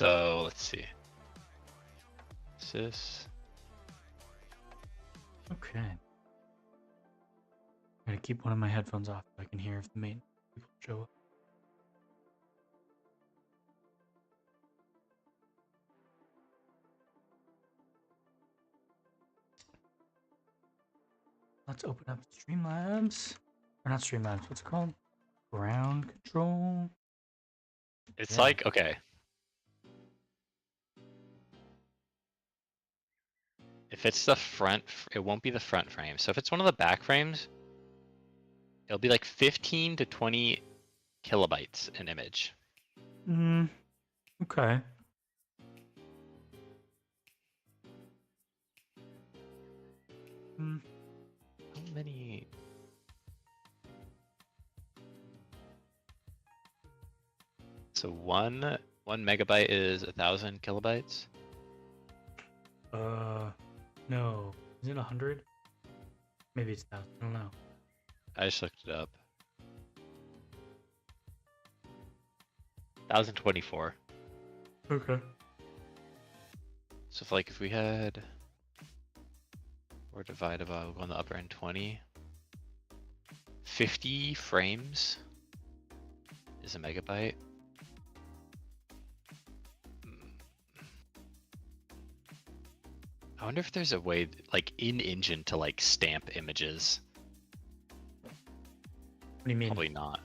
So let's see. Sys. Okay. I'm gonna keep one of my headphones off so I can hear if the main people show up. Let's open up Streamlabs. Or not Streamlabs, what's it called? Ground control. It's Yeah. like, okay. If it's the front, it won't be the front frame. So if it's one of the back frames, it'll be like 15 to 20 kilobytes an image. Okay. How many? So one megabyte is 1,000 kilobytes. No. Is it 100? Maybe it's 1,000. I don't know. I just looked it up. 1,024. Okay. So if we had, or divided by, we'll go on the upper end 20. 50 frames is a megabyte. I wonder if there's a way, like in engine, to like stamp images. What do you mean? Probably not.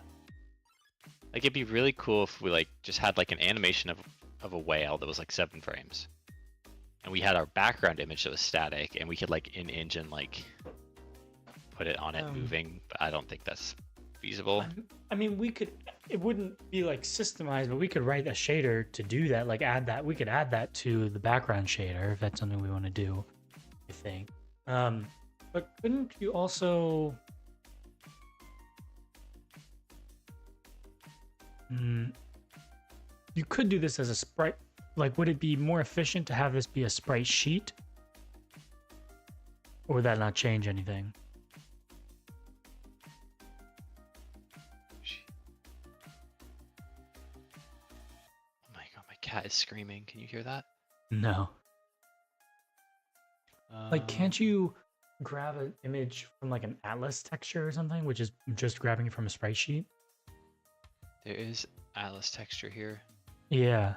Like it'd be really cool if we like just had like an animation of a whale that was like 7 frames, and we had our background image that was static, and we could like in engine like put it on it moving. But I don't think that's feasible. I mean, we could. It wouldn't be like systemized, but we could write a shader to do that. Like add that. We could add that to the background shader if that's something we want to do. I think. But couldn't you also? You could do this as a sprite. Like, would it be more efficient to have this be a sprite sheet? Or would that not change anything? Oh my god, my cat is screaming. Can you hear that? No. Like, can't you grab an image from like an atlas texture or something, which is just grabbing it from a sprite sheet? There is atlas texture here. Yeah.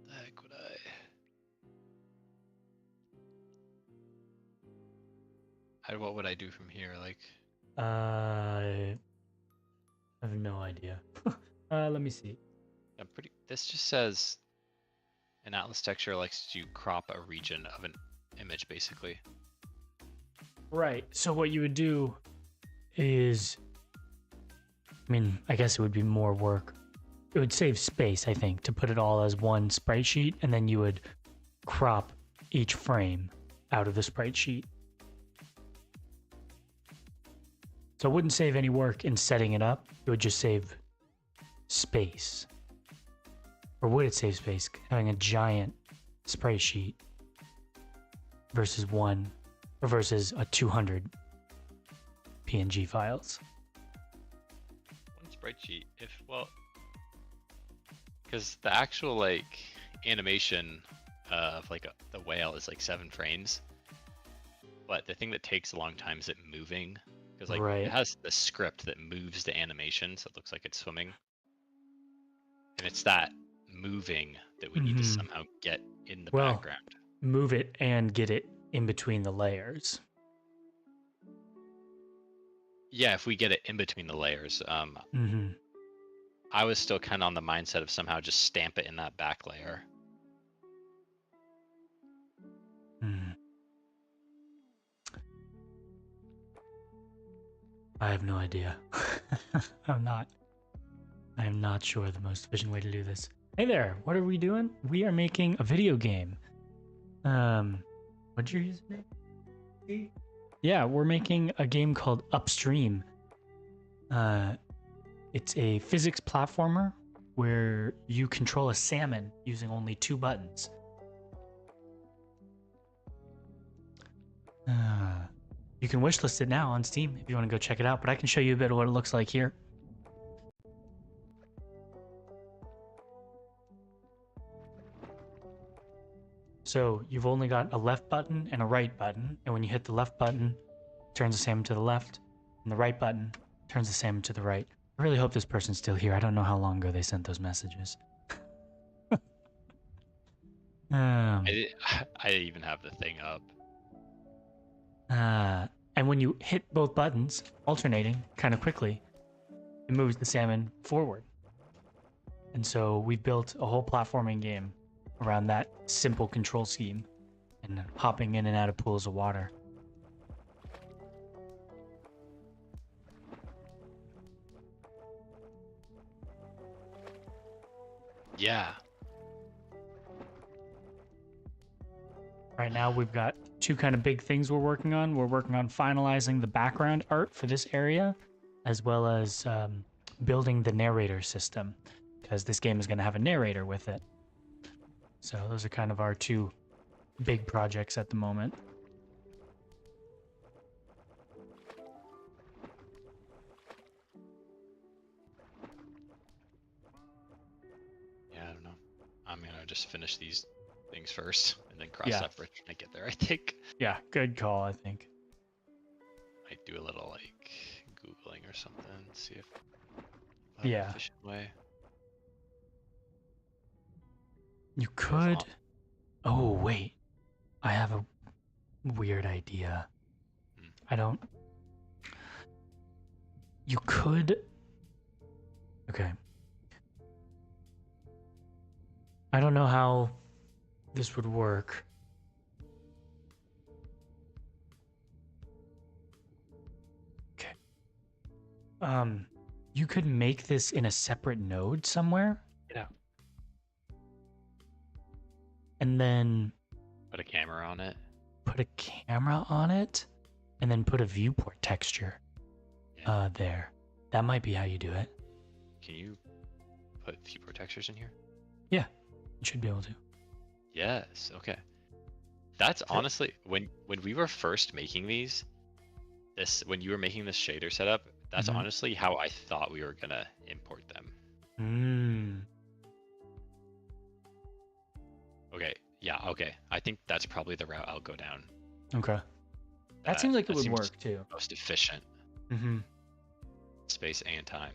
The heck would what would I do from here? Like, I have no idea. Let me see. This just says an atlas texture likes to crop a region of an image, basically. Right. So what you would do is, I mean, I guess it would be more work. It would save space, I think, to put it all as one sprite sheet, and then you would crop each frame out of the sprite sheet. So it wouldn't save any work in setting it up. It would just save space. Or would it save space having a giant sprite sheet versus a 200 PNG files? One sprite sheet, because the actual like animation of like the whale is like 7 frames, but the thing that takes a long time is it moving, because like Right. it has the script that moves the animation, so it looks like it's swimming, and it's that moving that we need to somehow get in the background. Move it and get it in between the layers. Yeah, if we get it in between the layers. I was still kind of on the mindset of somehow just stamp it in that back layer. I have no idea. I am not sure the most efficient way to do this. Hey there, what are we doing? We are making a video game. What's your username? Yeah, we're making a game called Upstream. It's a physics platformer where you control a salmon using only 2 buttons. You can wishlist it now on Steam if you want to go check it out, but I can show you a bit of what it looks like here. So you've only got a left button and a right button, and when you hit the left button, it turns the salmon to the left, and the right button turns the salmon to the right. I really hope this person's still here. I don't know how long ago they sent those messages. I even have the thing up. And when you hit both buttons, alternating kind of quickly, it moves the salmon forward. And so we've built a whole platforming game around that simple control scheme and hopping in and out of pools of water. Yeah. Right now, we've got 2 kind of big things we're working on. We're working on finalizing the background art for this area, as well as building the narrator system, because this game is going to have a narrator with it. So those are kind of our 2 big projects at the moment. Yeah, I don't know. I'm gonna just finish these things first and then cross Yeah. that bridge when I get there, I think. Yeah, good call, I think. Might do a little like Googling or something, see if I have Yeah. an efficient way. You could. Oh, wait. I have a weird idea. I don't. You could. Okay. I don't know how this would work. Okay. You could make this in a separate node somewhere. Yeah. And then Put a camera on it. put a camera on it, and then put a viewport texture there. That might be how you do it. Can you put viewport textures in here? Yeah, you should be able to. Yes. Okay. That's honestly when we were first making these, when you were making this shader setup, that's honestly how I thought we were gonna import them. Okay. Yeah. Okay. I think that's probably the route I'll go down. Okay. That seems like it would work too. Most efficient. Space and time.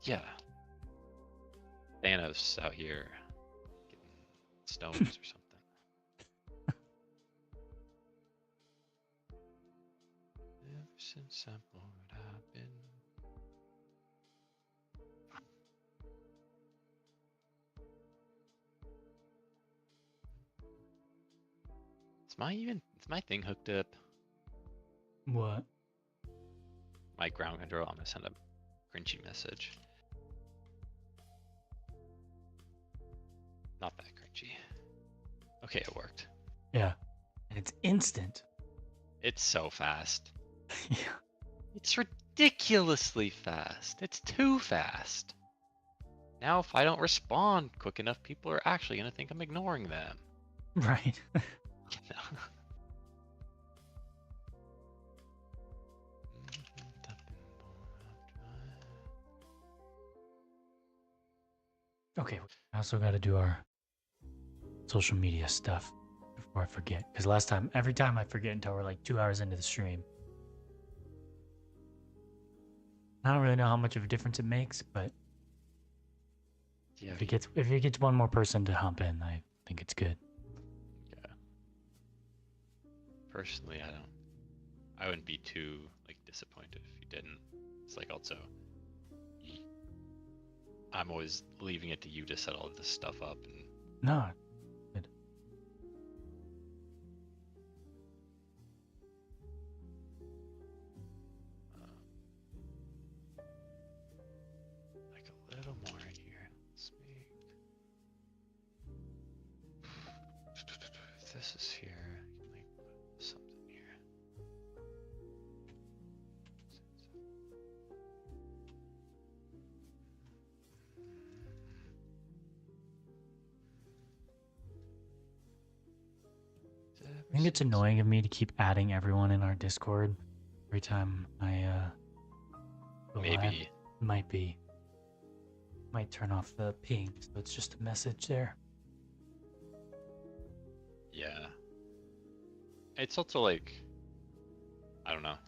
Yeah. Thanos out here getting stones or something. Ever since I'm born, I've been. Is my thing hooked up? What? My ground control. I'm gonna send a cringy message. Not that cringy. Okay, it worked. Yeah. And it's instant. It's so fast. Yeah. It's ridiculously fast. It's too fast. Now, if I don't respond quick enough, people are actually gonna think I'm ignoring them. Right. Okay, I also got to do our social media stuff before I forget. Because every time I forget until we're like 2 hours into the stream. I don't really know how much of a difference it makes, but yeah, if it gets one more person to hop in, I think it's good. Yeah. Personally, I wouldn't be too like disappointed if you didn't. It's like also, I'm always leaving it to you to set all this stuff up. And No. Good. like a little more in here. Let's make. If this is here, I can like put something here. think it's annoying of me to keep adding everyone in our Discord every time I go live. Maybe. Might be. Might turn off the ping, so it's just a message there. Yeah. It's also like, I don't know.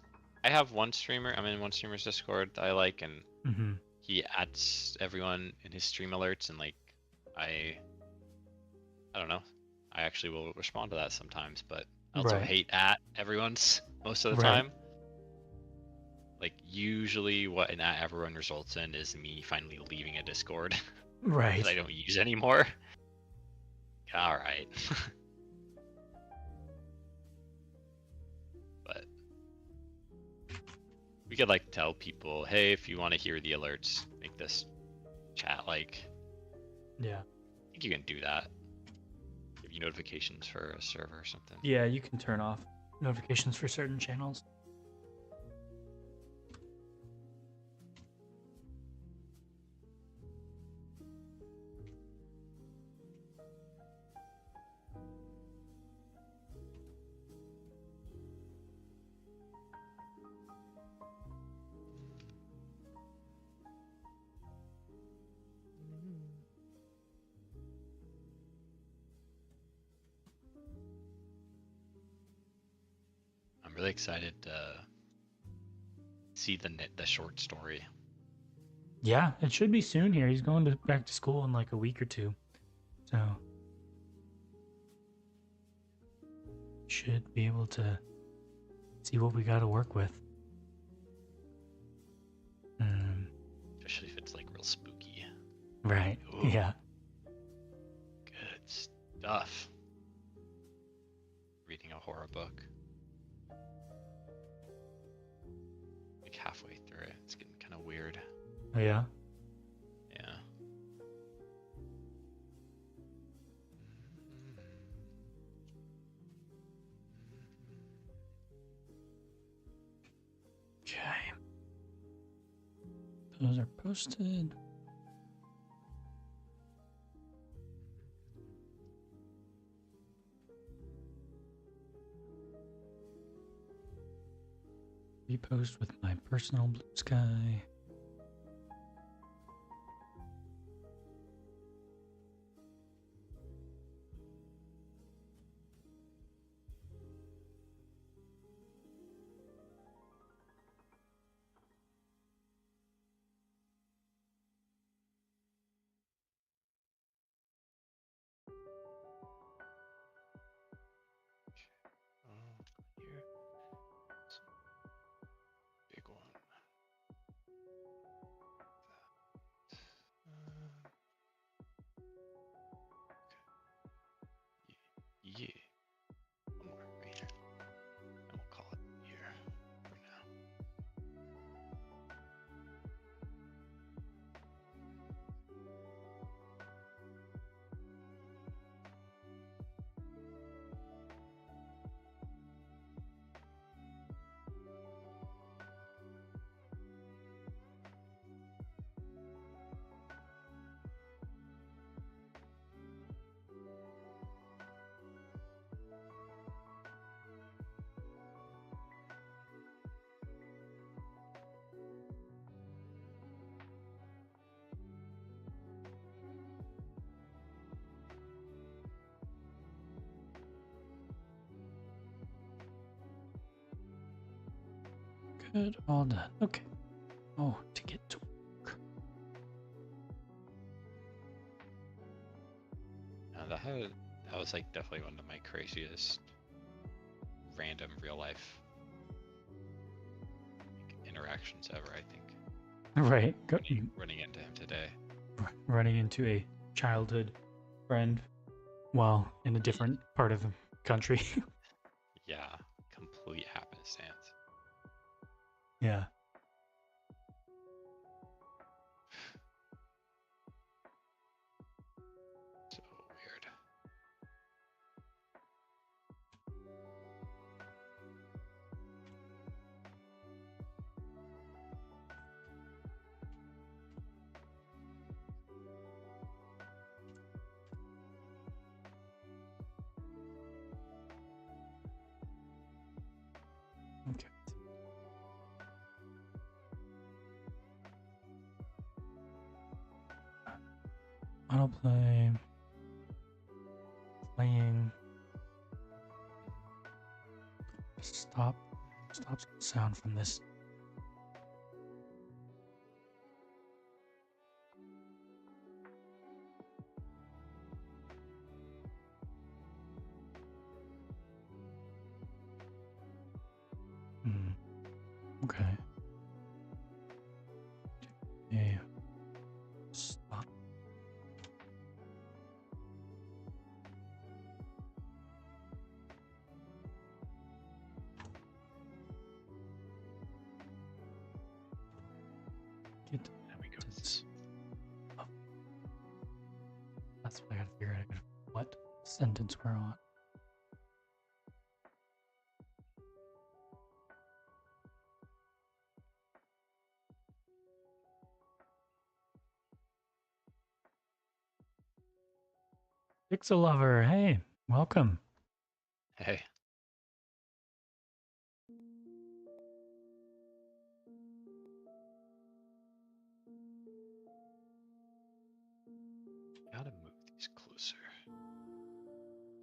I have one streamer. I'm in one streamer's Discord that I like, and Mm-hmm. he adds everyone in his stream alerts, and like, I don't know. I actually will respond to that sometimes, but I also Right. hate at everyone's most of the Right. time. Like usually, what an at everyone results in is me finally leaving a Discord Right. that I don't use anymore. All right. But we could like tell people, hey, if you want to hear the alerts, make this chat like. Yeah. I think you can do that. Give you notifications for a server or something. Yeah, you can turn off notifications for certain channels. I'm really excited to see the short story. Yeah, it should be soon here. He's going back to school in like a week or two. So should be able to see what we got to work with. Especially if it's like real spooky. Right. Ooh. Yeah. Good stuff. Reading a horror book. Like halfway through it. It's getting kind of weird. Oh, yeah. Yeah. Okay. Those are posted. Repost with my personal blue sky. Here. Big one. Yeah. One more right here. And we'll call it here for now. Good. All done. Okay. Oh, to get to work. That was like definitely one of my craziest random real life interactions ever, I think. Right. Running into him today. Running into a childhood friend while in a different part of the country. Yeah, complete happenstance. Yeah. So weird. Autoplay. Playing. Stop sound from this. Okay. Yeah. Stop. There we go. Oh. That's what I gotta figure out what sentence we're on. Pixel Lover, hey, welcome. Hey. Gotta move these closer.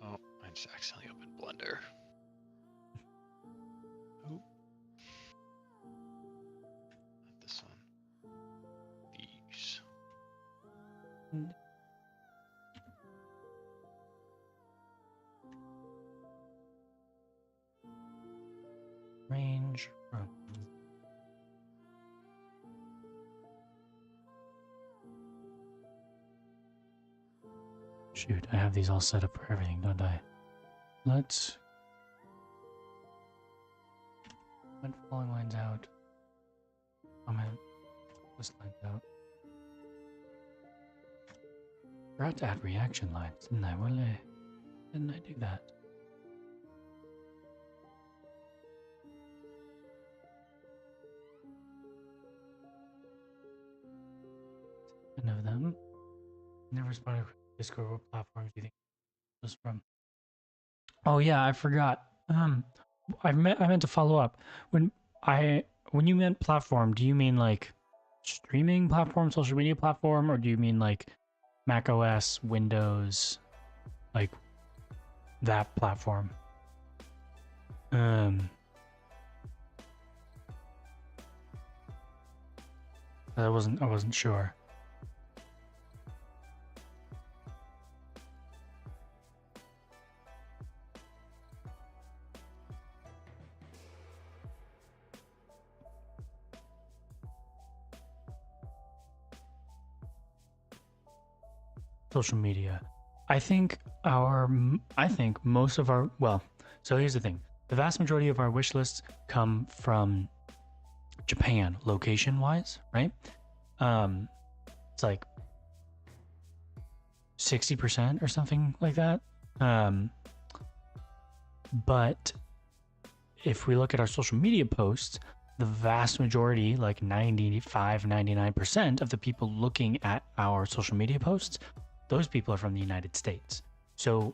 Oh, I just accidentally opened Blender. Oh. Not this one. These. Range from shoot, I have these all set up for everything, don't I? Let's when falling lines out. I'm gonna this lines out. Forgot to add reaction lines, didn't I? Well, didn't I do that? None of them. Never spotted Discord. What platforms do you think this from? Oh yeah, I forgot. I meant to follow up. When you meant platform, do you mean like streaming platform, social media platform, or do you mean like Mac OS, Windows, like that platform? I wasn't sure. Social media. I think most of our, well, so here's the thing. The vast majority of our wish lists come from Japan, location wise, right? It's like 60% or something like that. But if we look at our social media posts, the vast majority, like 95, 99% of the people looking at our social media posts, those people are from the United States. So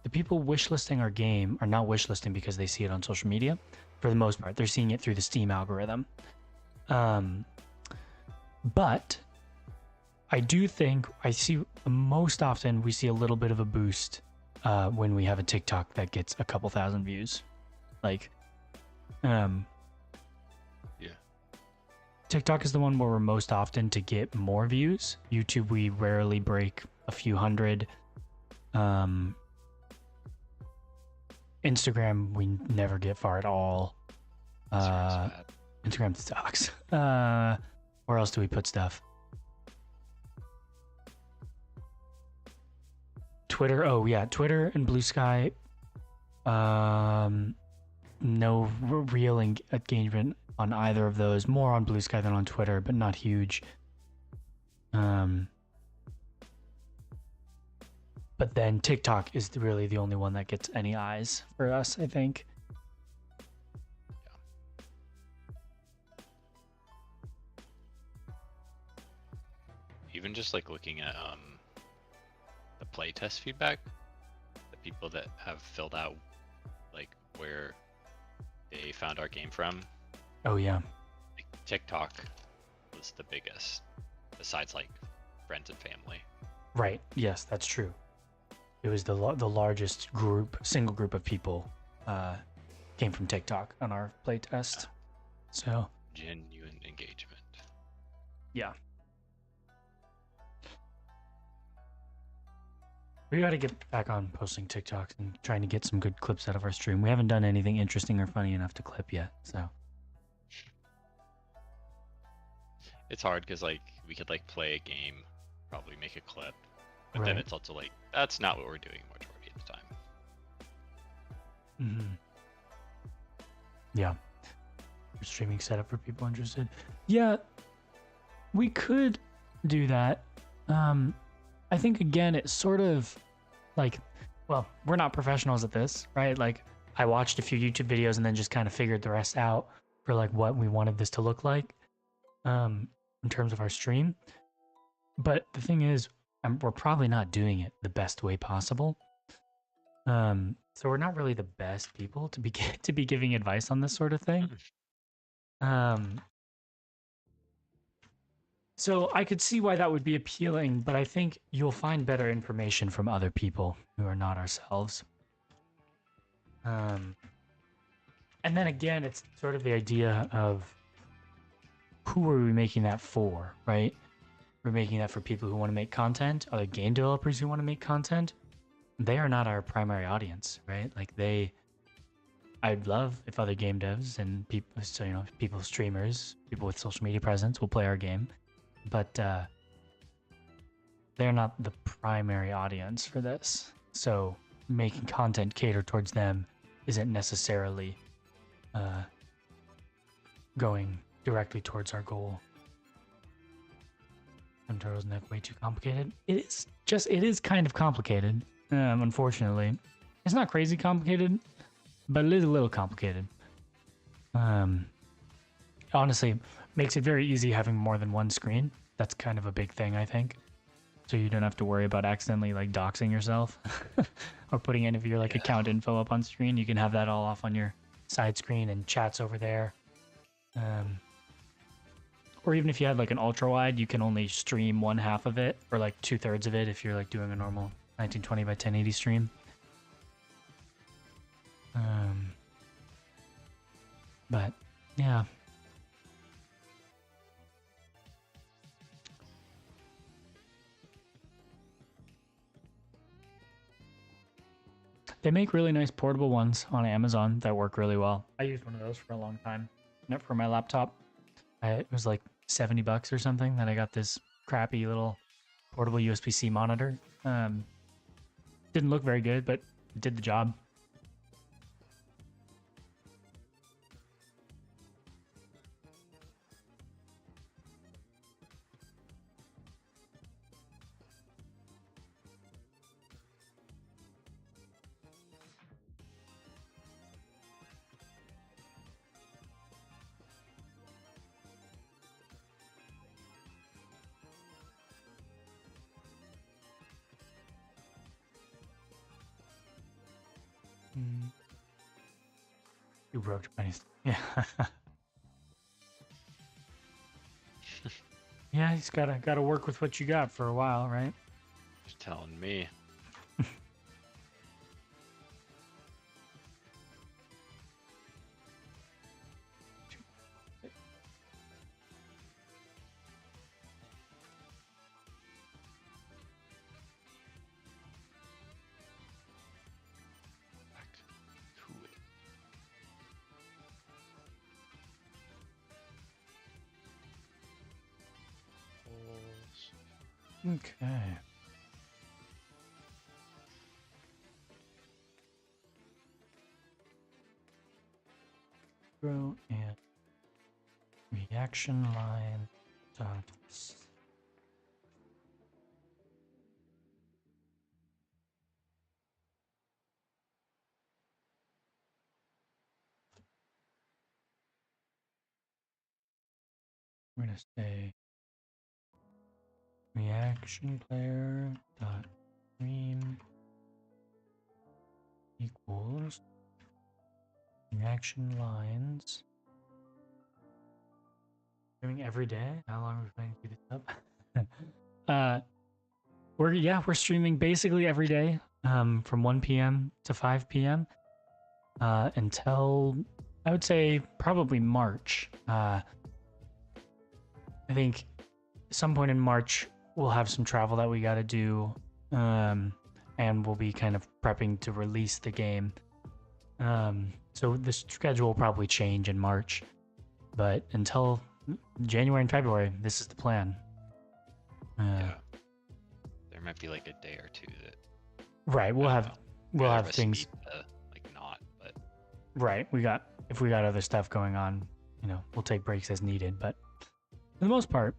the people wishlisting our game are not wishlisting because they see it on social media. For the most part, they're seeing it through the Steam algorithm. But I do think I see most often we see a little bit of a boost when we have a TikTok that gets a couple thousand views. Like, yeah. TikTok is the one where we're most often to get more views. YouTube, we rarely break a few hundred. Instagram, we never get far at all. Instagram sucks. Where else do we put stuff? Twitter. Oh yeah, Twitter and Blue Sky. No real engagement on either of those. More on Blue Sky than on Twitter, but not huge. But then TikTok is really the only one that gets any eyes for us, I think. Even just like looking at the playtest feedback, the people that have filled out like where they found our game from. Oh yeah. Like, TikTok was the biggest, besides like friends and family. Right. Yes, that's true. It was the largest single group of people came from TikTok on our playtest. So Genuine engagement. yeah, we got to get back on posting TikToks and trying to get some good clips out of our stream. We haven't done anything interesting or funny enough to clip yet, so It's hard because like we could like play a game, probably make a clip, but then right. it's also like that's not what we're doing majority of the time. Mm-hmm. Yeah. Streaming setup for people interested. Yeah, we could do that. I think again, it's sort of like, well, we're not professionals at this, right? Like, I watched a few YouTube videos and then just kind of figured the rest out for like what we wanted this to look like, in terms of our stream. But the thing is, we're probably not doing it the best way possible. So we're not really the best people to be to be giving advice on this sort of thing. So I could see why that would be appealing, but I think you'll find better information from other people who are not ourselves. And then again, it's sort of the idea of who are we making that for, right? We're making that for people who want to make content, other game developers who want to make content. They are not our primary audience, right? Like I'd love if other game devs and people, so people, streamers, people with social media presence will play our game, but they're not the primary audience for this. So making content cater towards them isn't necessarily going directly towards our goal. Some turtles neck way too complicated. It is kind of complicated. Unfortunately, it's not crazy complicated, but it is a little complicated. Honestly, makes it very easy having more than one screen. That's kind of a big thing, I think. So you don't have to worry about accidentally like doxing yourself or putting any of your like account info up on screen. You can have that all off on your side screen and chats over there. Or even if you had like an ultra wide, you can only stream one half of it or like 2/3 of it if you're like doing a normal 1920 by 1080 stream. But yeah. They make really nice portable ones on Amazon that work really well. I used one of those for a long time. For my laptop. It was like $70 or something that I got this crappy little portable USB-C monitor. Didn't look very good, but it did the job. You broke Japanese. Yeah. Yeah, he's gotta work with what you got for a while, right? You're telling me. Okay. Grow and reaction line dot. We're gonna say reaction player dot stream equals reaction lines. Doing every day? How long are we planning to keep this up? we're streaming basically every day, from 1 p.m. to 5 p.m. Until I would say probably March. I think some point in March we'll have some travel that we got to do, and we'll be kind of prepping to release the game. So the schedule will probably change in March, but until January and February, this is the plan. Yeah. There might be like a day or two that Right, we'll have things. Like not, but Right, if we got other stuff going on, we'll take breaks as needed. But for the most part,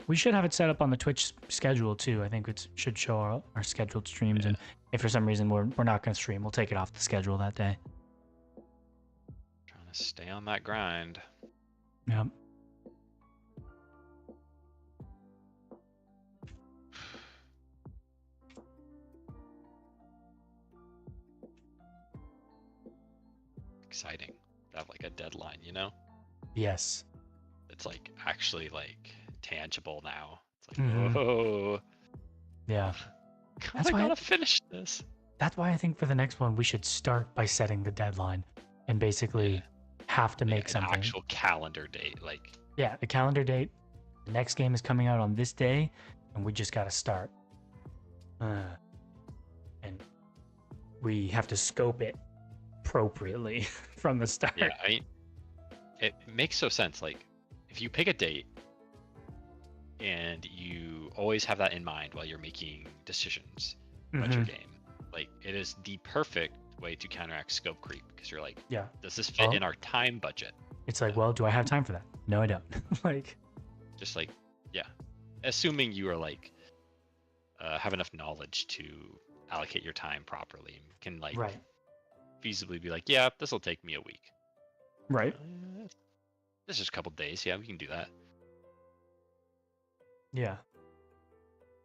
we should have it set up on the Twitch schedule too. I think it should show our scheduled streams, and if for some reason we're not going to stream, we'll take it off the schedule that day. Trying to stay on that grind. Yep. Exciting to have like a deadline, you know? Yes. It's like actually like tangible now. It's like, whoa. Yeah. I gotta finish this. That's why I think for the next one we should start by setting the deadline and basically have to make something. An actual calendar date, like. Yeah, the calendar date. The next game is coming out on this day, and we just gotta start. And we have to scope it appropriately from the start. Yeah, I mean, it makes so sense. Like, if you pick a date and you always have that in mind while you're making decisions about your game, like it is the perfect way to counteract scope creep, because you're like, yeah, does this fit in our time budget? It's like, well, do I have time for that? No, I don't. Like, just like, yeah, assuming you are like have enough knowledge to allocate your time properly, can like feasibly be like, yeah, this will take me a week. Right. This is a couple days. Yeah, we can do that. Yeah.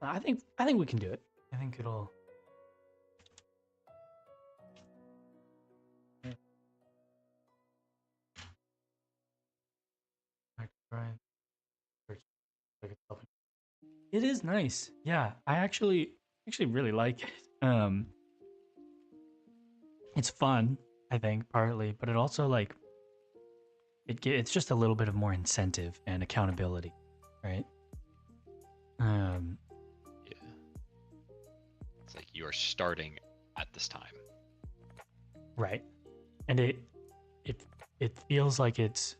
I think we can do it. I think it'll. It is nice. Yeah, I actually really like it. It's fun, I think, partly, but it also like it's just a little bit of more incentive and accountability, right? Yeah. It's like you are starting at this time. Right. And it feels like it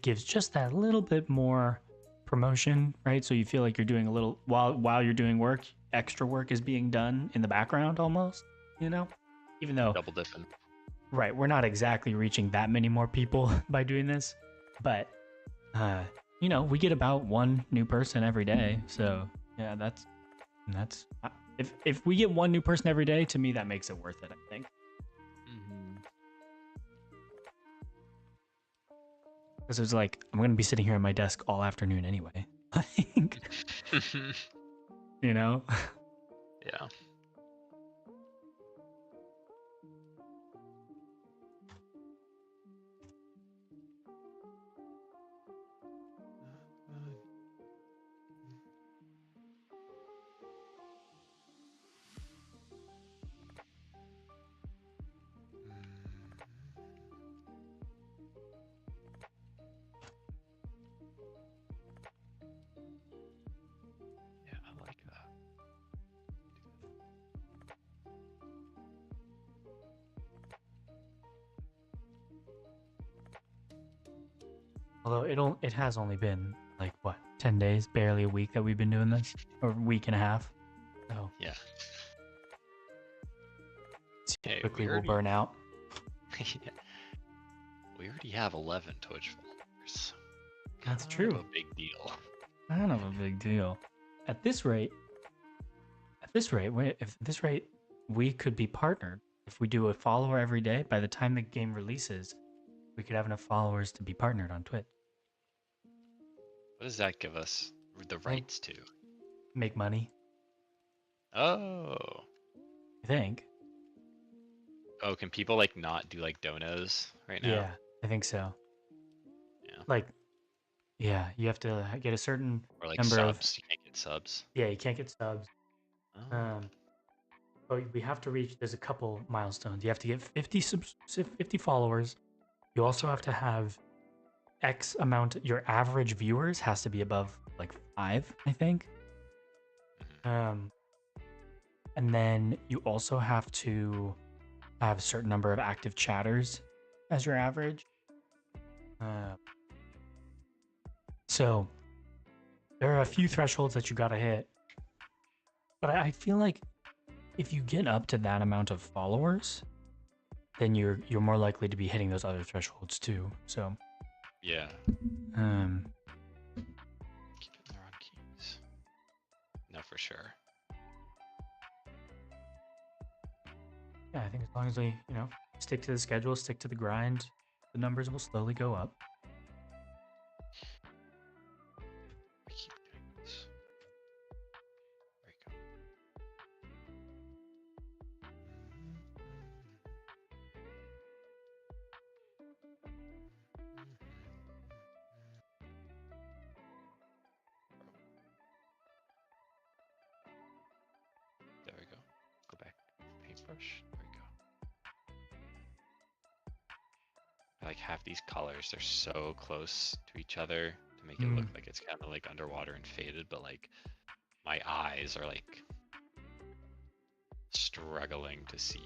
gives just that little bit more promotion, right? So you feel like you're doing a little while you're doing work, extra work is being done in the background almost, even though double dipping. Right, we're not exactly reaching that many more people by doing this, but we get about one new person every day. So yeah, that's if we get one new person every day, to me that makes it worth it, I think. Because it's like, I'm gonna be sitting here at my desk all afternoon anyway. Yeah. Although it has only been like what, 10 days, barely a week that we've been doing this, or a week and a half. So yeah, quickly we'll burn out. We already have 11 Twitch followers. That's true. A big deal. Kind of a big deal. At this rate, we could be partnered. If we do a follower every day, by the time the game releases, we could have enough followers to be partnered on Twitch. What does that give us the rights to? Make money. Oh. I think. Oh, can people like not do like donos right now? Yeah, I think so. Yeah. Like, yeah, you have to get a certain or like number subs. of. You can't get get subs. Yeah, you can't get subs. Oh. But we have to reach. There's a couple milestones. You have to get 50 followers. You That's also have hard. to have X amount. Your average viewers has to be above like 5, I think. Mhm. And then you also have to have a certain number of active chatters as your average. Uh, so there are a few thresholds that you gotta hit. But I feel like if you get up to that amount of followers, then you're more likely to be hitting those other thresholds too. So Yeah. um, Keep hitting the wrong keys. No, for sure. yeah, I think as long as we stick to the schedule, stick to the grind, the numbers will slowly go up. I keep doing this. There you go. There we go. Go back. Paintbrush. There we go. I like have these colors. They're so close to each other to make it look like it's kind of like underwater and faded, but like my eyes are like struggling to see.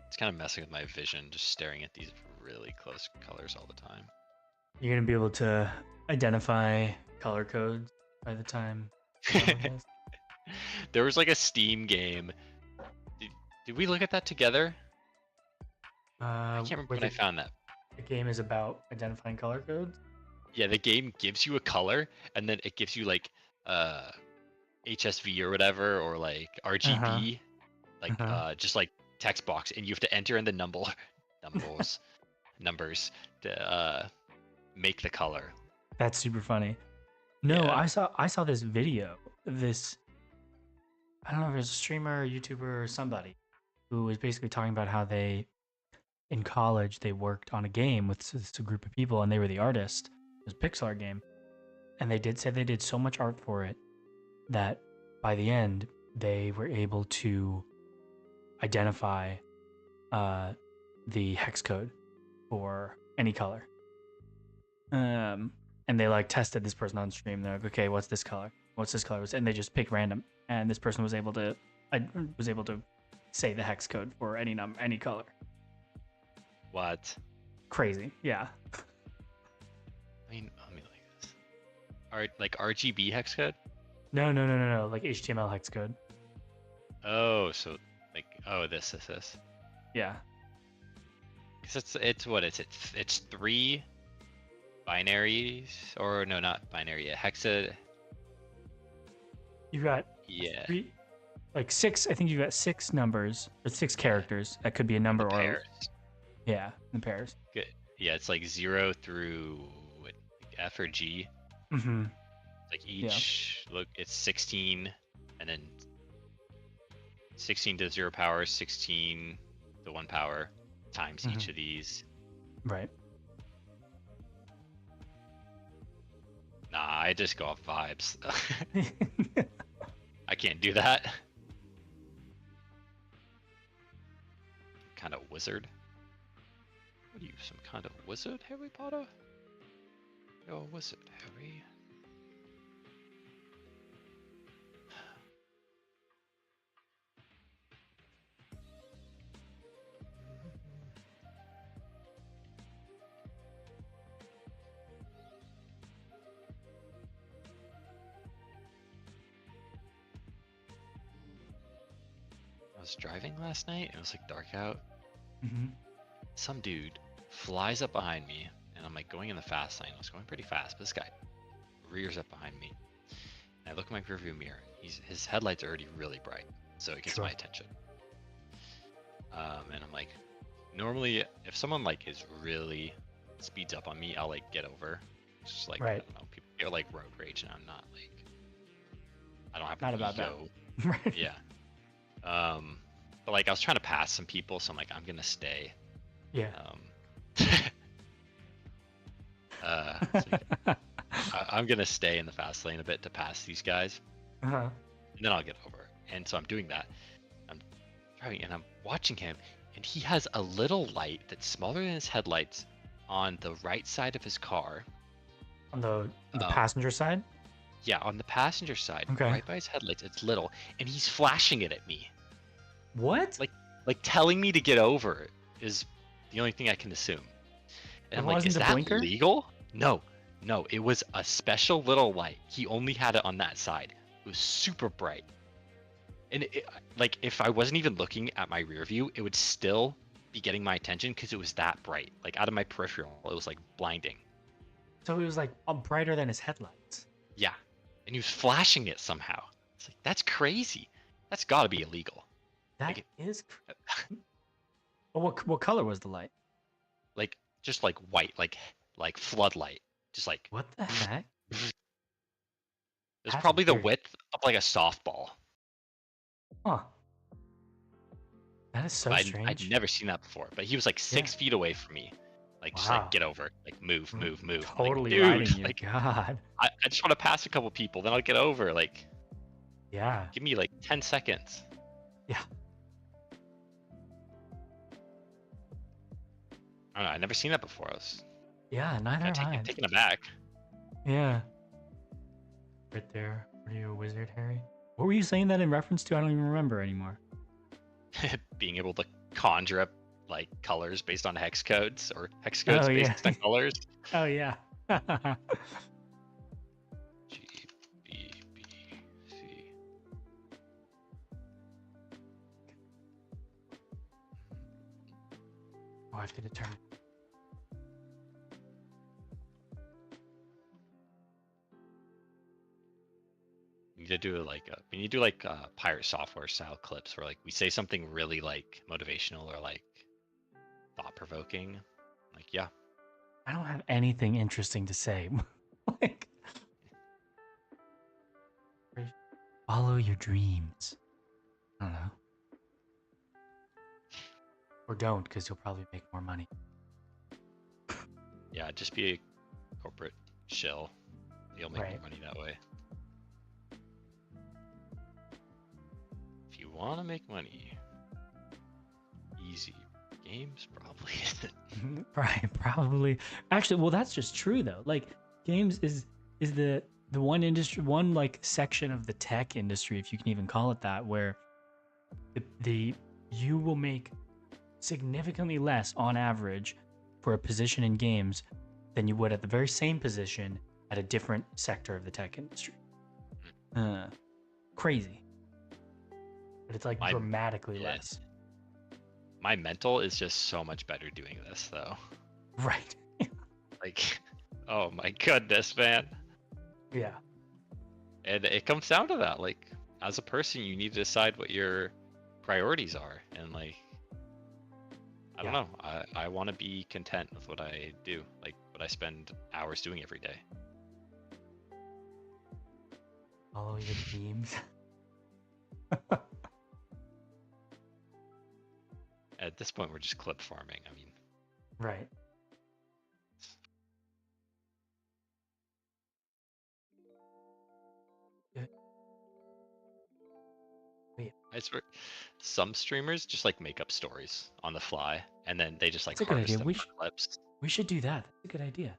It's kind of messing with my vision just staring at these really close colors all the time. You're gonna be able to identify color codes by the time you're done with this. There was like a Steam game. Did we look at that together? I can't remember Where when I found that. the game is about identifying color codes. Yeah, the game gives you a color and then it gives you like HSV or whatever or like RGB, like just like text box, and you have to enter in the numbers to make the color. That's super funny. No, Yeah. I saw this video. This I don't know if it was a streamer or YouTuber or somebody who was basically talking about how they in college they worked on a game with a group of people and they were the artist. It was a pixel art game. And they did say they did so much art for it that by the end they were able to identify the hex code for any color. And they like tested this person on stream. They're like, okay, what's this color? What's this color? And they just picked random, and this person was able to say the hex code for any number, any color. What? Crazy, yeah. I mean, let me look at this. Like RGB hex code? No, like HTML hex code. Oh, so like this. Yeah. Because it's what is it? It's 3 binaries, or no, not binary. Hexa. You've got Yeah. like 6. I think you've got 6 numbers or 6 characters. That could be a number or Pairs. yeah, in pairs. Good. Yeah, it's like 0 through what, like F or G. Mm-hmm. Like each look, it's 16, and then 16 to 0 power, 16 to 1 power times each of these. Right. Nah, I just go off vibes. I can't do that. Kind of wizard. What are you, some kind of wizard, Harry Potter? You're a wizard, Harry. I was driving last night, and it was like dark out. Some dude flies up behind me, and I'm like going in the fast lane. I was going pretty fast, but this guy rears up behind me. And I look in my rearview mirror. His headlights are already really bright, so it gets my attention. And I'm like, normally if someone like is really speeds up on me, I'll like get over. It's just like I don't know, people get like road rage, and I'm not like, I don't have not about ego. that. Right. Yeah. But like I was trying to pass some people, so I'm like, I'm gonna stay. Yeah. So I'm gonna stay in the fast lane a bit to pass these guys, Uh-huh. and then I'll get over. And so I'm doing that. I'm driving, and I'm watching him, and he has a little light that's smaller than his headlights on the right side of his car. On the Um, passenger side? yeah, on the passenger side, Okay. right by his headlights. It's little, and he's flashing it at me, What? like telling me to get over is the only thing I can assume. And It I'm like, wasn't is a that blinker? legal? No, no, it was a special little light. He only had it on that side. It was super bright. And like, if I wasn't even looking at my rear view, it would still be getting my attention because it was that bright. Like, out of my peripheral, it was like blinding. So it was like brighter than his headlights. Yeah. And he was flashing it somehow. It's like, that's crazy. That's got to be illegal. That Like, is. Well, what color was the light? like just like white, like floodlight. Just like, What the heck? it was That's probably the weird. width of like a softball. Huh. That is so I'd strange. never seen that before. But he was like 6 feet away from me. Like, just like, Wow. get over. Like, move, move, move. I'm Totally like, riding dude, you. like, God. I just want to pass a couple people, then I'll get over. Like, Yeah. give me like 10 seconds. Yeah. I don't know. I've never seen that before. I was Yeah. Neither have I. taken aback. Yeah. Right there. Are you a wizard, Harry? What were you saying that in reference to? I don't even remember anymore. Being able to conjure up like colors based on hex codes or hex codes based on colors. Oh yeah. G, B, B, C. Oh, I have to determine. We need to do like we need to do like pirate software style clips where like we say something really like motivational or like thought provoking. Like, yeah. I don't have anything interesting to say. Like, follow your dreams. I don't know. Or don't, because you'll probably make more money. Yeah, just be a corporate shill. You'll make Right. more money that way. If you want to make money, easy. Games probably isn't. Right, probably. Actually, well, that's just true though. Like, games is the one industry, one like section of the tech industry, if you can even call it that, where the you will make significantly less on average for a position in games than you would at the very same position at a different sector of the tech industry. Crazy. But it's like dramatically less. My mental is just so much better doing this though. Right. Like, oh my goodness, man. Yeah. And it comes down to that. Like, as a person, you need to decide what your priorities are. And like, I don't know. I want to be content with what I do, like what I spend hours doing every day. Follow your dreams. At this point, we're just clip farming. I mean, Right. I swear, some streamers just like make up stories on the fly, and then they just like That's a good harvest idea. them for clips. We should do that. That's a good idea.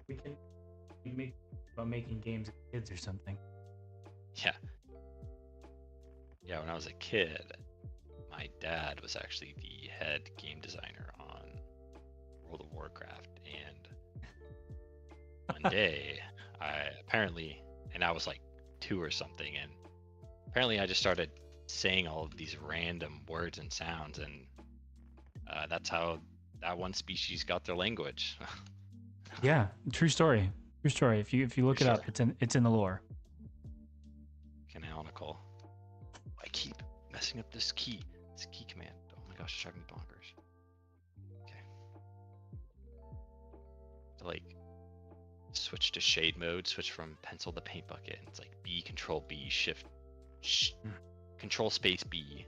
We can make about making games with kids or something. Yeah. Yeah, when I was a kid, my dad was actually the head game designer on World of Warcraft, and one day I was like 2 or something, and apparently I just started saying all of these random words and sounds, and that's how that one species got their language. Yeah, true story. True story. If you look it up, it's in the lore. Canonical. I keep messing up this key command. Oh my gosh, it's driving me bonkers. Okay. So like, switch to shade mode, switch from pencil to paint bucket, and it's like B, control B, shift, control space B.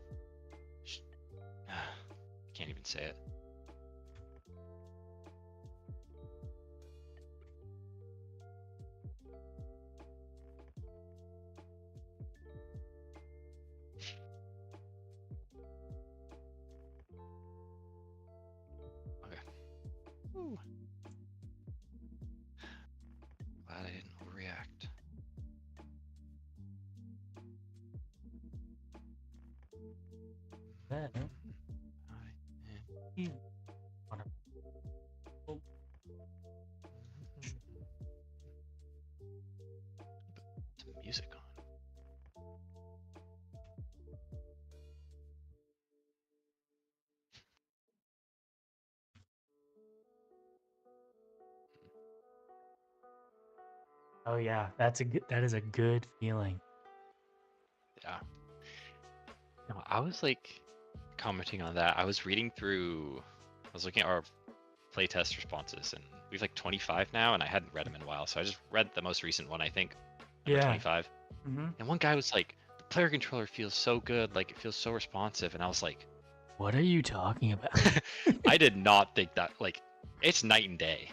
Can't even say it. Woo! Glad I didn't overreact. Then I- you wanna Put some music on. Oh yeah, that is a good feeling. Yeah. No, I was like commenting on that. I was reading through, I was looking at our playtest responses, and we've like 25 now, and I hadn't read them in a while, so I just read the most recent one, I think, number Yeah. 25. Mm-hmm. And one guy was like, the player controller feels so good, like it feels so responsive, and I was like, What are you talking about? I did not think that, like, it's night and day.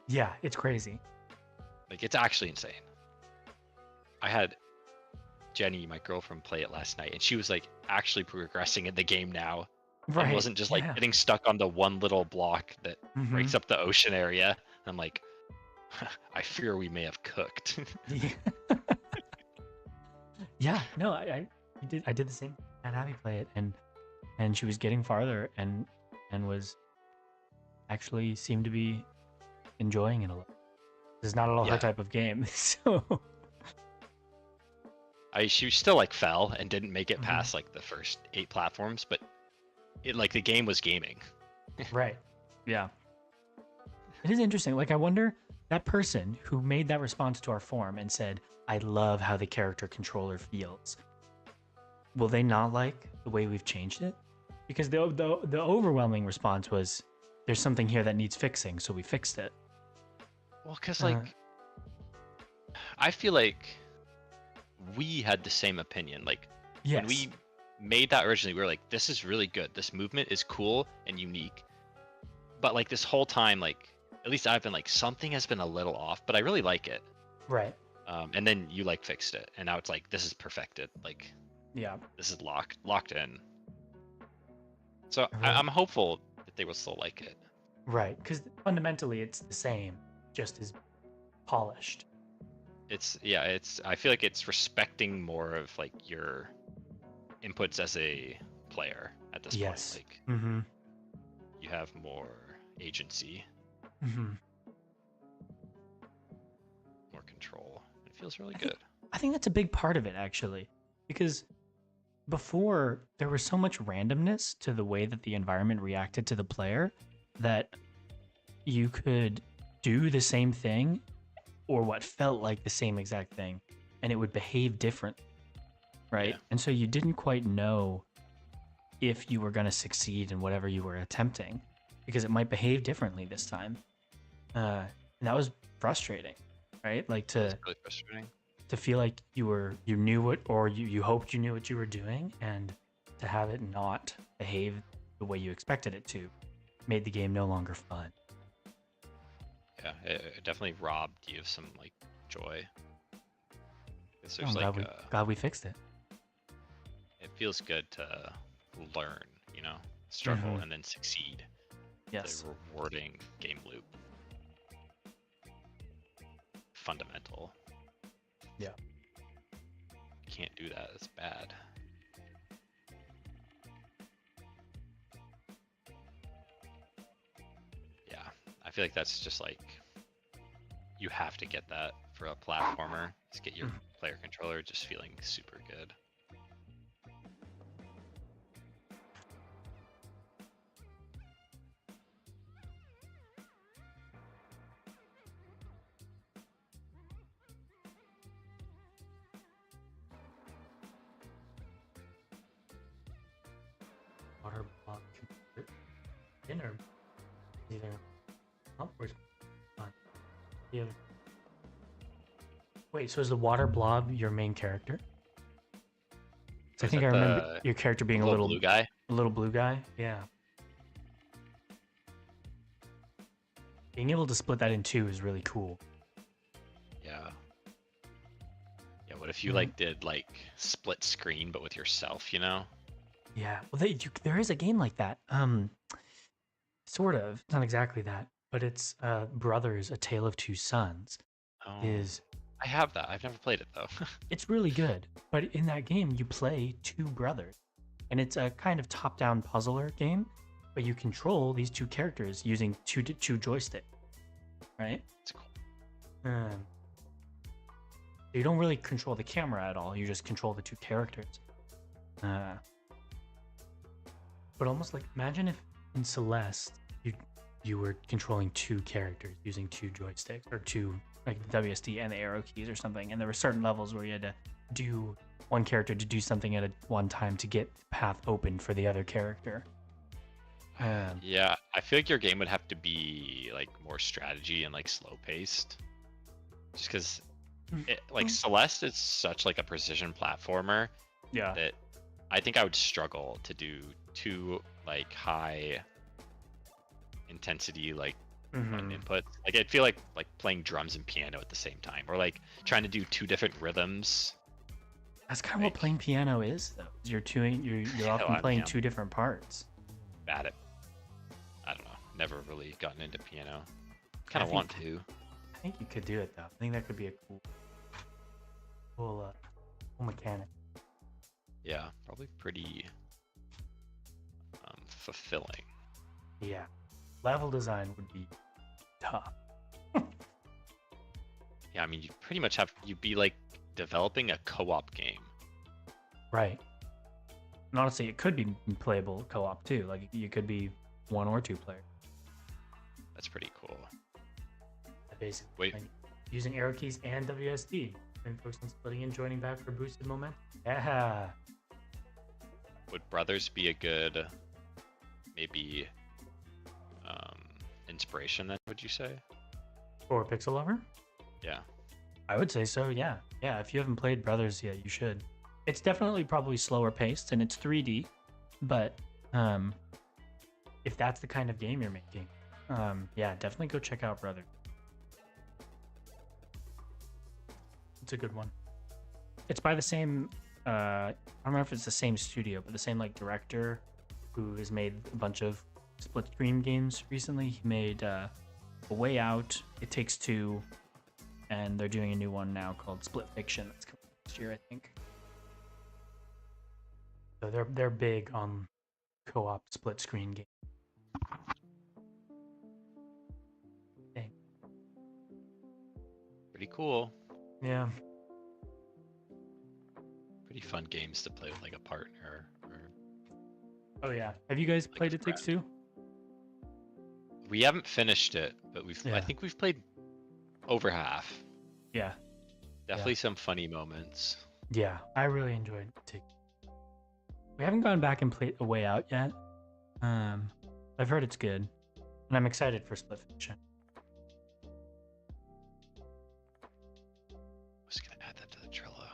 Yeah, it's crazy. Like, it's actually insane. I had Jenny, my girlfriend, play it last night, and she was like actually progressing in the game now. Right. And wasn't just like yeah. getting stuck on the one little block that Mhm. breaks up the ocean area. And I'm like, I fear we may have cooked. Yeah. Yeah, no, I did the same. I had Abby play it, and she was getting farther, and was actually seemed to be enjoying it a lot. It's not at all her Yeah. type of game, so She still like fell and didn't make it Mhm. past like the first 8 platforms, but it like the game was gaming. right. Yeah. It is interesting. Like I wonder that person who made that response to our forum and said, "I love how the character controller feels." Will they not like the way we've changed it? Because the overwhelming response was, "There's something here that needs fixing, so we fixed it." Well, because Uh, like I feel like we had the same opinion. Like when yes. we made that originally, we were like, this is really good. This movement is cool and unique. But like this whole time, like at least I've been like, something has been a little off, but I really like it. Right. And then you like fixed it, and now it's like this is perfected. Like Yeah. this is locked in. So Really- I'm hopeful that they will still like it. Right. Because fundamentally, it's the same, just as polished. It's yeah, it's I feel like it's respecting more of like your inputs as a player at this Yes. point. Like Mm-hmm. you have more agency, Mm-hmm. more control. It feels really good. I think that's a big part of it, actually, because before there was so much randomness to the way that the environment reacted to the player that you could do the same thing or what felt like the same exact thing and it would behave different, right? Yeah. And so you didn't quite know if you were going to succeed in whatever you were attempting because it might behave differently this time. And that was frustrating, right? Like It's really frustrating. to feel like you knew what, or you hoped you knew what you were doing, and to have it not behave the way you expected it to made the game no longer fun. Yeah, it definitely robbed you of some like joy. Because I'm there's like glad we fixed it. it feels good to learn, you know, struggle Mhm. and then succeed. Yes. The rewarding game loop. Fundamental. Yeah. You can't do that. It's bad. Yeah, I feel like that's just like you have to get that for a platformer. Just get your player controller just feeling super good. Water block dinner either upwards. You have... Wait, so is the water blob your main character? So I Is think that I remember the your character being a little little blue guy? blue guy. Yeah. Being able to split that in two is really cool. Yeah. Yeah, what if you Mhm. like did like split screen but with yourself, you know? Yeah. Well, there is a game like that. Sort of. Not exactly that. but it's Brothers: A Tale of Two Sons. Oh, Is I have that. I've never played it though. It's really good, but in that game you play two brothers, and it's a kind of top-down puzzler game, but you control these two characters using two joysticks, right? It's cool. Um, you don't really control the camera at all. You just control the two characters. Uh, but almost like imagine if in Celeste you were controlling two characters using two joysticks or two like the WSD and the arrow keys or something, and there were certain levels where you had to do one character to do something at one time to get the path open for the other character. Yeah, I feel like your game would have to be like more strategy and like slow paced. Just because like Celeste is such like a precision platformer Yeah. that I think I would struggle to do two like high intensity like one input. Like I'd feel like playing drums and piano at the same time, or like trying to do two different rhythms. That's kind of what playing piano is, though. You're often playing two different parts. Bad at, I don't know. Never really gotten into piano. Kind of want to. I think you could do it though. I think that could be a cool mechanic. Yeah, probably pretty fulfilling. Yeah, level design would be tough. Yeah, I mean, you pretty much you'd be like developing a co-op game. Right. And honestly, it could be playable co-op too. Like you could be one or two player. That's pretty cool. Basically, wait, like, using arrow keys and WSD, and focus on splitting and joining back for boosted momentum. Yeah. Would Brothers be a good, maybe, inspiration then? Would you say? For Pixel Lover? Yeah. I would say so. Yeah. Yeah. If you haven't played Brothers yet, you should. It's definitely probably slower paced and it's 3D, but if that's the kind of game you're making, yeah, definitely go check out Brothers. It's a good one. It's by the same I don't know if it's the same studio, but the same like director who has made a bunch of split screen games recently. He made A Way Out, It Takes Two, and they're doing a new one now called Split Fiction that's coming next year, I think. So they're big on co-op split screen games. Dang. Pretty cool. Yeah. Pretty fun games to play with like a partner. Oh yeah. Have you guys played It Takes Two? We haven't finished it, but Yeah. I think we've played over half. Yeah. Definitely some funny moments. Yeah, I really enjoyed it. We haven't gone back and played A Way Out yet. I've heard it's good, and I'm excited for Split Fiction. I was gonna add that to the Trello.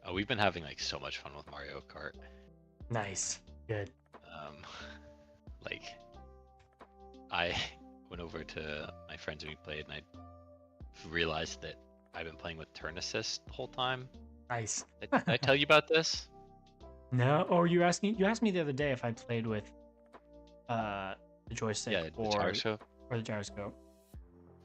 Oh, we've been having like so much fun with Mario Kart. Nice. Good. Like I went over to my friends and we played, and I realized that I've been playing with turn assist the whole time. Nice. Did I tell you about this? No. Or you asked me the other day if I played with the joystick the gyroscope. Or the gyroscope.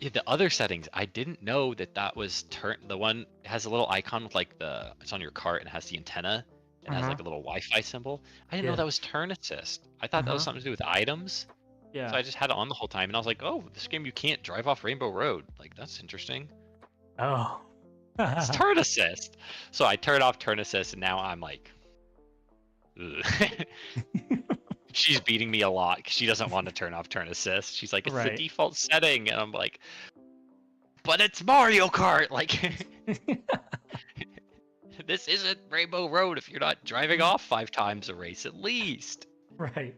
Yeah, the other settings, I didn't know that was the one has a little icon with like it's on your cart and has the antenna and has like a little Wi-Fi symbol. I didn't know that was turn assist. I thought that was something to do with items. Yeah. So I just had it on the whole time, and I was like, oh, this game you can't drive off Rainbow Road. Like, that's interesting. Oh. It's turn assist. So I turned off turn assist, and now I'm like, she's beating me a lot because she doesn't want to turn off turn assist. She's like, it's the default setting, and I'm like, but it's Mario Kart. Like, this isn't Rainbow Road if you're not driving off 5 times a race at least. Right.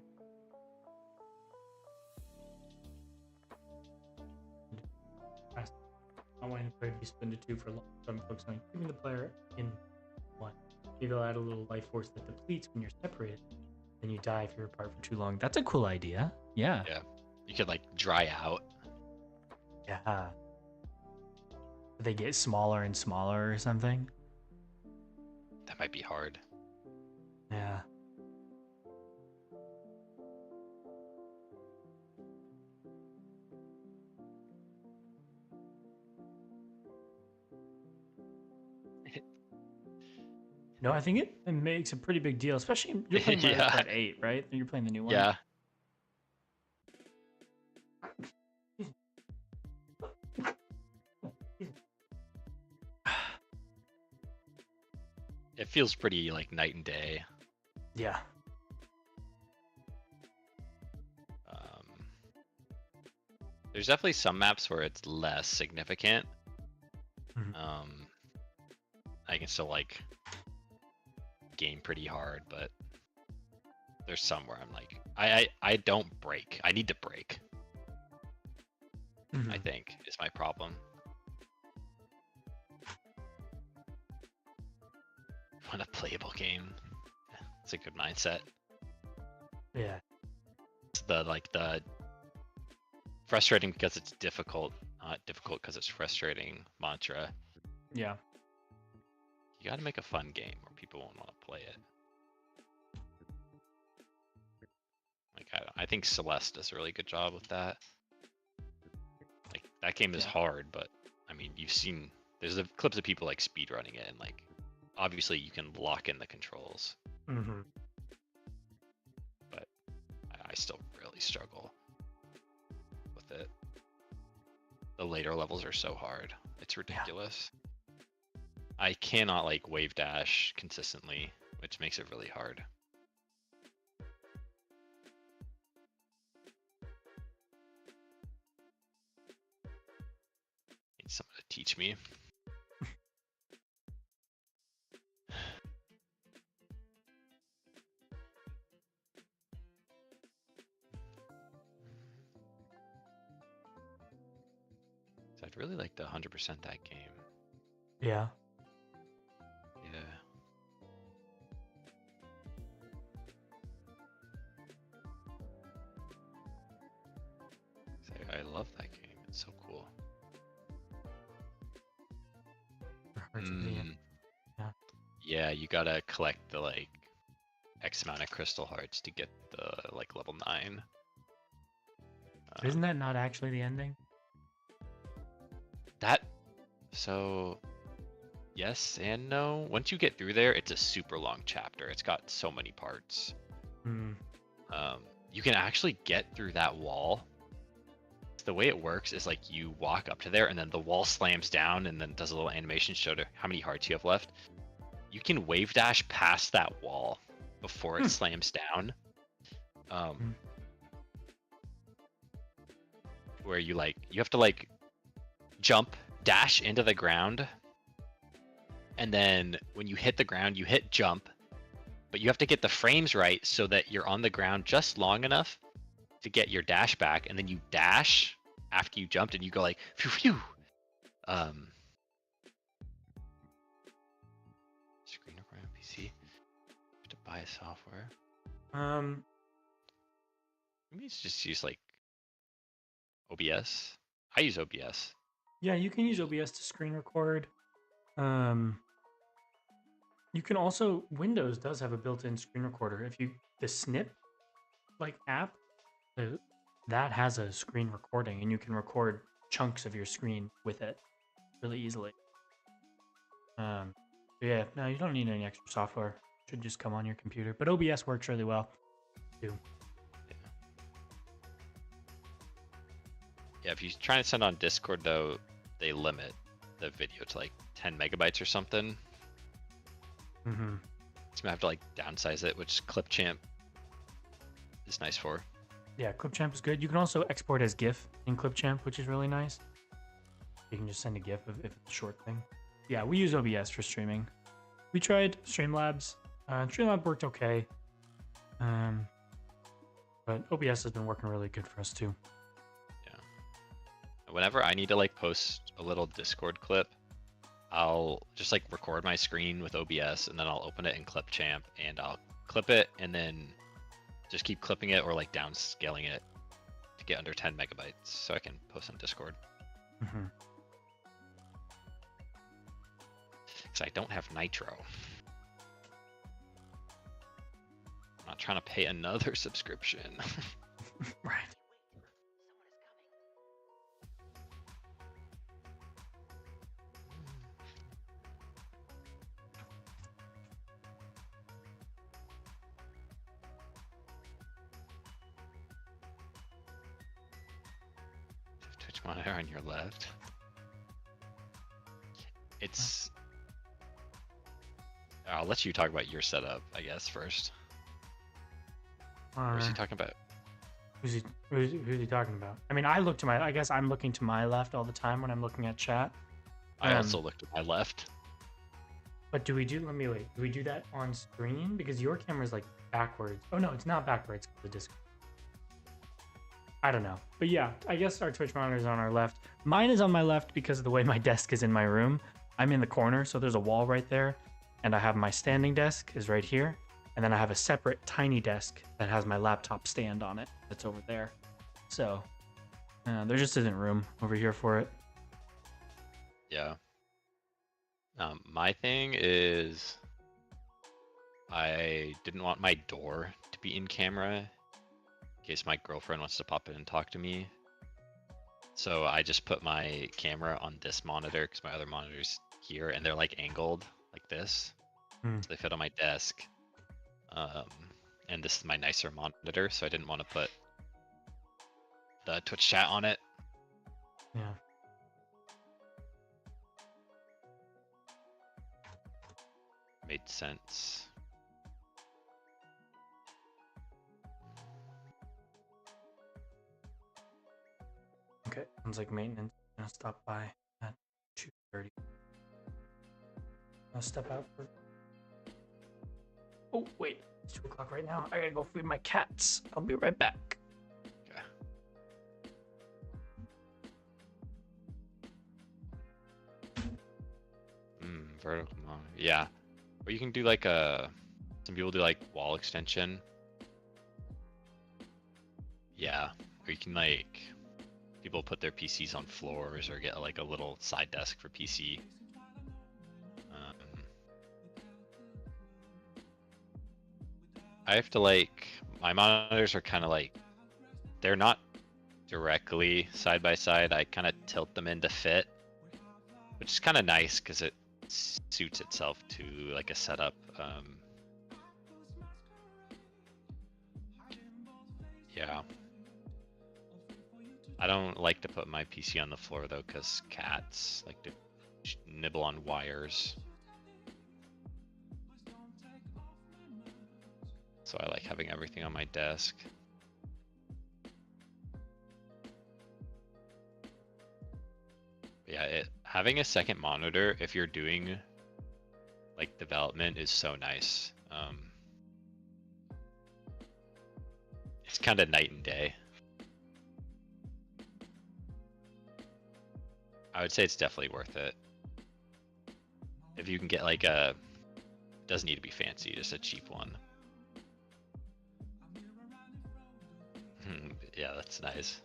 I want to play if you spend a 2 for long. Some folks on keeping the player in one. Maybe they'll add a little life force that depletes when you're separated. Then you die if you're apart for too long. That's a cool idea. Yeah. Yeah. You could like dry out. Yeah. They get smaller and smaller or something. That might be hard. Yeah. No, I think it makes a pretty big deal, especially you're playing Mario Yeah, Kart 8, right? You're playing the new one. yeah. It feels pretty like night and day. Yeah. There's definitely some maps where it's less significant. Mhm. I can still like game pretty hard, but there's some where I'm like, I don't break. I need to break. I Mhm. think is my problem. Want a playable game? It's a good mindset. Yeah. It's the frustrating because it's difficult, not difficult because it's frustrating mantra. Yeah. You got to make a fun game where people won't want to play it. Like I think Celeste does a really good job with that. Like that game is Yeah. hard, but I mean you've seen there's the clips of people like speedrunning it, and like obviously you can lock in the controls, Mm-hmm. but I still really struggle with it. The later levels are so hard. It's ridiculous. I cannot like wave dash consistently, which makes it really hard. Need someone to teach me. So I'd really like to 100% that game. Yeah. Yeah. I love that game. It's so cool. Hearts of the End. Yeah. Yeah, you gotta collect the like X amount of crystal hearts to get the like level 9. Isn't that not actually the ending? That so yes and no. Once you get through there, it's a super long chapter. It's got so many parts. Hmm. You can actually get through that wall. The way it works is like you walk up to there and then the wall slams down and then does a little animation show to how many hearts you have left. You can wave dash past that wall before it slams down. Where you have to like jump, dash into the ground, and then when you hit the ground, you hit jump, but you have to get the frames right so that you're on the ground just long enough to get your dash back, and then you dash after you jumped, and you go like phew phew. Screen recorder on PC. You have to buy a software. Maybe it's just use like OBS. I use OBS. Yeah, you can use OBS to screen record. You can also Windows does have a built-in screen recorder. If you the Snip like app, that has a screen recording, and you can record chunks of your screen with it really easily. Yeah, no, you don't need any extra software. It should just come on your computer. But OBS works really well too. Yeah, if you're trying to send on Discord though, they limit the video to like 10 megabytes or something. Mm-hmm. So you have to like downsize it, which Clipchamp is nice for. Yeah, Clipchamp is good. You can also export as GIF in Clipchamp, which is really nice. You can just send a GIF if it's a short thing. Yeah, we use OBS for streaming. We tried Streamlabs. Streamlabs worked okay. But OBS has been working really good for us too. Yeah. Whenever I need to like post a little Discord clip, I'll just like record my screen with OBS and then I'll open it in Clipchamp and I'll clip it and then just keep clipping it or like downscaling it to get under 10 megabytes so I can post on Discord. Mm-hmm. Because I don't have Nitro. I'm not trying to pay another subscription. Right. Twitch monitor on your left. It's. I'll let you talk about your setup, I guess, first. What is he talking about? Who's he talking about? I mean, I guess I'm looking to my left all the time when I'm looking at chat. I also looked to my left. But do we do? Let me wait. Do we do that on screen? Because your camera's like backwards. Oh no, it's not backwards. The disc. I don't know. But yeah, I guess our Twitch monitor is on our left. Mine is on my left because of the way my desk is in my room. I'm in the corner, so there's a wall right there, and I have my standing desk is right here, and then I have a separate tiny desk that has my laptop stand on it. That's over there. So there just isn't room over here for it. Yeah. My thing is, I didn't want my door to be in camera in case my girlfriend wants to pop in and talk to me. So I just put my camera on this monitor because my other monitor's here and they're like angled like this. So they fit on my desk. And this is my nicer monitor, so I didn't want to put the Twitch chat on it. Yeah. Made sense. Okay, sounds like maintenance. I'm gonna stop by at 2:30. I'll step out for. Oh wait, it's 2 o'clock right now. I gotta go feed my cats. I'll be right back. Okay. Vertical monitor. Yeah. Or you can do like some people do like wall extension. Yeah. Or you can like, people put their PCs on floors or get like a little side desk for PC. I have to like, my monitors are kind of like, they're not directly side by side. I kind of tilt them in to fit, which is kind of nice because it suits itself to like a setup. Yeah. I don't like to put my PC on the floor though because cats like to nibble on wires. So I like having everything on my desk. Yeah, having a second monitor if you're doing like development is so nice. It's kind of night and day. I would say it's definitely worth it. If you can get like doesn't need to be fancy, just a cheap one. Yeah, that's nice.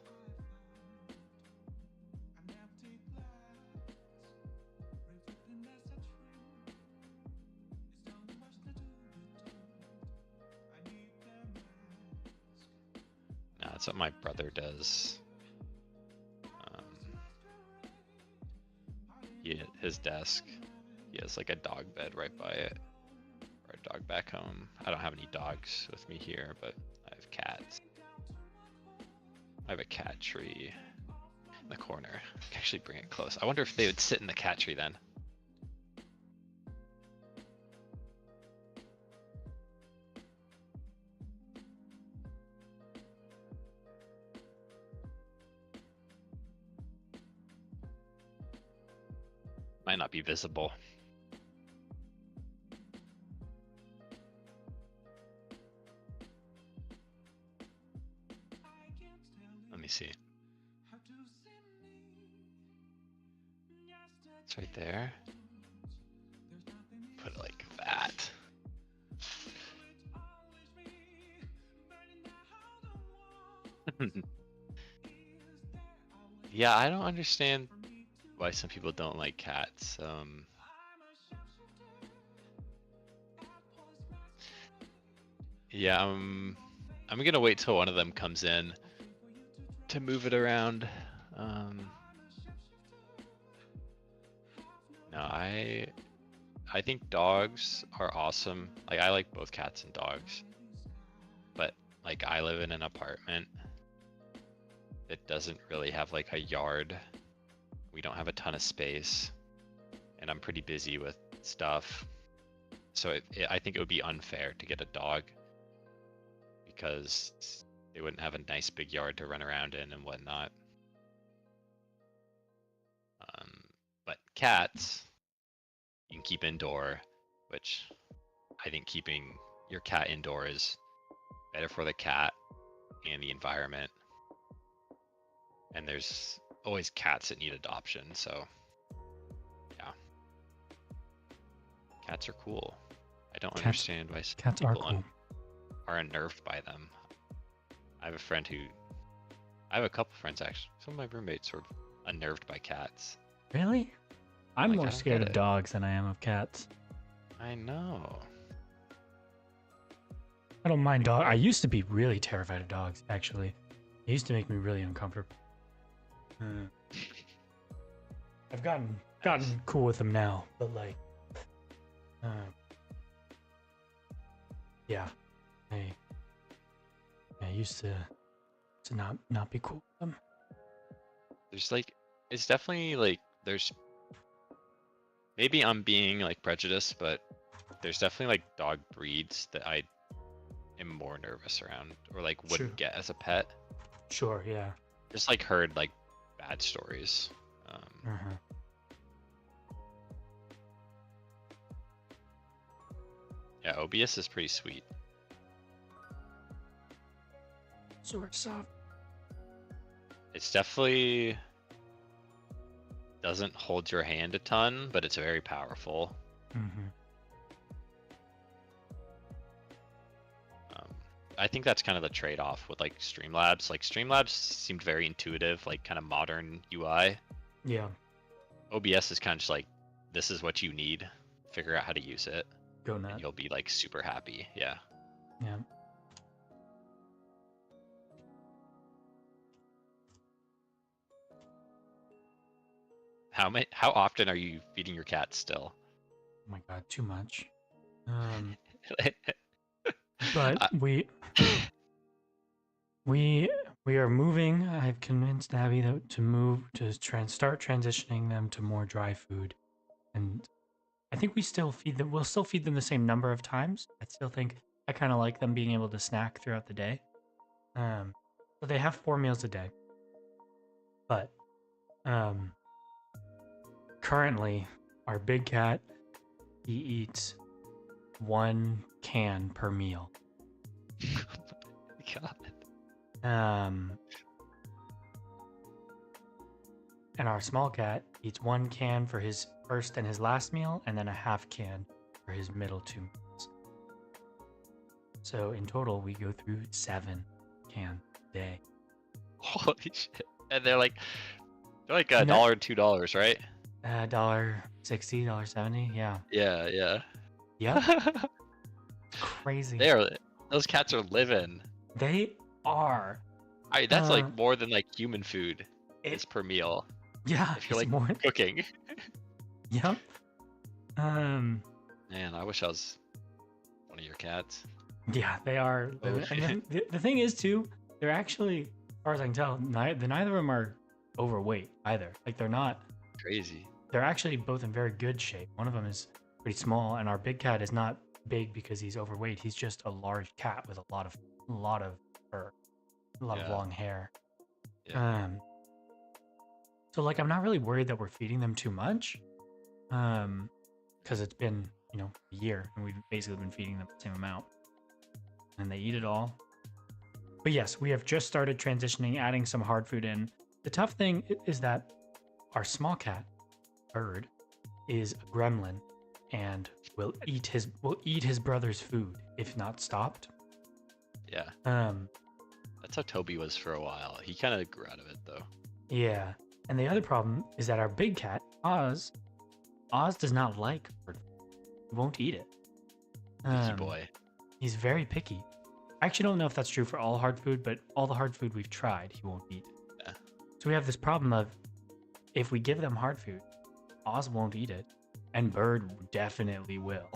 No, that's what my brother does. His desk, he has like a dog bed right by it, or a dog back home. I don't have any dogs with me here, but I have cats. I have a cat tree in the corner. I can actually bring it close. I wonder if they would sit in the cat tree then. Might not be visible. Let me see. It's right there. Put it like that. Yeah, I don't understand why some people don't like cats. Yeah, I'm gonna wait till one of them comes in to move it around. No, I think dogs are awesome. Like I like both cats and dogs, but like I live in an apartment. that doesn't really have like a yard. We don't have a ton of space, and I'm pretty busy with stuff. So I think it would be unfair to get a dog because they wouldn't have a nice big yard to run around in and whatnot. But cats, you can keep indoor, which I think keeping your cat indoor is better for the cat and the environment. And there's always cats that need adoption, so yeah. Cats are cool. I don't understand why some Cats are people cool. are unnerved by them. I have a couple friends actually. Some of my roommates were unnerved by cats. Really? I'm Like, I more don't scared get of it. dogs than I am of cats. I know. I don't mind dogs. I used to be really terrified of dogs, actually. It used to make me really uncomfortable. I've gotten cool with them now, but like, yeah, I used to not be cool with them. There's like, it's definitely like, there's, maybe I'm being like prejudiced, but there's definitely like dog breeds that I am more nervous around or like wouldn't True. get as a pet. Sure, yeah. Just like heard like bad stories. Uh-huh. Yeah, OBS is pretty sweet. Super soft. It's definitely doesn't hold your hand a ton, but it's very powerful. Mm-hmm. I think that's kind of the trade-off with like Streamlabs. Like Streamlabs seemed very intuitive, like kind of modern UI. Yeah. OBS is kind of just like, this is what you need. Figure out how to use it, Go and nuts. you'll be like super happy. Yeah. Yeah. How often are you feeding your cat still? Oh my god, too much. But Uh, we are moving. I've convinced Abby to start transitioning them to more dry food, and I think we still feed them. We'll still feed them the same number of times. I still think I kind of like them being able to snack throughout the day. So they have 4 meals a day, but currently our big cat, he eats 1 can per meal. God. And our small cat eats 1 can for his first and his last meal, and then a half can for his middle 2 meals. So in total, we go through 7 cans a day. Holy shit! And they're like $1, $2, right? $1.60, $1.70, yeah. Yeah. Yep. Crazy. Those cats are living. They are. That's like more than like human food is per meal. Yeah, If you're it's like more. cooking. Yep. Man, I wish I was one of your cats. Yeah, they are. Oh, And then the thing is too, they're actually, as far as I can tell, neither of them are overweight either. Like they're not. Crazy. They're actually both in very good shape. One of them is pretty small, and our big cat is not big because he's overweight. He's just a large cat with a lot of fur, a lot of long hair. Yeah. So like I'm not really worried that we're feeding them too much, because it's been a year and we've basically been feeding them the same amount, and they eat it all. But yes, we have just started transitioning, adding some hard food in. The tough thing is that our small cat, Bird, is a gremlin and will eat his brother's food if not stopped. Yeah. That's how Toby was for a while. He kind of grew out of it though. Yeah. And the other problem is that our big cat, Oz does not like bird food. He won't eat it. Picky boy. He's very picky. I actually don't know if that's true for all hard food, but all the hard food we've tried, he won't eat. Yeah. So we have this problem of if we give them hard food, Oz won't eat it, and Bird definitely will.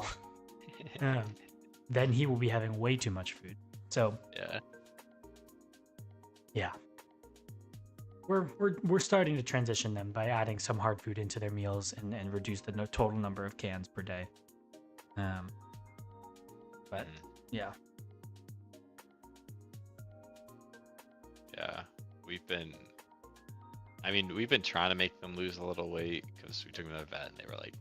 Then he will be having way too much food. So Yeah. yeah. we're starting to transition them by adding some hard food into their meals and reduce the total number of cans per day. But yeah. Yeah, we've been trying to make them lose a little weight because we took them to the vet and they were like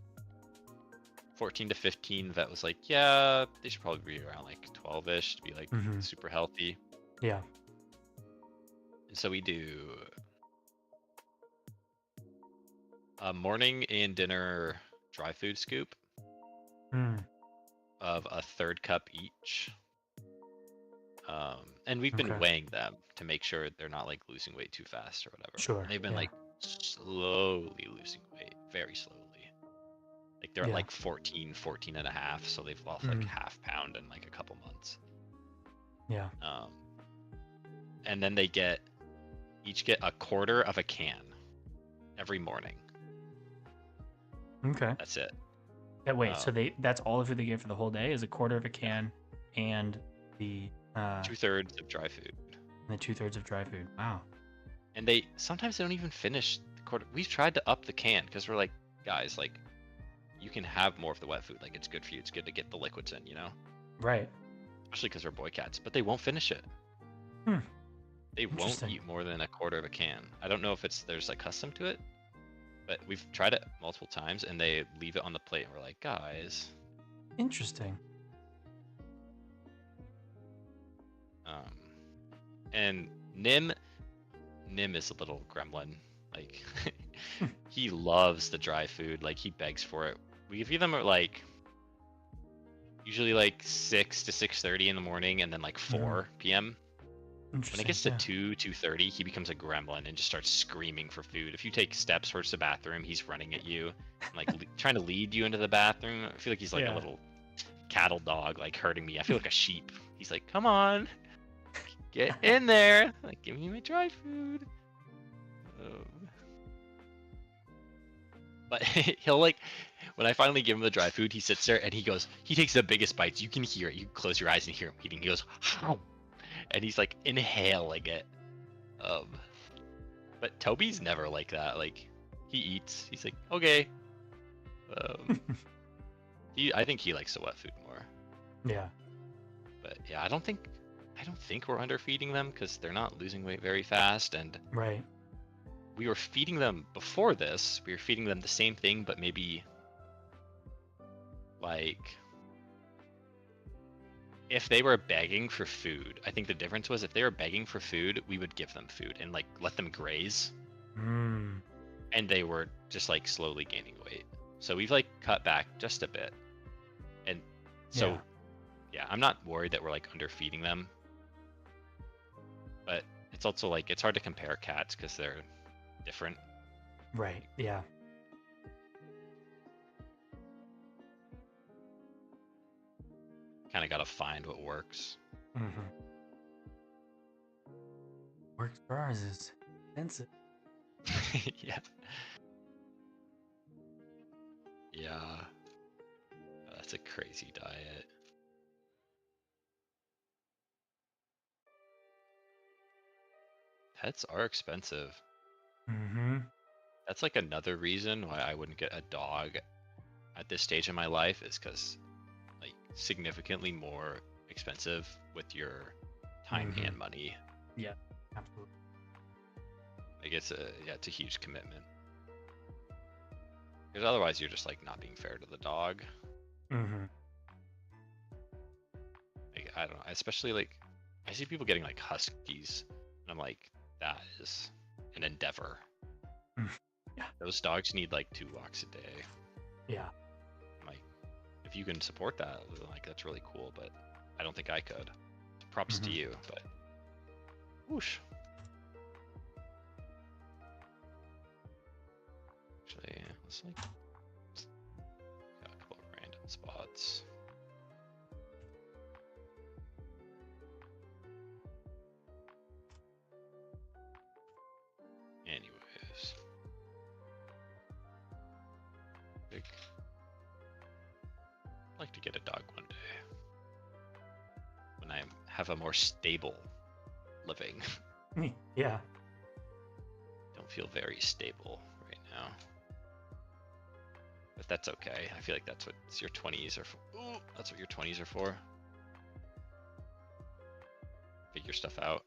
14 to 15. Vet was like, yeah, they should probably be around like 12-ish to be like super healthy. Yeah. And so we do a morning and dinner dry food scoop of a 1/3 cup each. And we've been weighing them to make sure they're not like losing weight too fast or whatever. Sure. And they've been like slowly losing weight, very slowly. Like they're at like 14 and a half, so they've lost like half pound in like a couple months. Yeah. And then they each get a quarter of a can every morning. Okay. That's it. Wait, so that's all the food they get for the whole day is a quarter of a can and the 2/3 of dry food. And the 2/3 of dry food. Wow. And sometimes they don't even finish the quarter. We've tried to up the can because we're like, guys, like you can have more of the wet food. Like it's good for you. It's good to get the liquids in, you know? Right. Especially because they're boy cats, but they won't finish it. They won't eat more than a quarter of a can. I don't know if there's like custom to it, but we've tried it multiple times and they leave it on the plate and we're like, guys. Interesting. And Nim is a little gremlin. Like he loves the dry food. Like he begs for it. We feed them at like usually like 6 to 6:30 in the morning and then like 4 p.m. When it gets to 2:30, he becomes a gremlin and just starts screaming for food. If you take steps towards the bathroom, he's running at you, and, like trying to lead you into the bathroom. I feel like he's like a little cattle dog, like herding me. I feel like a sheep. He's like, "Come on, get in there! Like, give me my dry food." But he'll like, when I finally give him the dry food, he sits there and he takes the biggest bites. You can hear it. You close your eyes and hear him eating. He goes, "How?" And he's like inhaling it. But Toby's never like that. Like he eats. He's like, okay. I think he likes the wet food more. Yeah. But yeah, I don't think we're underfeeding them because they're not losing weight very fast. And right. We were feeding them before this. We were feeding them the same thing, but maybe like if they were begging for food, I think the difference was if they were begging for food, we would give them food and like let them graze. And they were just like slowly gaining weight. So we've like cut back just a bit. And so yeah, I'm not worried that we're like underfeeding them. But it's also like it's hard to compare cats because they're different. Right. Yeah. Kind of got to find what works. Works for ours is expensive. Yeah. Yeah. That's a crazy diet. Pets are expensive. That's like another reason why I wouldn't get a dog at this stage in my life is because like significantly more expensive with your time and money. Yeah, absolutely. Like it's a huge commitment. Because otherwise you're just like not being fair to the dog. Like I don't know, especially like I see people getting like huskies, and I'm like, that is an endeavor. Yeah. Those dogs need like 2 walks a day. Yeah. Like, if you can support that, like that's really cool. But I don't think I could. Props to you, but whoosh. Actually, let's like got a couple of random spots. Anyways, I'd like to get a dog one day when I have a more stable living. Yeah. feel very stable right now. But that's okay. I feel like that's what your 20s are for. Ooh, that's what your 20s are for. Figure stuff out.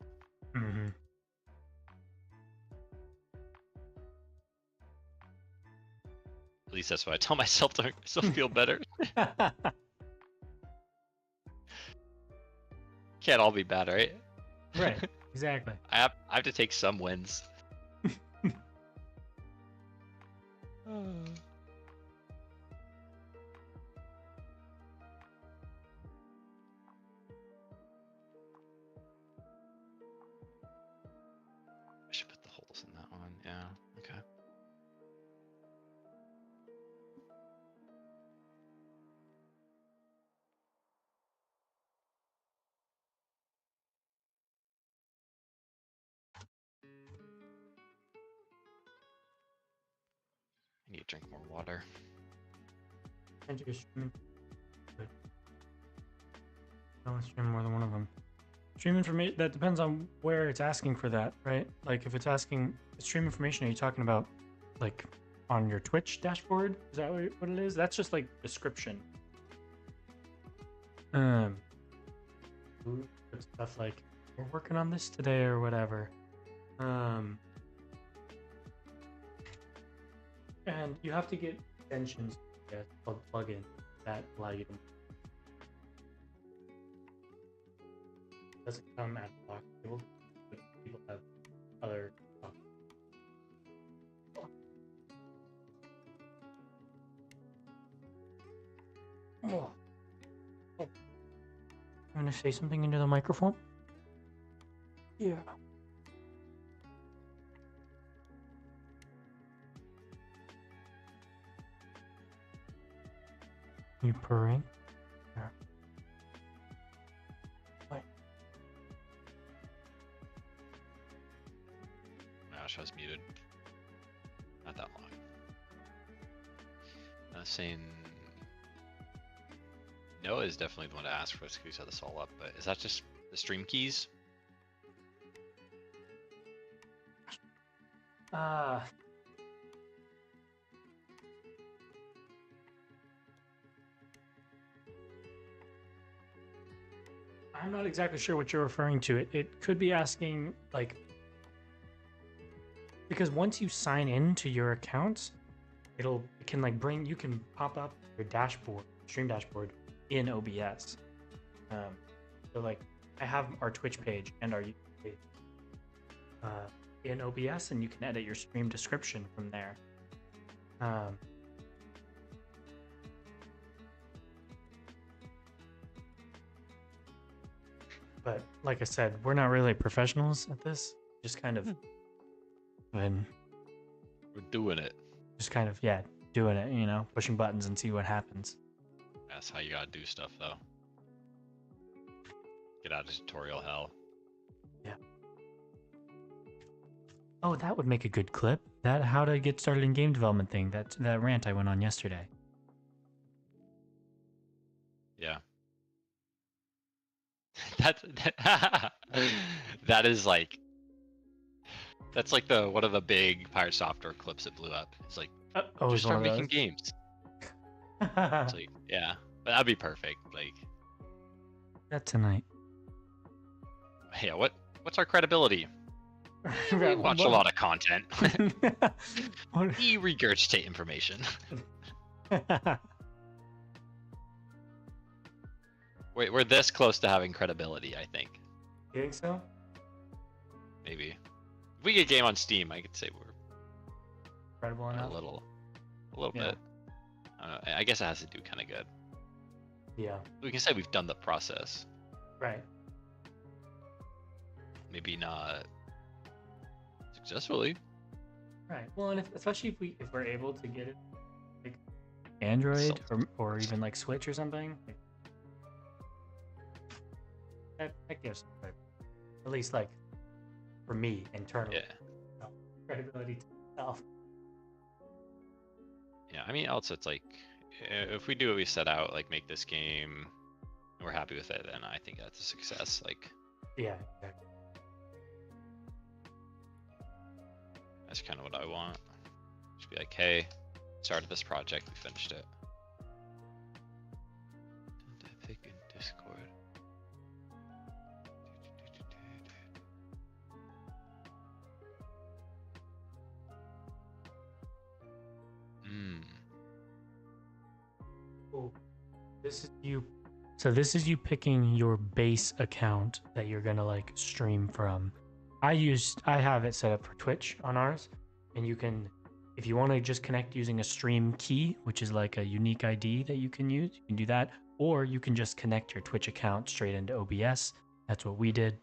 Mm-hmm. At least that's what I tell myself to make myself feel better. Can't all be bad, right? Right. Exactly. I have to take some wins. I should put the holes in that one. Yeah. Okay. I need to drink more water. And you stream. Good. Don't stream more than one of them. Stream information, that depends on where it's asking for that, right? Like if it's asking stream information, are you talking about like on your Twitch dashboard? Is that what it is? That's just like description. Stuff like we're working on this today or whatever. And you have to get extensions called plugins that allow you to. It doesn't come at the box table, but people have other. Oh. I'm gonna say something into the microphone. Yeah. You purring? Yeah. What? Gosh, I was muted. Not that long. Saying Noah is definitely the one to ask for us to set this all up, but is that just the stream keys? I'm not exactly sure what you're referring to. It could be asking like because once you sign in to your account, it can like you can pop up your dashboard, stream dashboard in OBS. So like I have our Twitch page and our YouTube page in OBS, and you can edit your stream description from there. But like I said, we're not really professionals at this. Just kind of, and We're doing it. just kind of doing it. Pushing buttons and see what happens. That's how you gotta do stuff, though. Get out of tutorial hell. Yeah. Oh, that would make a good clip. That how to get started in game development thing. That rant I went on yesterday. Yeah. That is like that's like one of the big Pirate Software clips that blew up. It's like just start making games. It's like, yeah, but that'd be perfect. Like that tonight. Yeah, what's our credibility? We watch a lot of content. We regurgitate information. We're this close to having credibility, I think. You think so? Maybe. If we get a game on Steam, I could say we're credible enough. A little bit. I guess it has to do kind of good. Yeah. We can say we've done the process. Right. Maybe not successfully. Right. Well, and especially if we're able to get it like Android or even like Switch or something. That gives at least like for me internally credibility to myself. Yeah, I mean, also it's like if we do what we set out, like make this game, and we're happy with it, then I think that's a success. Like, yeah, exactly. That's kind of what I want. Just be like, hey, started this project, we finished it. Pick in Discord. Oh, this is you. So this is you picking your base account that you're gonna like stream from. I have it set up for Twitch on ours, and you can, if you want to just connect using a stream key, which is like a unique ID that you can use, you can do that, or you can just connect your Twitch account straight into OBS. That's what we did.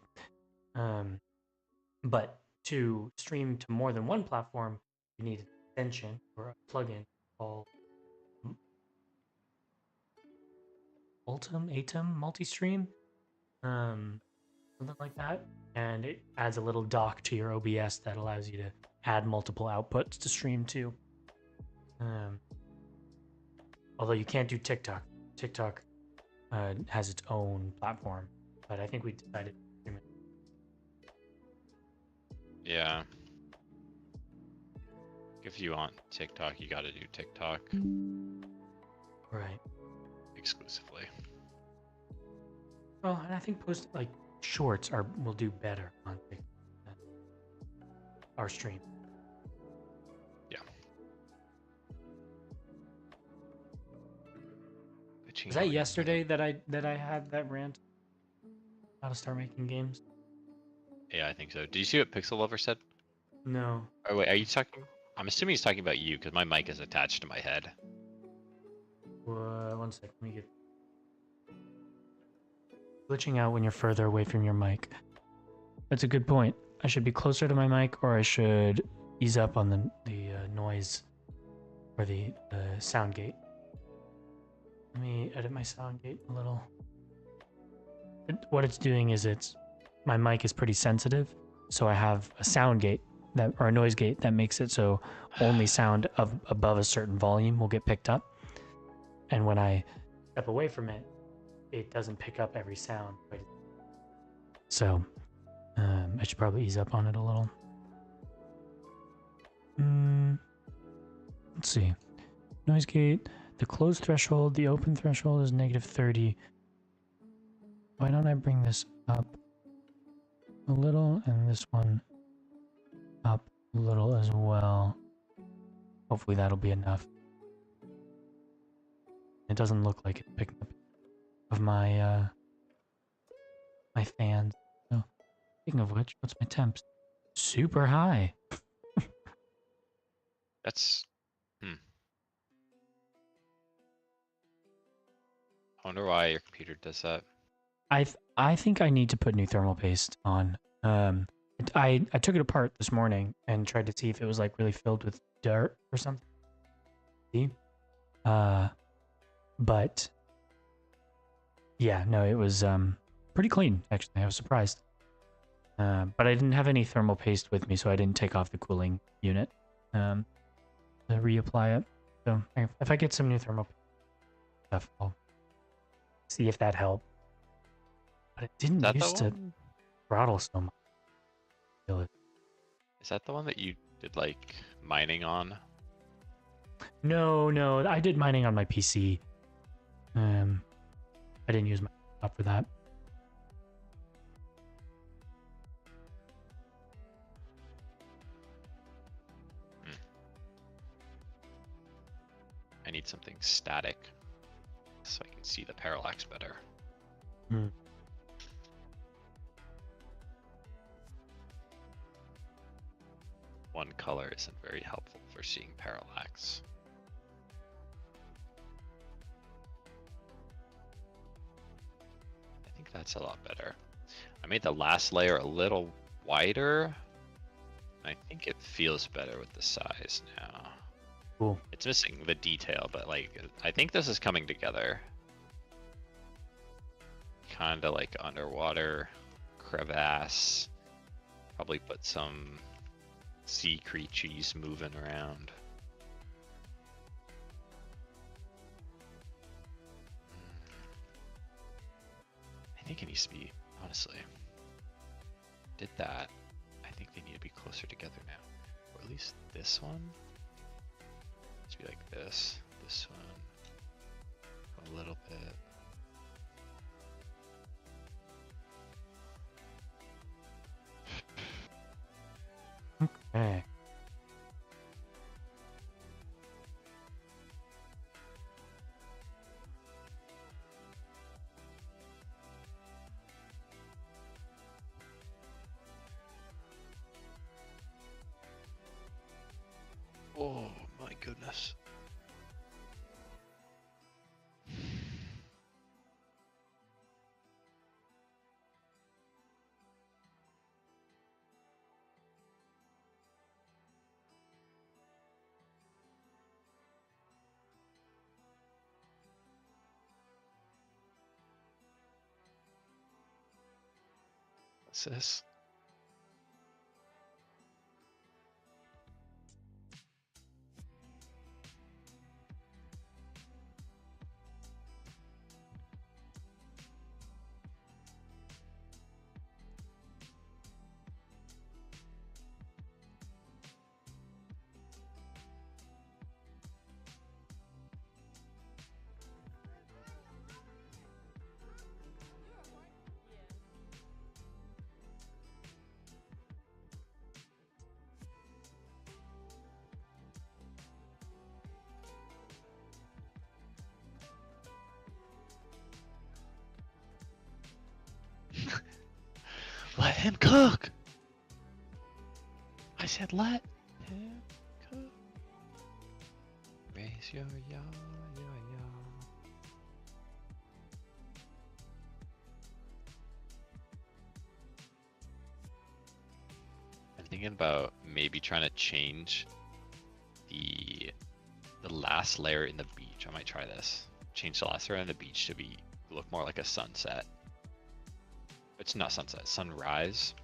But to stream to more than one platform, you need an extension or a plugin called Atom Multi-Stream, something like that. And it adds a little dock to your OBS that allows you to add multiple outputs to stream to. Although you can't do TikTok. TikTok has its own platform, but I think we decided to stream it. Yeah. If you want TikTok, you gotta do TikTok. Right. Exclusively. Well, and I think like shorts will do better on TikTok than our stream. Yeah. Was that yesterday that I had that rant? How to start making games? Yeah, I think so. Did you see what Pixel Lover said? No. Oh wait, are you talking? I'm assuming he's talking about you because my mic is attached to my head. One sec. Let me get glitching out when you're further away from your mic. That's a good point. I should be closer to my mic, or I should ease up on the noise or the sound gate. Let me edit my sound gate a little. What it's doing is my mic is pretty sensitive, so I have a sound gate or a noise gate that makes it so only sound above a certain volume will get picked up, and when I step away from it, it doesn't pick up every sound. So I should probably ease up on it a little. Let's see. Noise gate. The closed threshold, the open threshold is -30. Why don't I bring this up a little and this one up a little as well? Hopefully that'll be enough. It doesn't look like it's picking up of my my fans. So, speaking of which, what's my temps? Super high. That's I wonder why your computer does that. I think I need to put new thermal paste on. I took it apart this morning and tried to see if it was like really filled with dirt or something. See? But yeah, no, it was pretty clean actually. I was surprised. But I didn't have any thermal paste with me, so I didn't take off the cooling unit to reapply it. So if I get some new thermal stuff, I'll see if that helped. But it didn't used to throttle so much. Is that the one that you did like mining on? No, I did mining on my PC. I didn't use my laptop for that. I need something static so I can see the parallax better. One color isn't very helpful for seeing parallax. I think that's a lot better. I made the last layer a little wider. I think it feels better with the size now. Cool. It's missing the detail, but like I think this is coming together. Kinda like underwater crevasse. Probably put some sea creatures moving around. I think it needs to be, honestly. Did that. I think they need to be closer together now. Or at least this one. Let's be like this. This one. A little bit. Okay. Oh my goodness. What's this? Let him cook! I said let him cook. Raise your yaw, yaw, yaw. I'm thinking about maybe trying to change the last layer in the beach. I might try this. Change the last layer in the beach to look more like a sunset. It's not sunset, sunrise.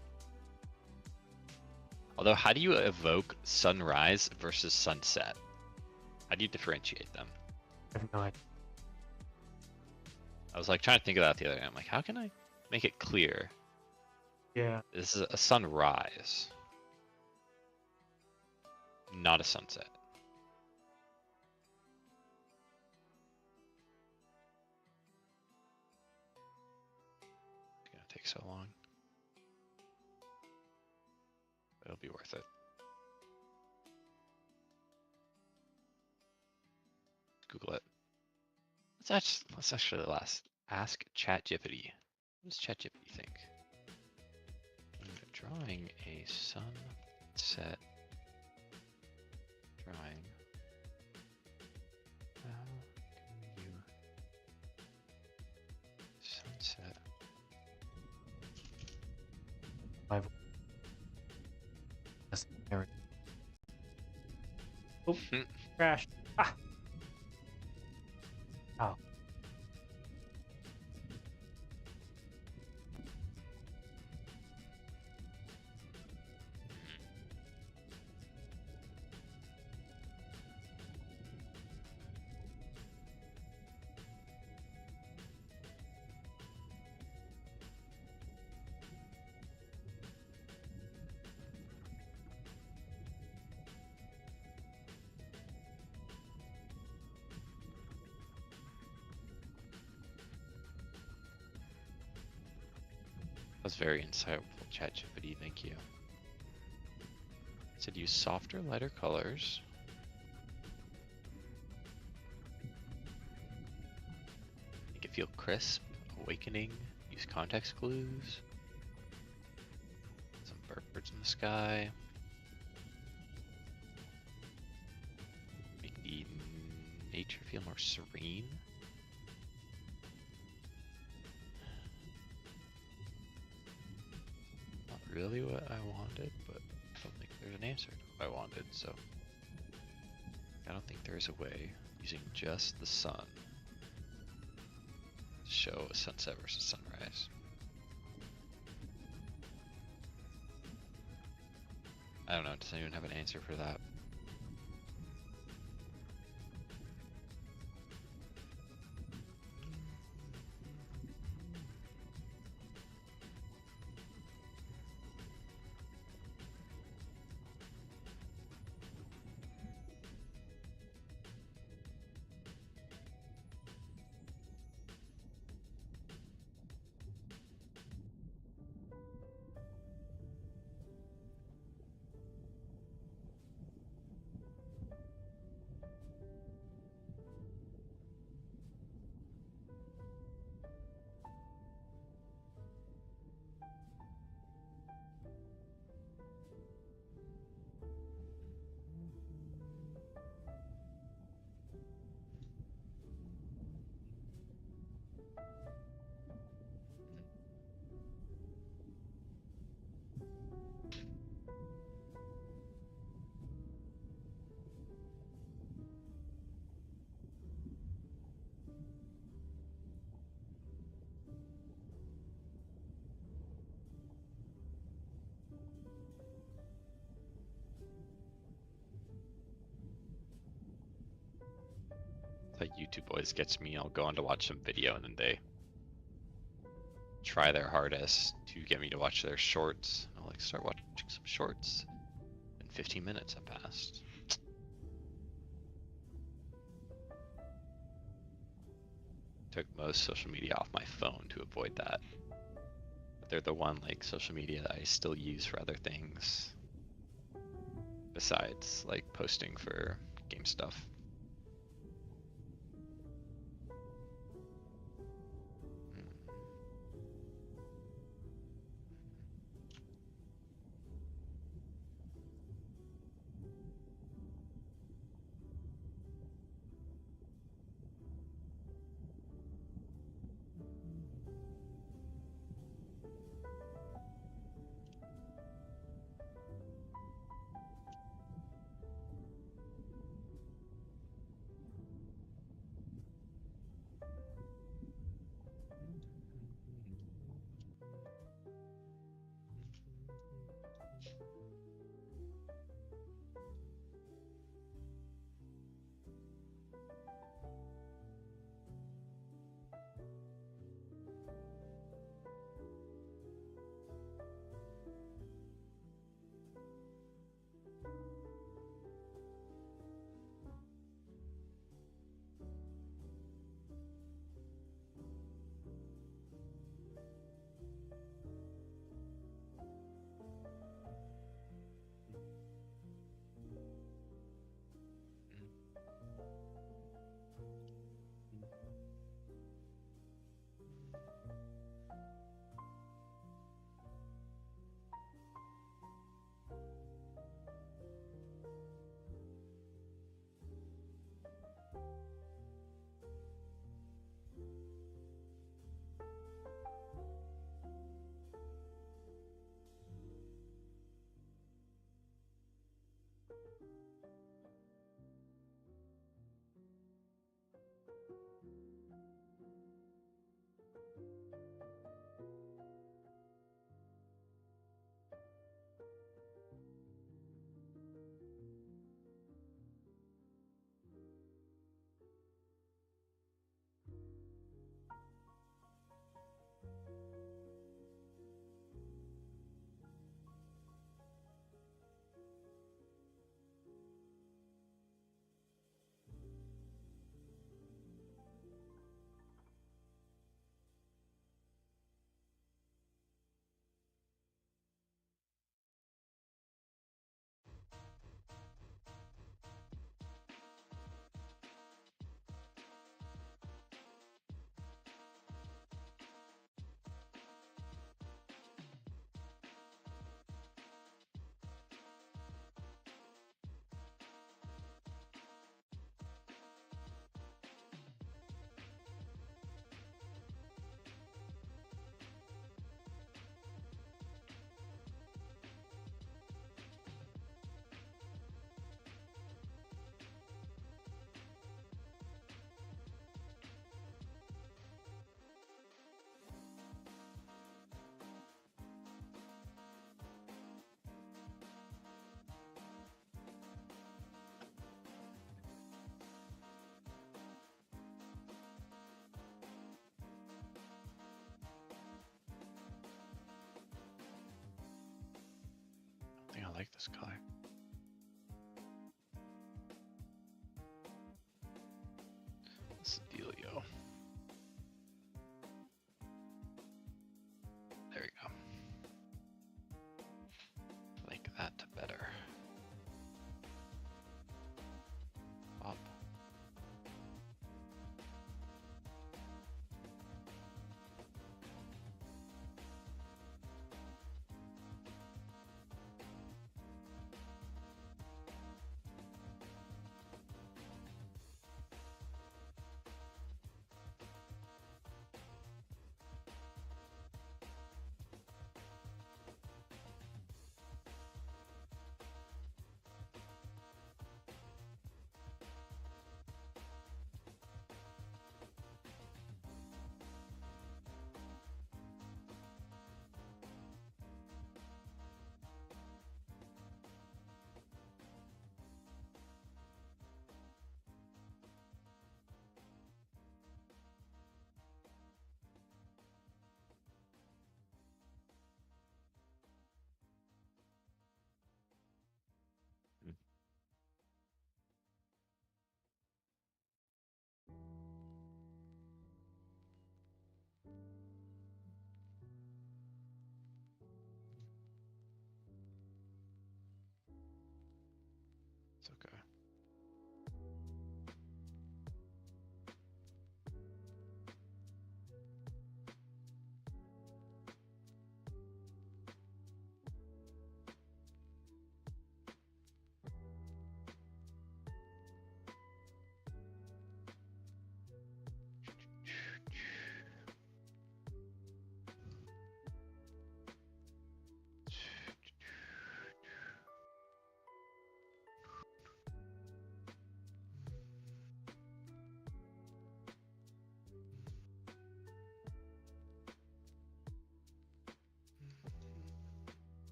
Although, how do you evoke sunrise versus sunset? How do you differentiate them? I have no idea. I was like trying to think of that the other day. I'm like, how can I make it clear? Yeah. This is a sunrise, not a sunset. It's gonna take so long. It'll be worth it. Google it. Let's actually ask ChatGPT. What does ChatGPT think? I'm drawing a sunset drawing. How can you sunset? That's there. Oh, crash. Ah. Oh. That was very insightful, ChatGPT. Thank you. It said use softer, lighter colors. Make it feel crisp, awakening. Use context clues. Some birds in the sky. Make the nature feel more serene. Really what I wanted, but I don't think there's an answer to what I wanted, so I don't think there's a way using just the sun to show a sunset versus sunrise. I don't know, does anyone have an answer for that? YouTube always gets me. I'll go on to watch some video and then they try their hardest to get me to watch their shorts. I'll like start watching some shorts, and 15 minutes have passed. Took most social media off my phone to avoid that. But they're the one like social media that I still use for other things. Besides like posting for game stuff. I think I like this color. What's the dealio? There we go. Like that better. Up.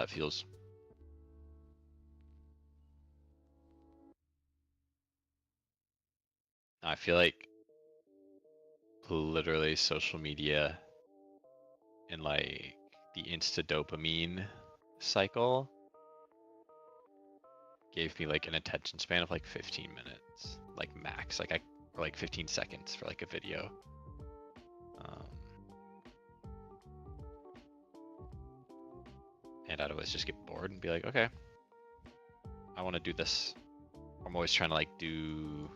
that feels. I feel like literally social media and like the insta dopamine cycle gave me like an attention span of like 15 minutes, like max, like or like 15 seconds for like a video. And I'd always just get bored and be like, okay, I want to do this. I'm always trying to like do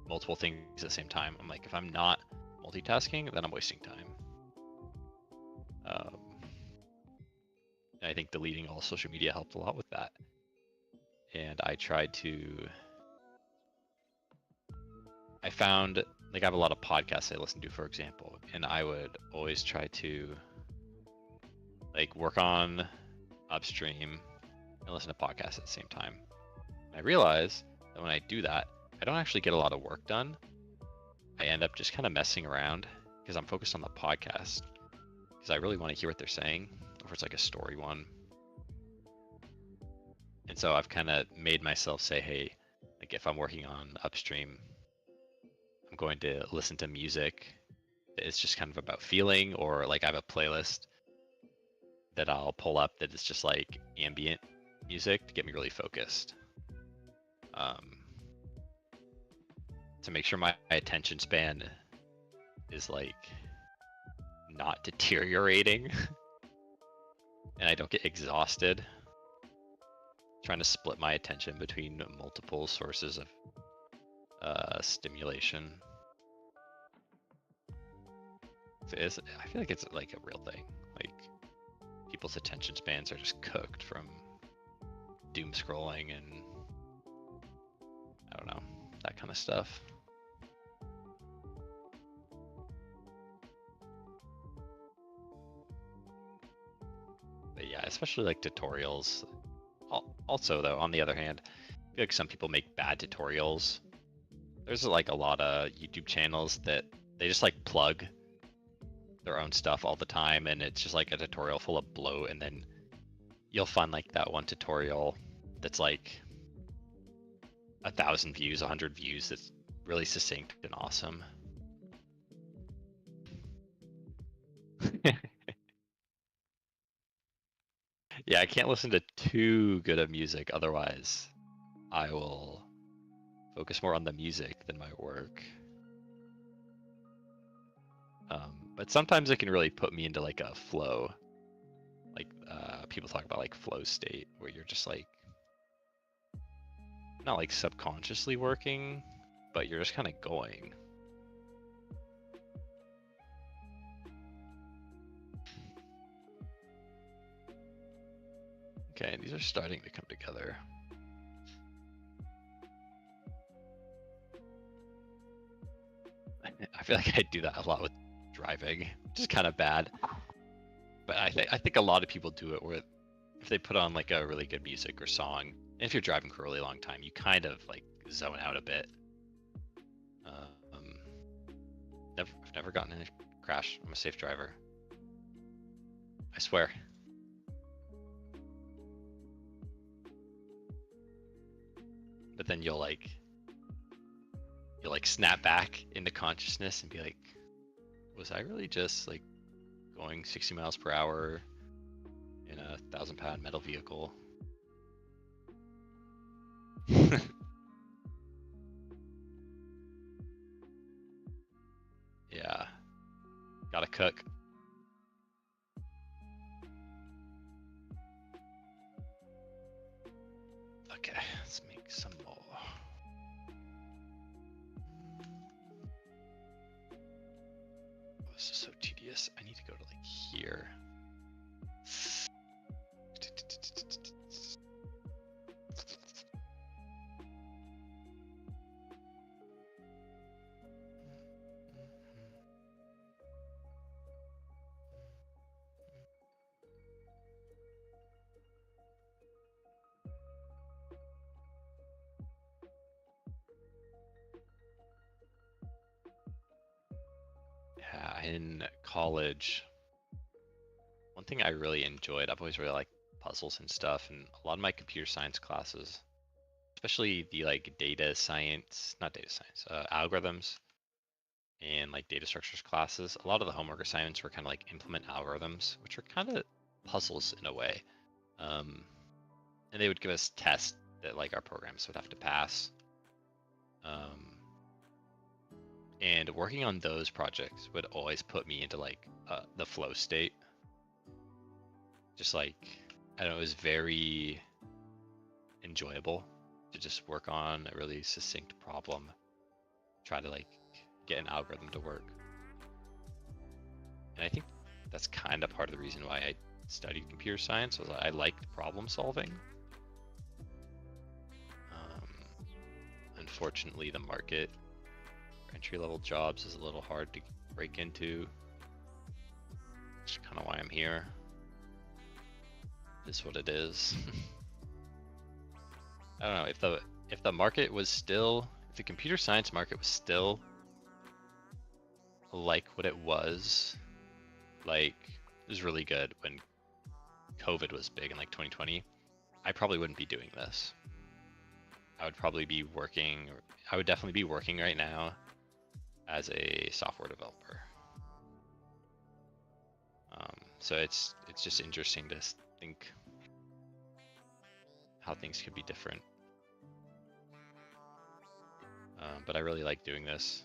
multiple things at the same time. I'm like, if I'm not multitasking, then I'm wasting time. I think deleting all social media helped a lot with that. And I found, like, I have a lot of podcasts I listen to, for example, and I would always try to like work on Upstream and listen to podcasts at the same time. And I realize that when I do that, I don't actually get a lot of work done. I end up just kind of messing around because I'm focused on the podcast because I really want to hear what they're saying, or it's like a story one. And so I've kind of made myself say, hey, like if I'm working on Upstream, I'm going to listen to music that is just kind of about feeling, or like I have a playlist that I'll pull up that is just like ambient music to get me really focused. To make sure my attention span is like not deteriorating and I don't get exhausted trying to split my attention between multiple sources of stimulation. I feel like it's like a real thing. Like people's attention spans are just cooked from doom scrolling and I don't know, that kind of stuff. But yeah, especially like tutorials. Also, though, on the other hand, I feel like some people make bad tutorials. There's like a lot of YouTube channels that they just like plug their own stuff all the time, and it's just like a tutorial full of bloat, and then you'll find like that one tutorial that's like 1,000 views, 100 views, that's really succinct and awesome. Yeah, I can't listen to too good of music, otherwise I will focus more on the music than my work. But sometimes it can really put me into like a flow. Like people talk about like flow state, where you're just like not like subconsciously working, but you're just kind of going. Okay, these are starting to come together. I feel like I do that a lot with driving, which is kind of bad. But I think a lot of people do it where if they put on like a really good music or song, and if you're driving for a really long time, you kind of like zone out a bit. I've never gotten in a crash. I'm a safe driver. I swear. But then you'll like snap back into consciousness and be like, was I really just like going 60 miles per hour in a 1,000-pound metal vehicle? Yeah, gotta cook. Okay, let's make some more. Oh, this is so tedious. I need to go to like here. Yeah, in college, one thing I really enjoyed, I've always really liked puzzles and stuff, and a lot of my computer science classes, especially the like data science, not data science, algorithms and like data structures classes, a lot of the homework assignments were kind of like implement algorithms, which are kind of puzzles in a way. And they would give us tests that like our programs would have to pass. And working on those projects would always put me into like the flow state. Just like, I don't know, it was very enjoyable to just work on a really succinct problem, try to like get an algorithm to work. And I think that's kind of part of the reason why I studied computer science, was I liked problem solving. Unfortunately, the market for entry-level jobs is a little hard to break into. That's kind of why I'm here. Is what it is. I don't know if the market was still, if the computer science market was still like what it was, like it was really good when COVID was big in like 2020, I probably wouldn't be doing this. I would probably be working, I would definitely be working right now as a software developer. So it's just interesting to think how things could be different. But I really like doing this.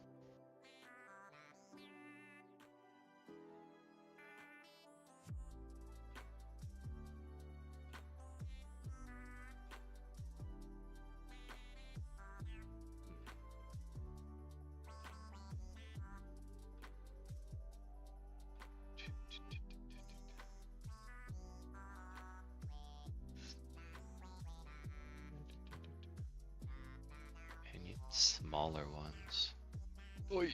I need smaller ones. Oy.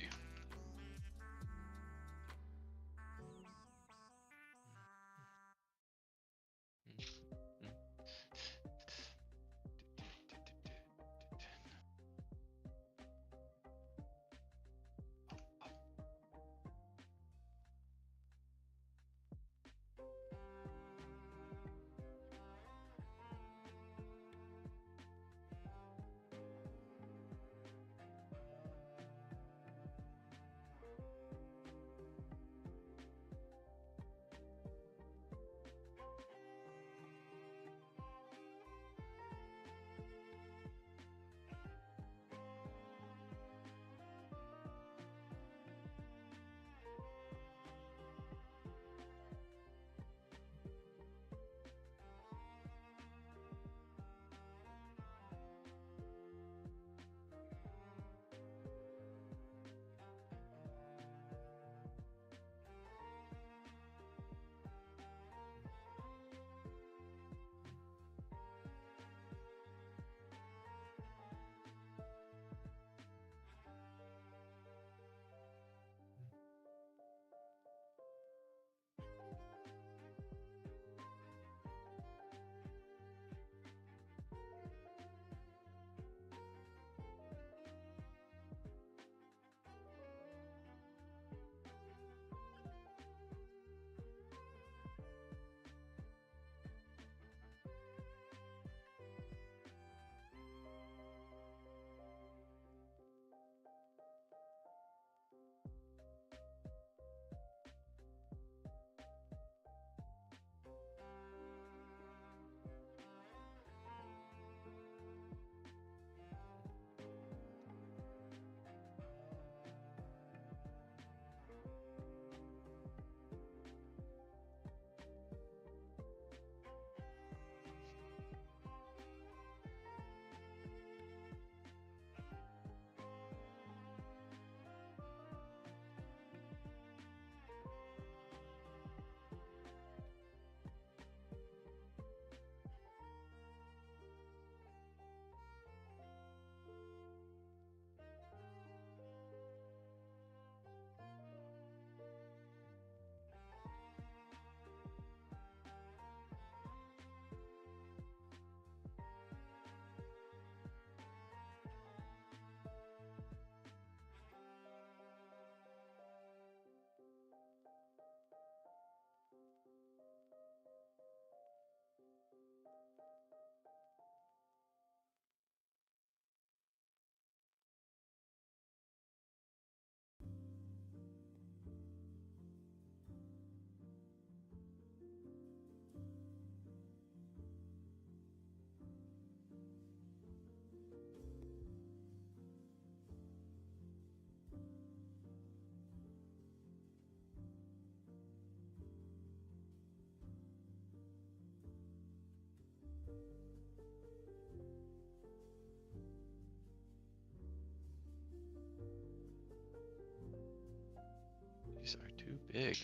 too big.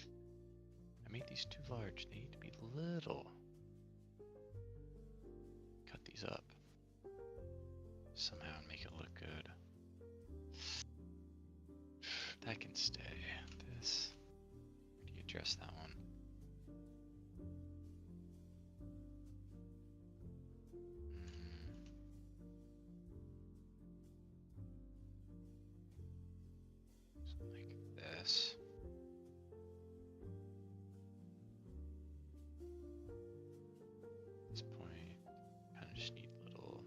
I made these too large. They need to be little. Cut these up somehow and make it look good. That can stay. This. Where do you address that one? Something like this. At this point, kind of just need little.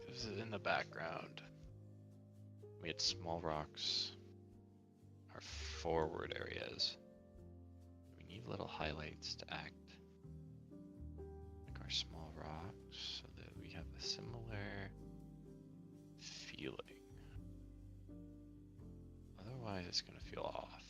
This is in the background. We had small rocks, our forward areas. We need little highlights to act like our small rocks so that we have a similar feeling. Otherwise, it's going to feel off.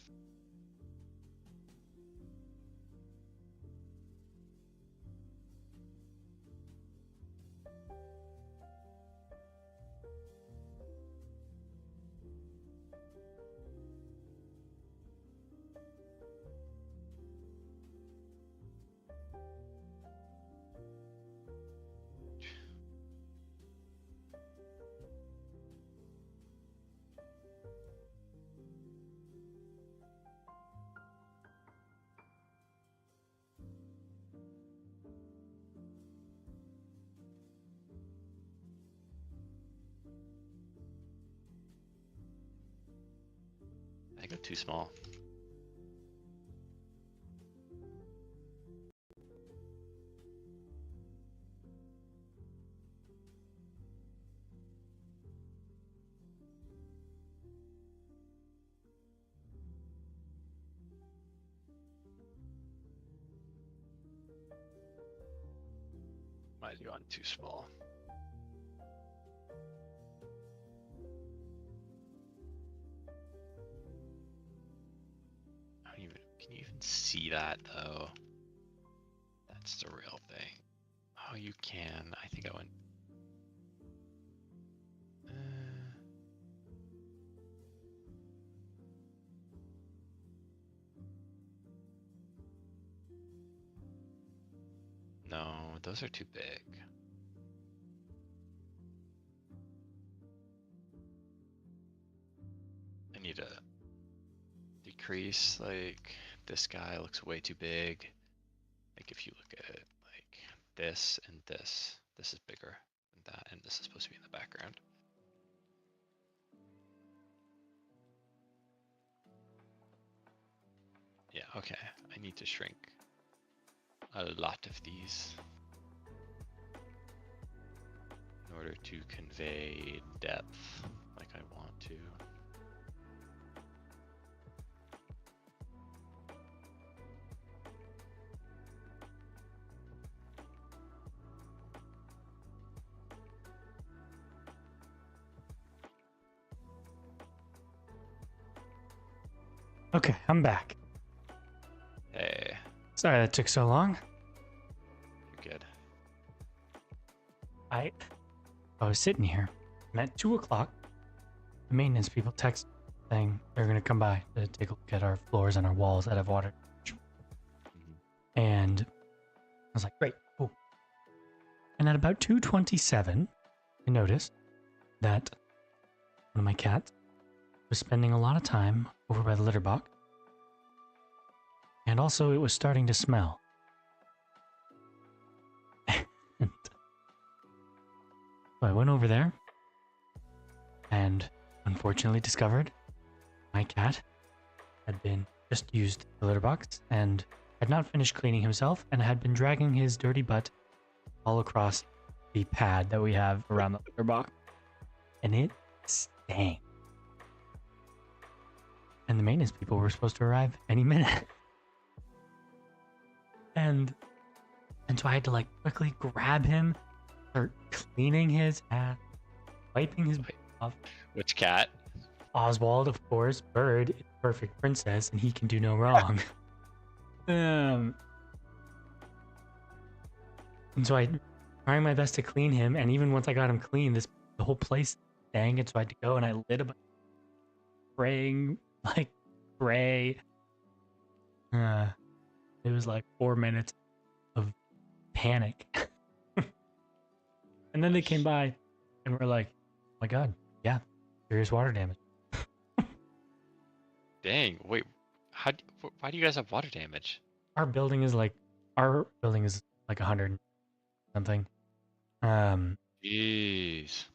I go too small. Might have gone too small. Can you even see that though? That's the real thing. Oh, you can. I think I went. No, those are too big. I need to decrease, like, this guy looks way too big. Like, if you look at it, like, this and this is bigger than that, and this is supposed to be in the background. Yeah, okay, I need to shrink a lot of these in order to convey depth like I want to. Okay, I'm back. Hey, Sorry that took so long. you're good. I was sitting here, and at 2 o'clock, the maintenance people text saying they're going to come by to take a look at our floors and our walls that have water. And I was like, great, cool. And at about 2:27, I noticed that one of my cats was spending a lot of time over by the litter box. And also it was starting to smell. And so I went over there and unfortunately discovered my cat had been just used the litter box and had not finished cleaning himself and had been dragging his dirty butt all across the pad that we have around the litter box. And it stank. And the maintenance people were supposed to arrive any minute. And so I had to like quickly grab him, start cleaning his ass, wiping his butt off. Which cat? Oswald, of course. Bird is a perfect princess and he can do no wrong. And so I trying my best to clean him, and even once I got him clean, the whole place stank, and so I had to go and I lit a bunch of spraying like gray. It was like 4 minutes of panic. And then they came by and were like, oh my God, yeah, serious water damage. Dang, wait, why do you guys have water damage? Our building is like 100 something. Jeez.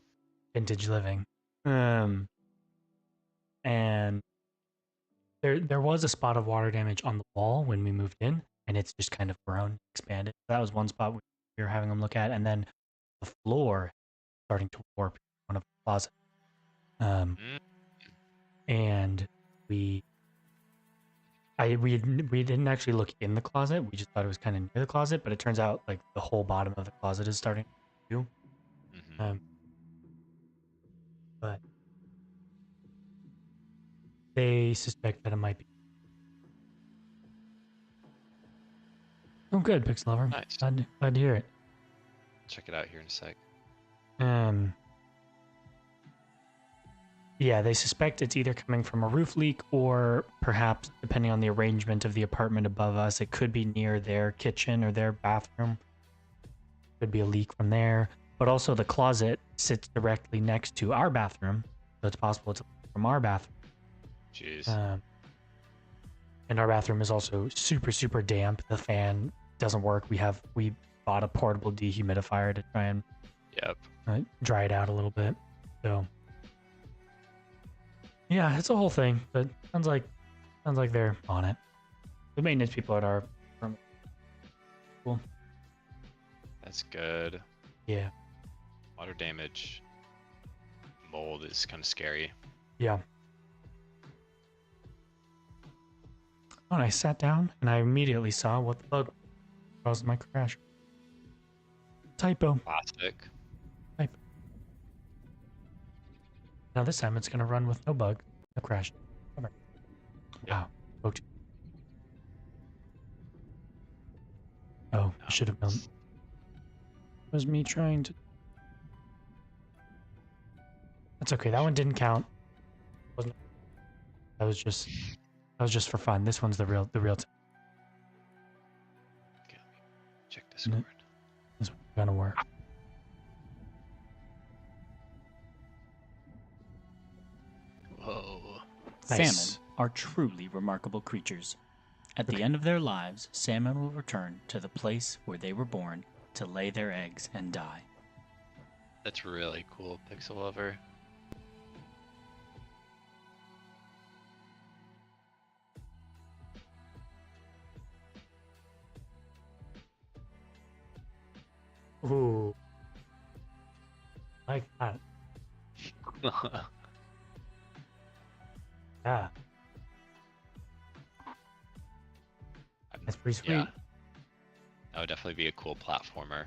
Vintage living. And there was a spot of water damage on the wall when we moved in, and it's just kind of grown, expanded. That was one spot we were having them look at, and then the floor starting to warp in one of the closets. And we didn't actually look in the closet. We just thought it was kind of near the closet, but it turns out like the whole bottom of the closet is starting to do. But they suspect that it might be. Oh, good, Pixel Lover. Nice. Glad to hear it. Check it out here in a sec. Yeah, they suspect it's either coming from a roof leak or perhaps, depending on the arrangement of the apartment above us, it could be near their kitchen or their bathroom. Could be a leak from there. But also the closet sits directly next to our bathroom, so it's possible it's from our bathroom. Jeez. And our bathroom is also super, super damp. The fan doesn't work. We bought a portable dehumidifier to try and dry it out a little bit. So yeah, it's a whole thing, but sounds like they're on it. The maintenance people at our firm. Cool. That's good. Yeah. Water damage, mold is kind of scary. Yeah. And I sat down and I immediately saw what the bug caused my crash. Typo. Plastic. Typo. Now this time it's gonna run with no bug, no crash. Wow. Okay. Oh, I should have known. It was me trying to. That's okay. That one didn't count. Wasn't. That was just for fun. This one's the real time. Okay, let me check Discord. This one's gonna work. Whoa. Nice. Salmon are truly remarkable creatures. At the end of their lives, salmon will return to the place where they were born to lay their eggs and die. That's really cool, Pixel Lover. Ooh. Like that. Yeah. That's pretty sweet. Yeah. That would definitely be a cool platformer.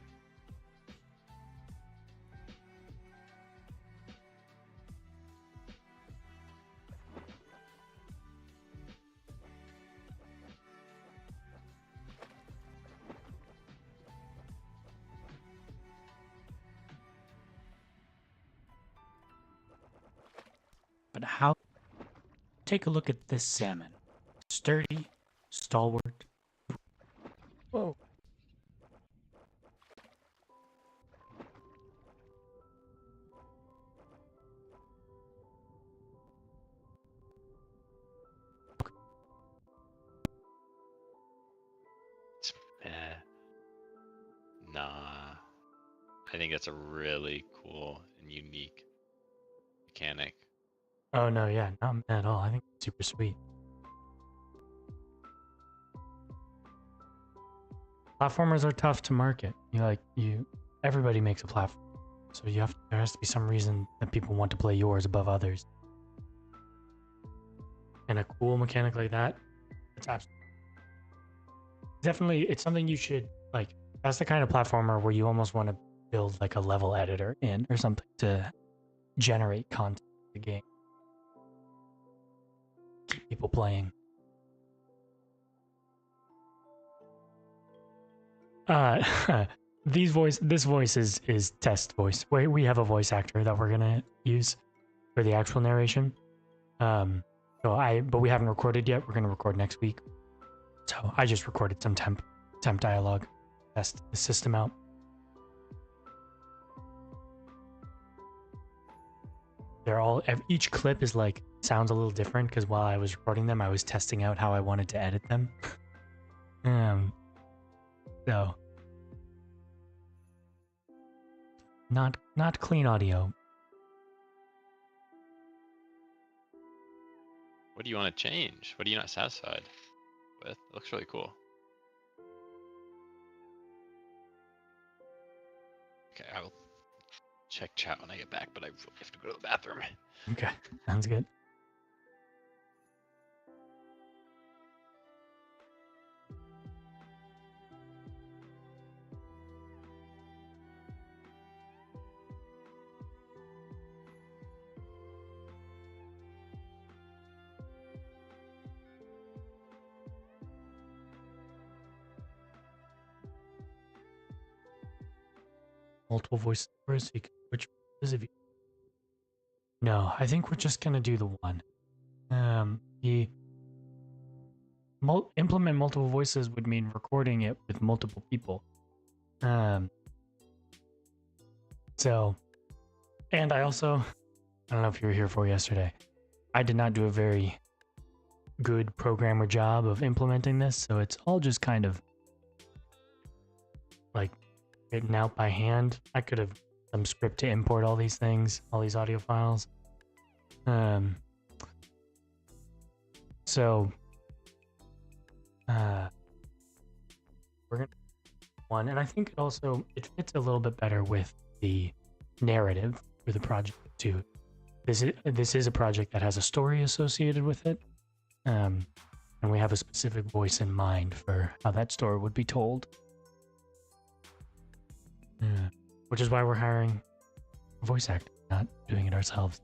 But how? Take a look at this salmon. Sturdy, stalwart. Whoa. Nah. I think that's a really cool and unique mechanic. Oh no, yeah, not at all. I think it's super sweet. Platformers are tough to market. Everybody makes a platform, so there has to be some reason that people want to play yours above others. And a cool mechanic like that, it's absolutely definitely it's something you should like. That's the kind of platformer where you almost want to build like a level editor in or something to generate content in the game. Keep people playing. This voice is test voice. We have a voice actor that we're gonna use for the actual narration. But we haven't recorded yet. We're gonna record next week. So I just recorded some temp dialogue, test the system out. Each clip is like sounds a little different because while I was recording them, I was testing out how I wanted to edit them. So not clean audio. What do you want to change? What are you not satisfied with? It looks really cool. Okay, I will check chat when I get back, but I really have to go to the bathroom. Okay, sounds good. Multiple voices so you can switch voices if you... No, I think we're just gonna do the one. Implement multiple voices would mean recording it with multiple people. So, and I don't know if you were here for yesterday, I did not do a very good programmer job of implementing this, so it's all just kind of like written out by hand. I could have some script to import all these things, all these audio files. So we're gonna one, and I think it fits a little bit better with the narrative for the project too. This is a project that has a story associated with it, and we have a specific voice in mind for how that story would be told. Which is why we're hiring a voice actor, not doing it ourselves.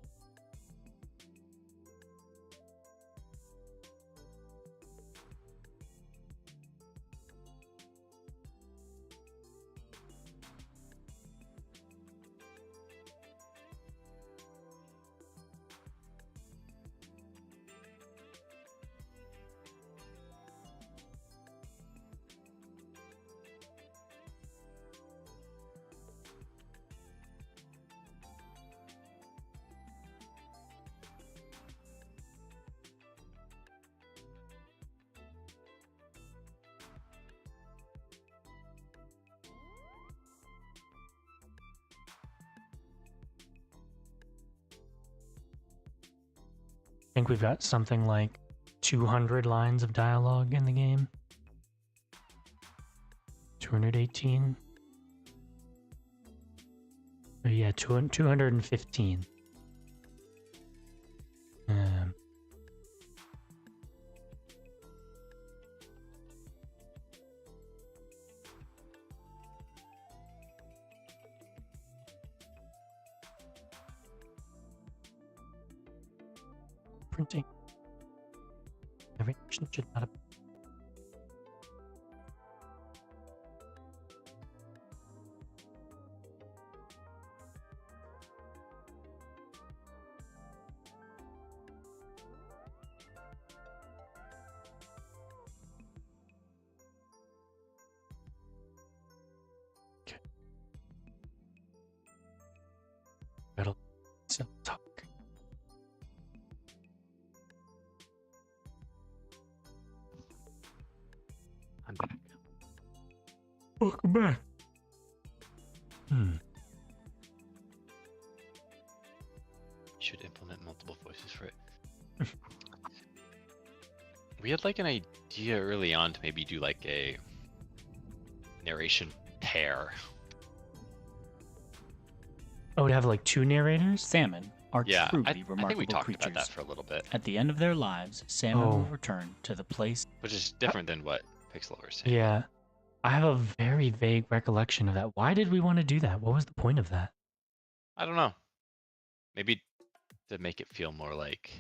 I think we've got something like 200 lines of dialogue in the game. 218. So yeah, 215. Printing. Navigation should not have... Okay. That'll talk. I'm back. Welcome back. Should implement multiple voices for it. We had like an idea early on to maybe do like a narration pair. Oh, to have like two narrators? Salmon are Yeah, truly I think remarkable we talked creatures. about that for a little bit, At the end of their lives, salmon Oh. will return to the place. which is different than what Pixel was saying. Yeah. I have a very vague recollection of that. Why did we want to do that? What was the point of that? I don't know. Maybe to make it feel more like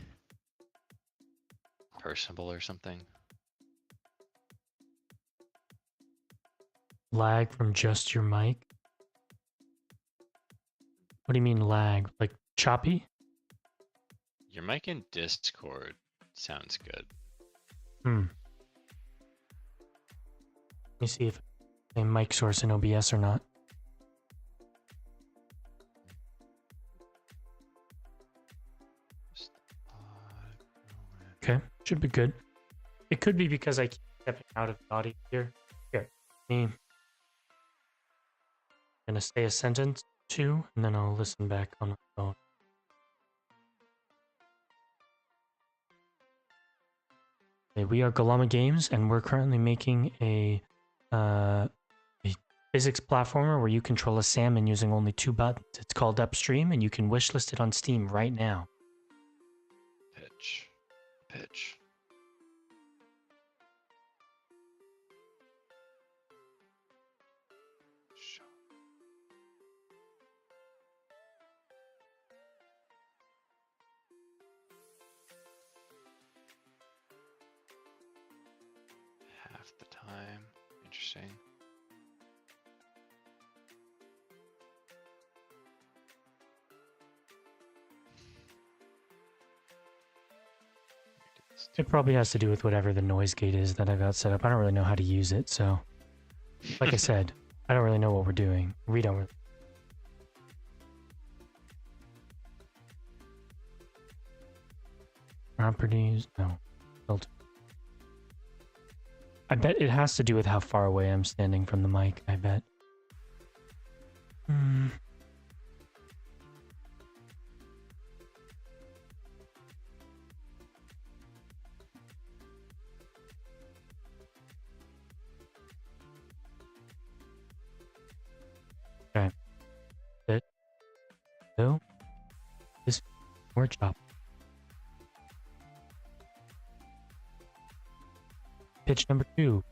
personable or something. Lag from just your mic? What do you mean lag? Like choppy? Your mic in Discord sounds good. Let me see if a mic source in OBS or not. Okay, should be good. It could be because I keep stepping out of the audio here. Here, I'm gonna say a sentence or two, and then I'll listen back on my phone. Okay, we are Galama Games, and we're currently making a physics platformer where you control a salmon using only 2 buttons. It's called Upstream, and you can wishlist it on Steam right now. Pitch. Half the time. Interesting. It probably has to do with whatever the noise gate is that I got set up. I don't really know how to use it, so like I said, I don't really know what we're doing. We don't really. Properties, no. Filter. I bet it has to do with how far away I'm standing from the mic, I bet. Okay. So, this workshop. Pitch number 2.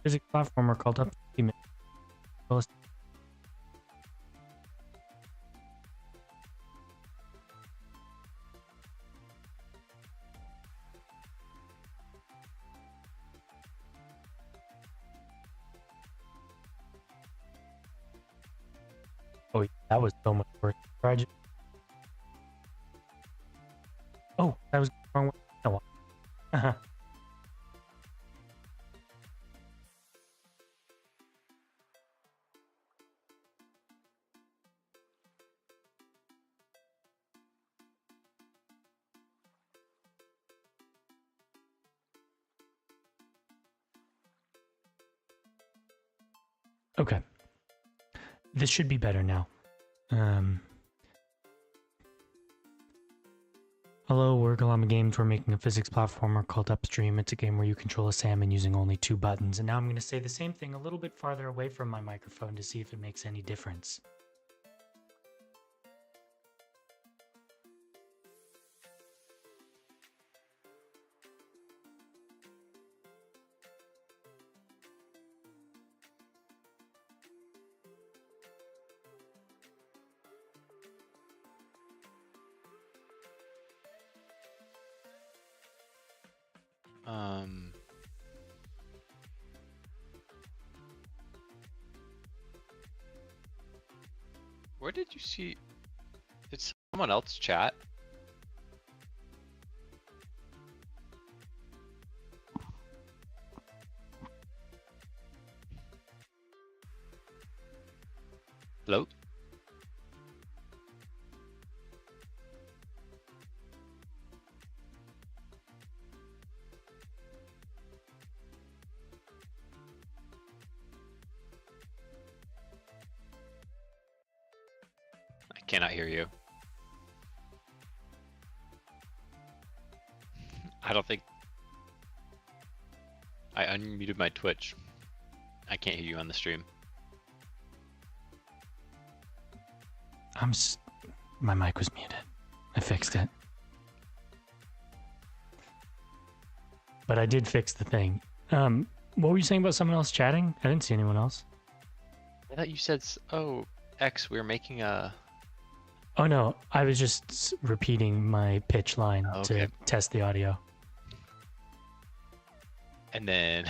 Physics platformer called Upstream. Oh, that was so much work. Oh, that was the wrong way. Oh, uh-huh. Okay. This should be better now. Hello, we're Galama Games. We're making a physics platformer called Upstream. It's a game where you control a salmon using only 2 buttons. And now I'm going to say the same thing a little bit farther away from my microphone to see if it makes any difference. Where did you see? Did someone else chat? Hello? I cannot hear you. I don't think I unmuted my Twitch. I can't hear you on the stream. My mic was muted. I fixed it. But I did fix the thing. What were you saying about someone else chatting? I didn't see anyone else. I thought you said, oh, X, we were making a... Oh no, I was just repeating my pitch line to test the audio. And then,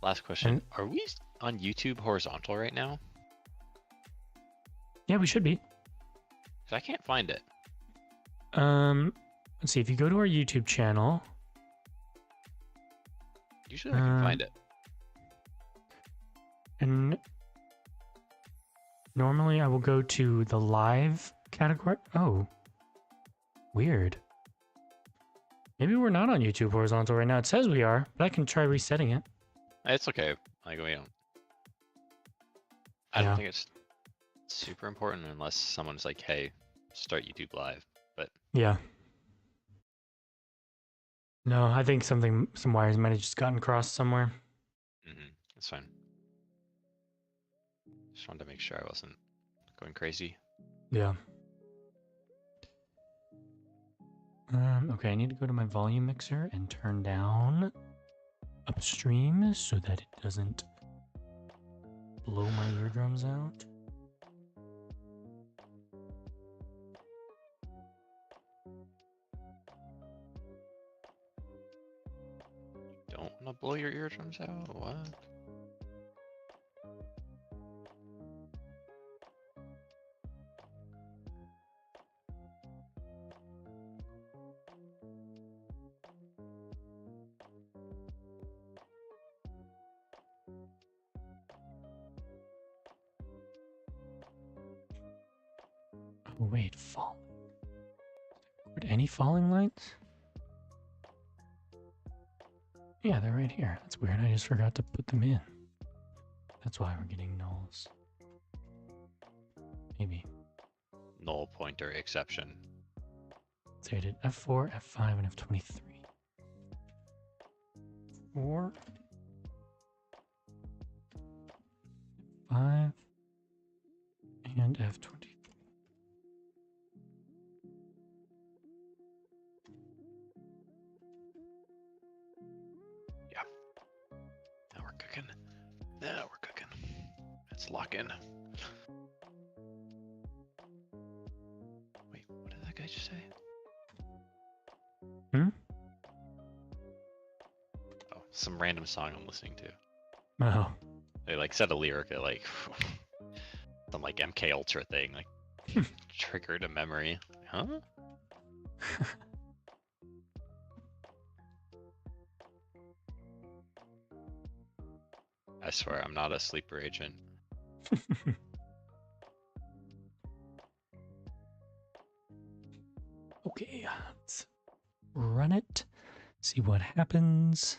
last question. Are we on YouTube horizontal right now? Yeah, we should be. 'Cause I can't find it. let's see. If you go to our YouTube channel, Usually I can find it. and normally I will go to the live category. Oh, weird. Maybe we're not on YouTube horizontal right now. It says we are, but I can try resetting it. It's okay. Like we don't. I Yeah. don't think it's super important unless someone's like, "Hey, start YouTube Live." But Yeah. No, I think some wires might have just gotten crossed somewhere. it's fine. Just wanted to make sure I wasn't going crazy. Yeah. Okay, I need to go to my volume mixer and turn down upstream so that it doesn't blow my eardrums out. Don't want to blow your eardrums out? What? Oh, wait, fall. Would any falling lights? Yeah, they're right here. That's weird. I just forgot to put them in. That's why we're getting nulls. Maybe. Null pointer exception. So I did F4, F5, and F23. 4, 5, and F23. Yeah. Now we're cooking. Now we're cooking. Let's lock in. Wait, what did that guy just say? Hmm? Oh, some random song I'm listening to. Oh. They like said a lyric at like some like MK Ultra thing, like triggered a memory. Huh? I swear I'm not a sleeper agent. Okay, let's run it. See what happens.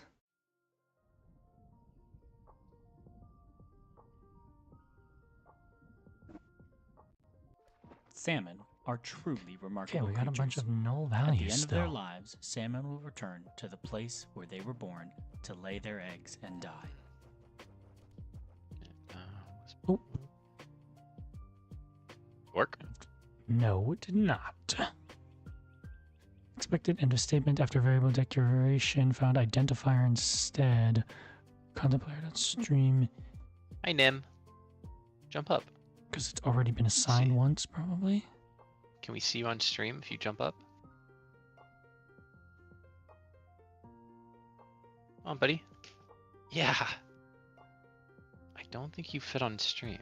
Salmon are truly Okay, remarkable we got a bunch creatures. of null At values the end still. of their lives, salmon will return to the place where they were born to lay their eggs and die. Oh, Work? no, it did not. Expected end of statement after variable declaration found identifier instead. Contemplated on stream Hi, Nim. Jump up. because it's already been assigned See. once, probably. Can we see you on stream if you jump up? Come on, buddy. Yeah. I don't think you fit on stream.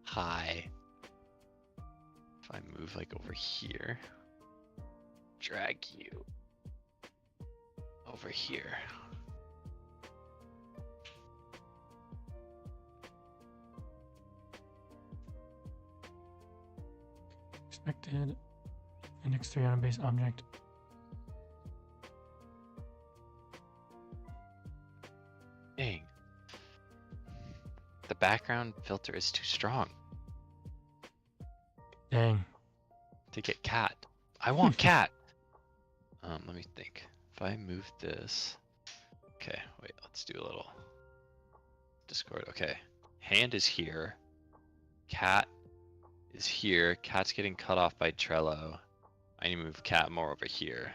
Hi. If I move like over here, drag you over here. Expected index 3 on a base object. Dang. The background filter is too strong Dang. to get cat. I want cat. Let me think. If I move this. Okay, wait, let's do a little Discord. Okay. Hand is here. Cat is here. Cat's getting cut off by Trello. I need to move cat more over here.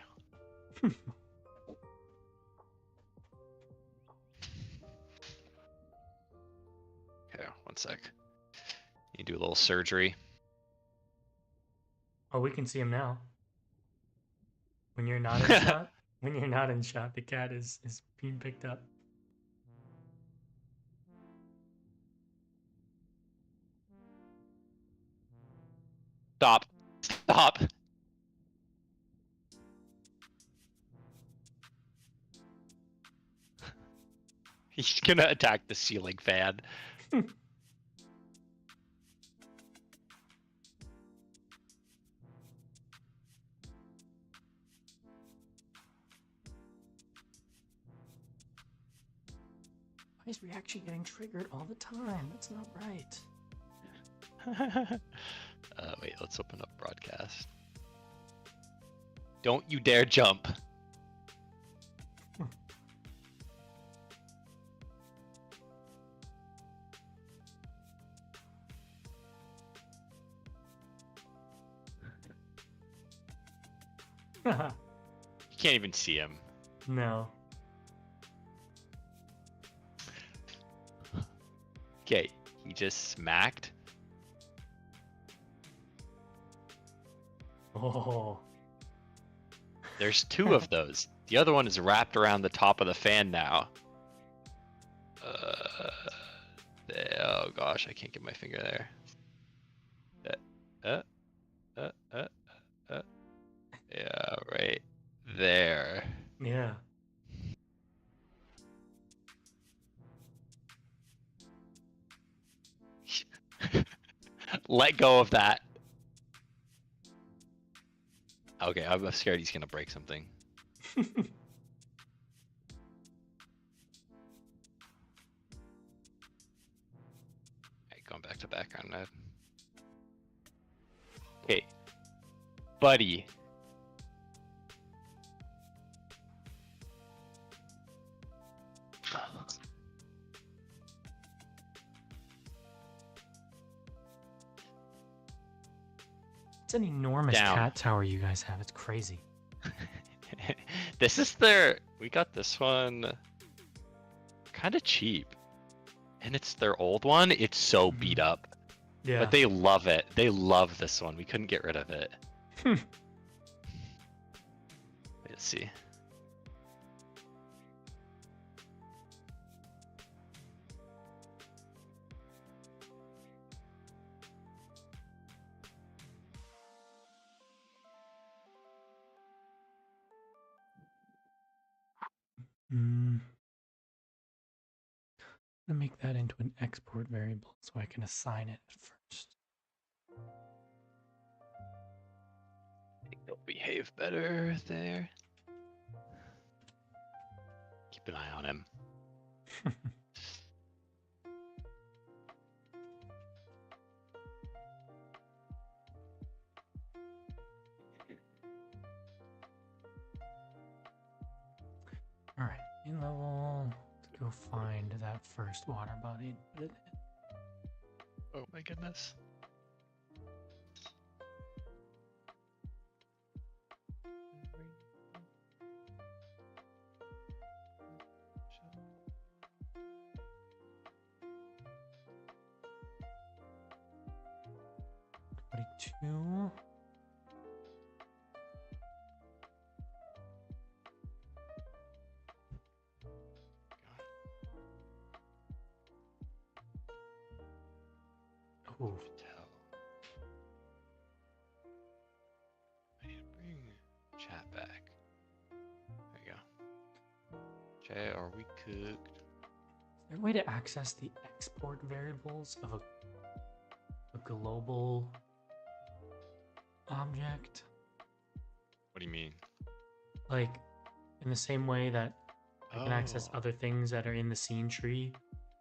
Okay, one sec. You do a little surgery. Oh, we can see him now. When you're not in shot, when you're not in shot, the cat is being picked up. Stop. Stop. He's gonna attack the ceiling fan. Why is reaction getting triggered all the time? That's not right. Wait, let's open up broadcast. Don't you dare jump. You can't even see him. No. Okay, he just smacked. Oh. There's two of those. The other one is wrapped around the top of the fan now. Oh gosh, I can't get my finger there. Yeah, right there. Yeah. Let go of that. Okay, I'm scared he's gonna break something. Alright, going back to background mode. Okay, buddy. It's an enormous Down. cat tower you guys have. It's crazy. This is their. We got this one kind of cheap. And it's their old one. It's so beat up. Yeah. But they love it. They love this one. We couldn't get rid of it. Let's see. I'm gonna make that into an export variable so I can assign it at first. I think they'll behave better there. Keep an eye on him. All right, in level. Let's go find that first water body. Put it in. Oh my goodness. Two. Oh. I need to bring chat back. There you go. Jay, are we cooked? Is there a way to access the export variables of a global object? What do you mean? Like, in the same way that I can access Oh. other things that are in the scene tree,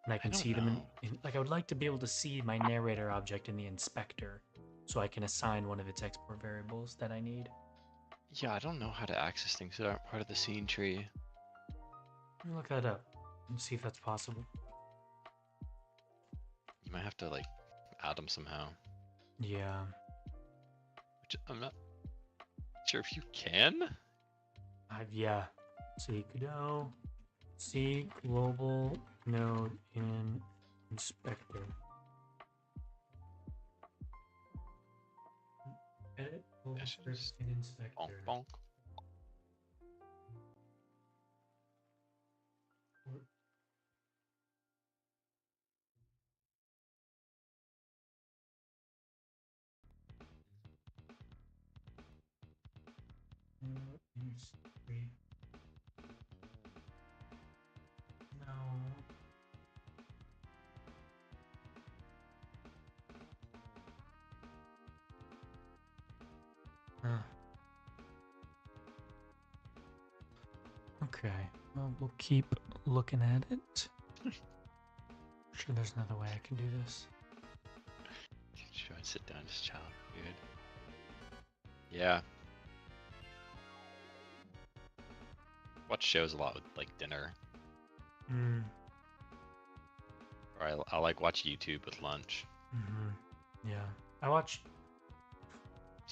and I can don't see them know. like, I would like to be able to see my narrator object in the inspector, so I can assign one of its export variables that I need. Yeah, I don't know how to access things that aren't part of the scene tree. Let me look that up and see if that's possible. You might have to like add them somehow. Yeah. Which I'm not sure if you can. Yeah. See Godot. See global node in inspector. Edit global Yes, scripts in Bonk, inspector. bonk. 3. No. Huh. Okay. Well, we'll keep looking at it. Sure, there's another way I can do this. Sure, sit down, just chill. Good. Yeah. Watch shows a lot with like dinner, Mm. or I like watch YouTube with lunch. Yeah. I watch.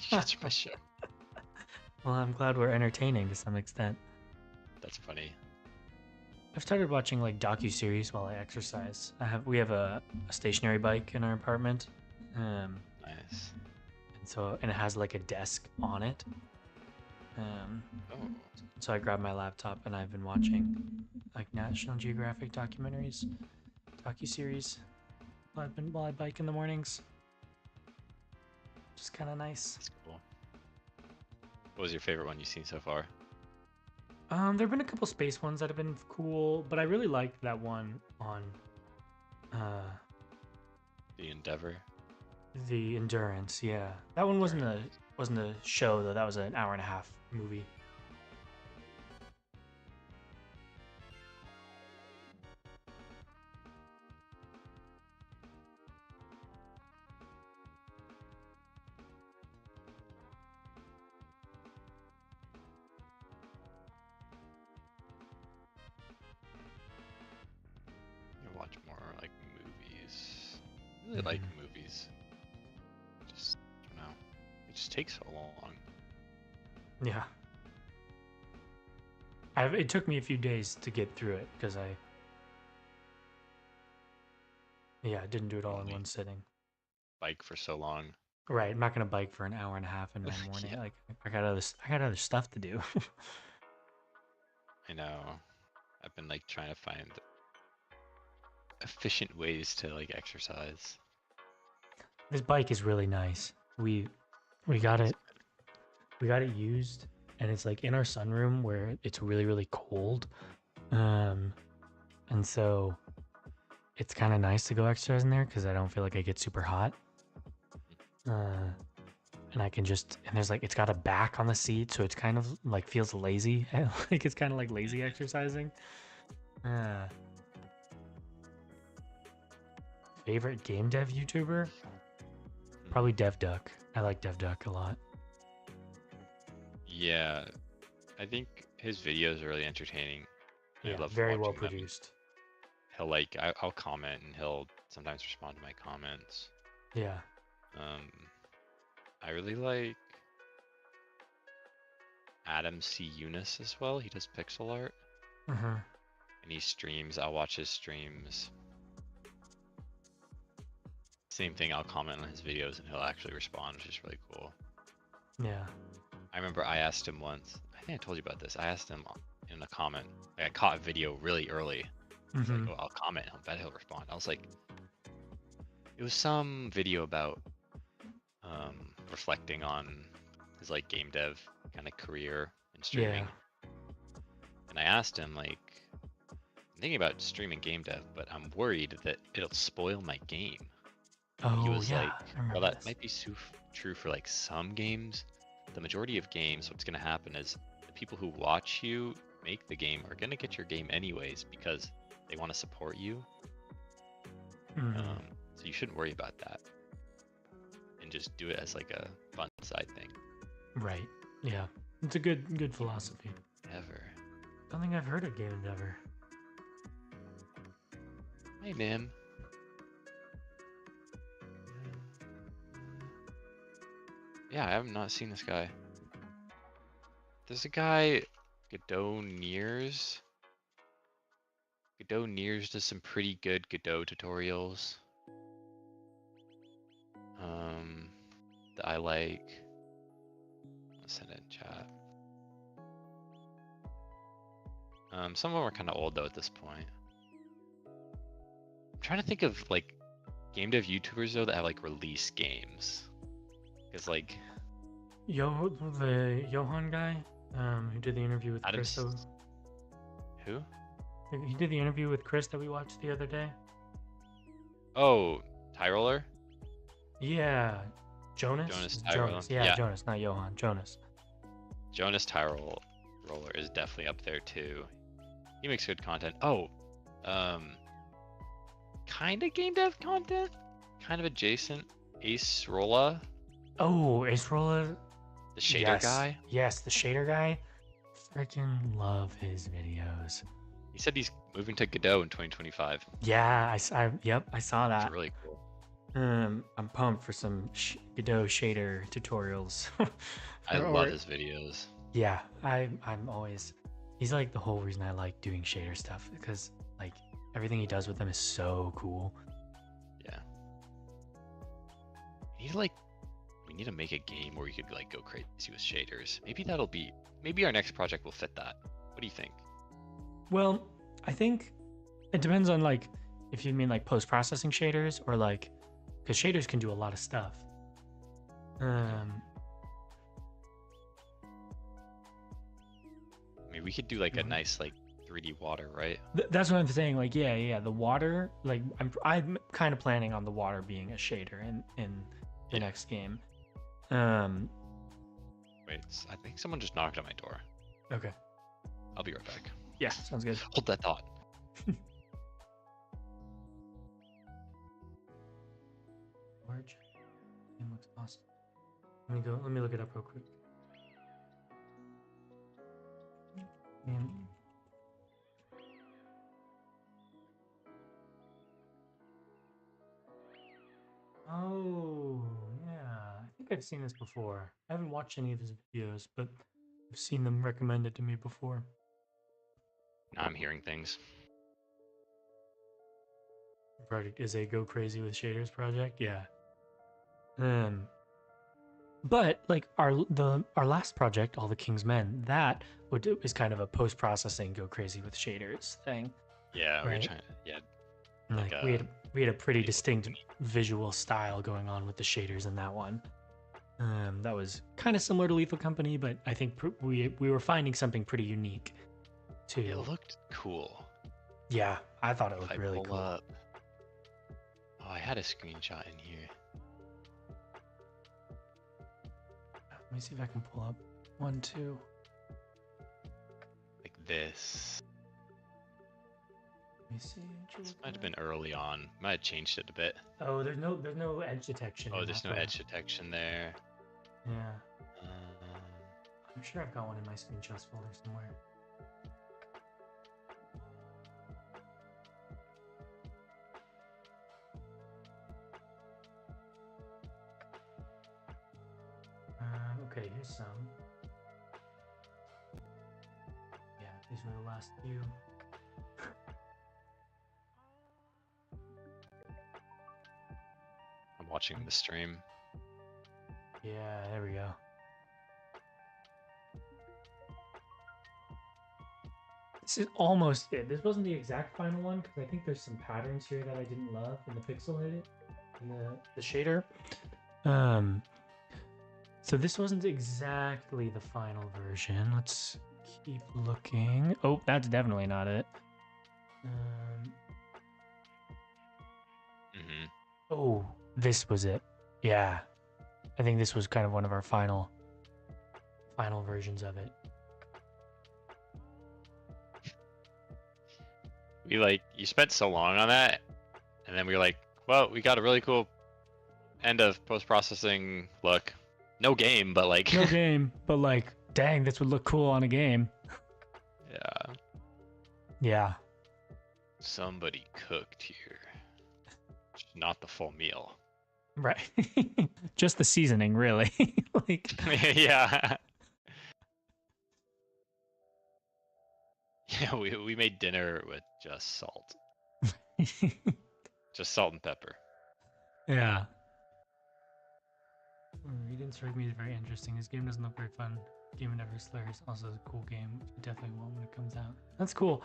That's my show. Well, I'm glad we're entertaining to some extent. That's funny. I've started watching like docu-series while I exercise. We have a stationary bike in our apartment, Nice. and it has like a desk on it. Oh, So I grabbed my laptop and I've been watching like National Geographic documentaries, docu-series while I bike in the mornings. Just kind of nice. that's cool. What was your favorite one you've seen so far? There've been a couple space ones that have been cool, but I really liked that one on The Endeavor. the Endurance. Yeah, that one wasn't a show though. That was an hour and a half movie. You watch more like movies. I really like movies. Just I don't know. It just takes so long. Yeah. It took me a few days to get through it because I didn't do it all in Only one sitting. bike for so long. Right, I'm not gonna bike for an hour and a half in one morning. Yeah. Like I got other stuff to do. I know. I've been like trying to find efficient ways to like exercise. This bike is really nice. We got it used, and it's like in our sunroom where it's really really cold, and so it's kind of nice to go exercise in there because I don't feel like I get super hot. And I can and there's like it's got a back on the seat, so it's kind of like feels lazy. Like it's kind of like lazy exercising. Favorite game dev YouTuber? Probably DevDuck. I like DevDuck a lot. Yeah, I think his videos are really entertaining. Yeah, I love very well watching them. produced. He'll like I'll comment and he'll sometimes respond to my comments. Yeah. I really like Adam C. Eunice as well. He does pixel art Uh-huh. and he streams. I'll watch his streams. Same thing, I'll comment on his videos and he'll actually respond, which is really cool. Yeah. I remember I asked him once, I think I told you about this. I asked him in a comment, like I caught a video really early. He's like, oh, I'll comment, I bet he'll respond. I was like, it was some video about reflecting on his like game dev kind of career and streaming. Yeah. And I asked him like, I'm thinking about streaming game dev, but I'm worried that it'll spoil my game. Oh, He was yeah. like, I remember well, that this. might be true for like some games. The majority of games, what's going to happen is the people who watch you make the game are going to get your game anyways because they want to support you. So you shouldn't worry about that. And just do it as like a fun side thing. Right. Yeah. It's a good philosophy. Ever. Don't think I've heard of Game Endeavor. Hey, Nim. Yeah, I have not seen this guy. There's a guy, Godot Nears. Godot Nears does some pretty good Godot tutorials. That I like. I'll send it in chat. Some of them are kind of old though at this point. I'm trying to think of like game dev YouTubers though that have like release games. Cause like The Johan guy? Who did the interview with Chris? Who? He did the interview with Chris that we watched the other day. Oh, Tie Roller? Yeah, Jonas. Jonas It's Tie Jonas. Roller. Yeah, Yeah. Jonas, not Johan. Jonas. Jonas Tie Roller is definitely up there too. He makes good content. Oh, kind of game dev content, kind of adjacent. Ace Rolla, Oh, Ace Roller. the shader Yes. guy. Yes, the shader guy. Freaking love his videos. He said he's moving to Godot in 2025. Yeah, yep, I saw That's that. really cool. I'm pumped for some Godot shader tutorials. I love his videos. Yeah, I'm always. He's like the whole reason I like doing shader stuff because like everything he does with them is so cool. Yeah. We need to make a game where we could like go crazy with shaders. Maybe our next project will fit that. What do you think? Well, I think it depends on like if you mean like post-processing shaders or like because shaders can do a lot of stuff. I mean, we could do like a nice like 3D water, right? That's what I'm saying. Like, yeah, the water. Like, I'm kind of planning on the water being a shader in the next game. Wait, I think someone just knocked on my door. Okay. I'll be right back. Yeah, sounds good. Hold that thought. Large. Game looks awesome. Let me look it up real quick. Oh, yeah. I think I've seen this before. I haven't watched any of his videos, but I've seen them recommended to me before. Now I'm hearing things. Project is a go crazy with shaders project, yeah. But like our last project, All the King's Men, that is kind of a post processing go crazy with shaders thing. Yeah, right? we're trying. Yeah, Like we had a pretty distinct visual style going on with the shaders in that one. That was kind of similar to Lethal Company, but I think we were finding something pretty unique too. it looked cool. Yeah, I thought it looked really cool. Up. Oh, I had a screenshot in here. Let me see if I can pull up 1, 2. Like this. Let me see. This might have been early on. Might have changed it a bit. Oh, there's no edge detection. Oh, there's no edge detection there. Yeah. I'm sure I've got one in my screenshots folder somewhere. Okay, here's some. Yeah, these were the last few. I'm watching the stream. Yeah, there we go. This is almost it. This wasn't the exact final one because I think there's some patterns here that I didn't love in the pixel edit, in the shader. So this wasn't exactly the final version. Let's keep looking. Oh, that's definitely not it. Oh, this was it. Yeah. I think this was kind of one of our final versions of it. You spent so long on that, and then we were like, well, we got a really cool end of post-processing look. No game, but like... No game, but like, dang, this would look cool on a game. Yeah. Yeah. Somebody cooked here. Not the full meal. Right. Just the seasoning, really. Like... Yeah. Yeah, we made dinner with just salt. Just salt and pepper. Yeah. He didn't strike me as very interesting. This game doesn't look very fun. Game of Never Slayer is also a cool game. I definitely want when it comes out. That's cool.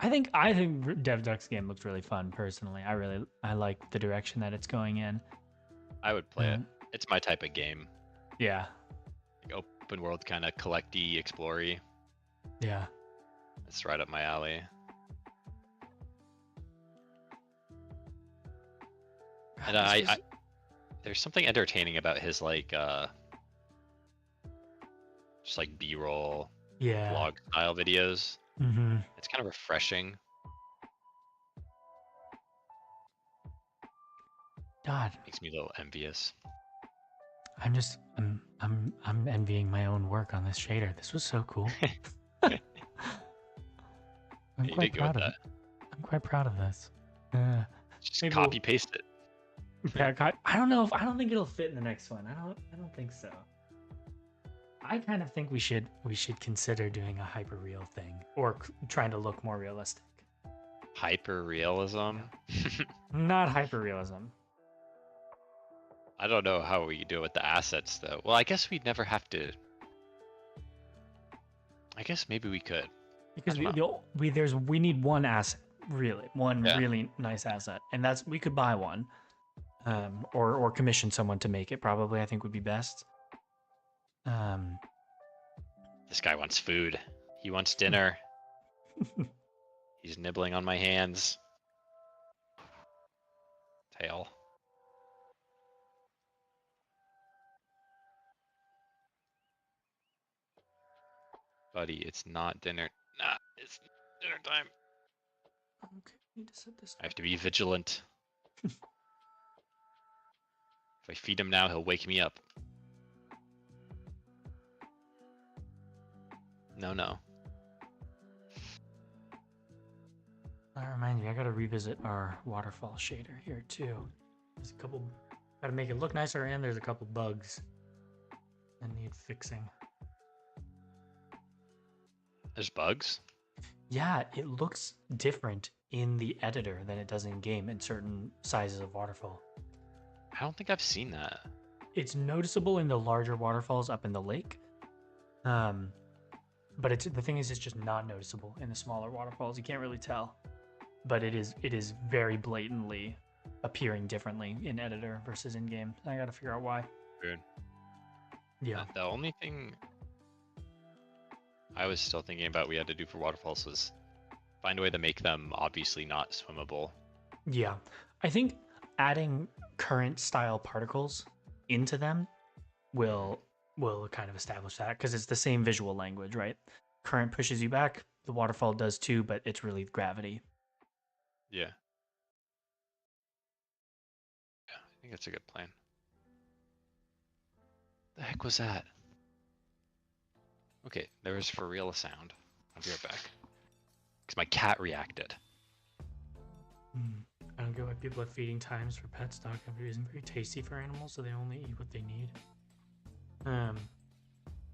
I think DevDuck's game looks really fun personally. I like the direction that it's going in. I would play it. It's my type of game. Yeah. Like open world kind of collecty, explory. Yeah. It's right up my alley. And there's something entertaining about his like just like B-roll Yeah. vlog style videos. Mm-hmm. It's kind of refreshing. God, Makes me a little envious. I'm envying my own work on this shader. This was so cool. I'm You quite did good with proud of that. it. I'm quite proud of this. Just Maybe copy paste it. I don't know if I don't think it'll fit in the next one. I don't think so. I kind of think we should consider doing a hyper real thing or trying to look more realistic. Hyper realism. Not hyper realism. I don't know how we do it with the assets though. Well, I guess we'd never have to. I guess maybe we could. Because we need one asset, really, one Yeah. really nice asset, and that's we could buy one, or commission someone to make it. Probably, I think would be best. This guy wants food. He wants dinner. He's nibbling on my hands. Tail. Buddy, it's not dinner. Nah, it's dinner time. Okay, need to set this. I have to be vigilant. If I feed him now, he'll wake me up. No. That reminds me, I gotta revisit our waterfall shader here too. There's a couple. Gotta make it look nicer, and there's a couple bugs that need fixing. There's bugs? Yeah, it looks different in the editor than it does in game in certain sizes of waterfall. I don't think I've seen that. It's noticeable in the larger waterfalls up in the lake. But the thing is, it's just not noticeable in the smaller waterfalls. You can't really tell. But it is very blatantly appearing differently in editor versus in game. I gotta figure out why. Weird. Yeah. The only thing I was still thinking about we had to do for waterfalls was find a way to make them obviously not swimmable. Yeah. I think adding current style particles into them will kind of establish that because it's the same visual language, right? Current pushes you back, the waterfall does too, but it's really gravity. Yeah. Yeah, I think that's a good plan. The heck was that? Okay, there was for real a sound. I'll be right back. Because my cat reacted. I don't get why people have feeding times for pets. Dog food isn't very tasty for animals, so they only eat what they need.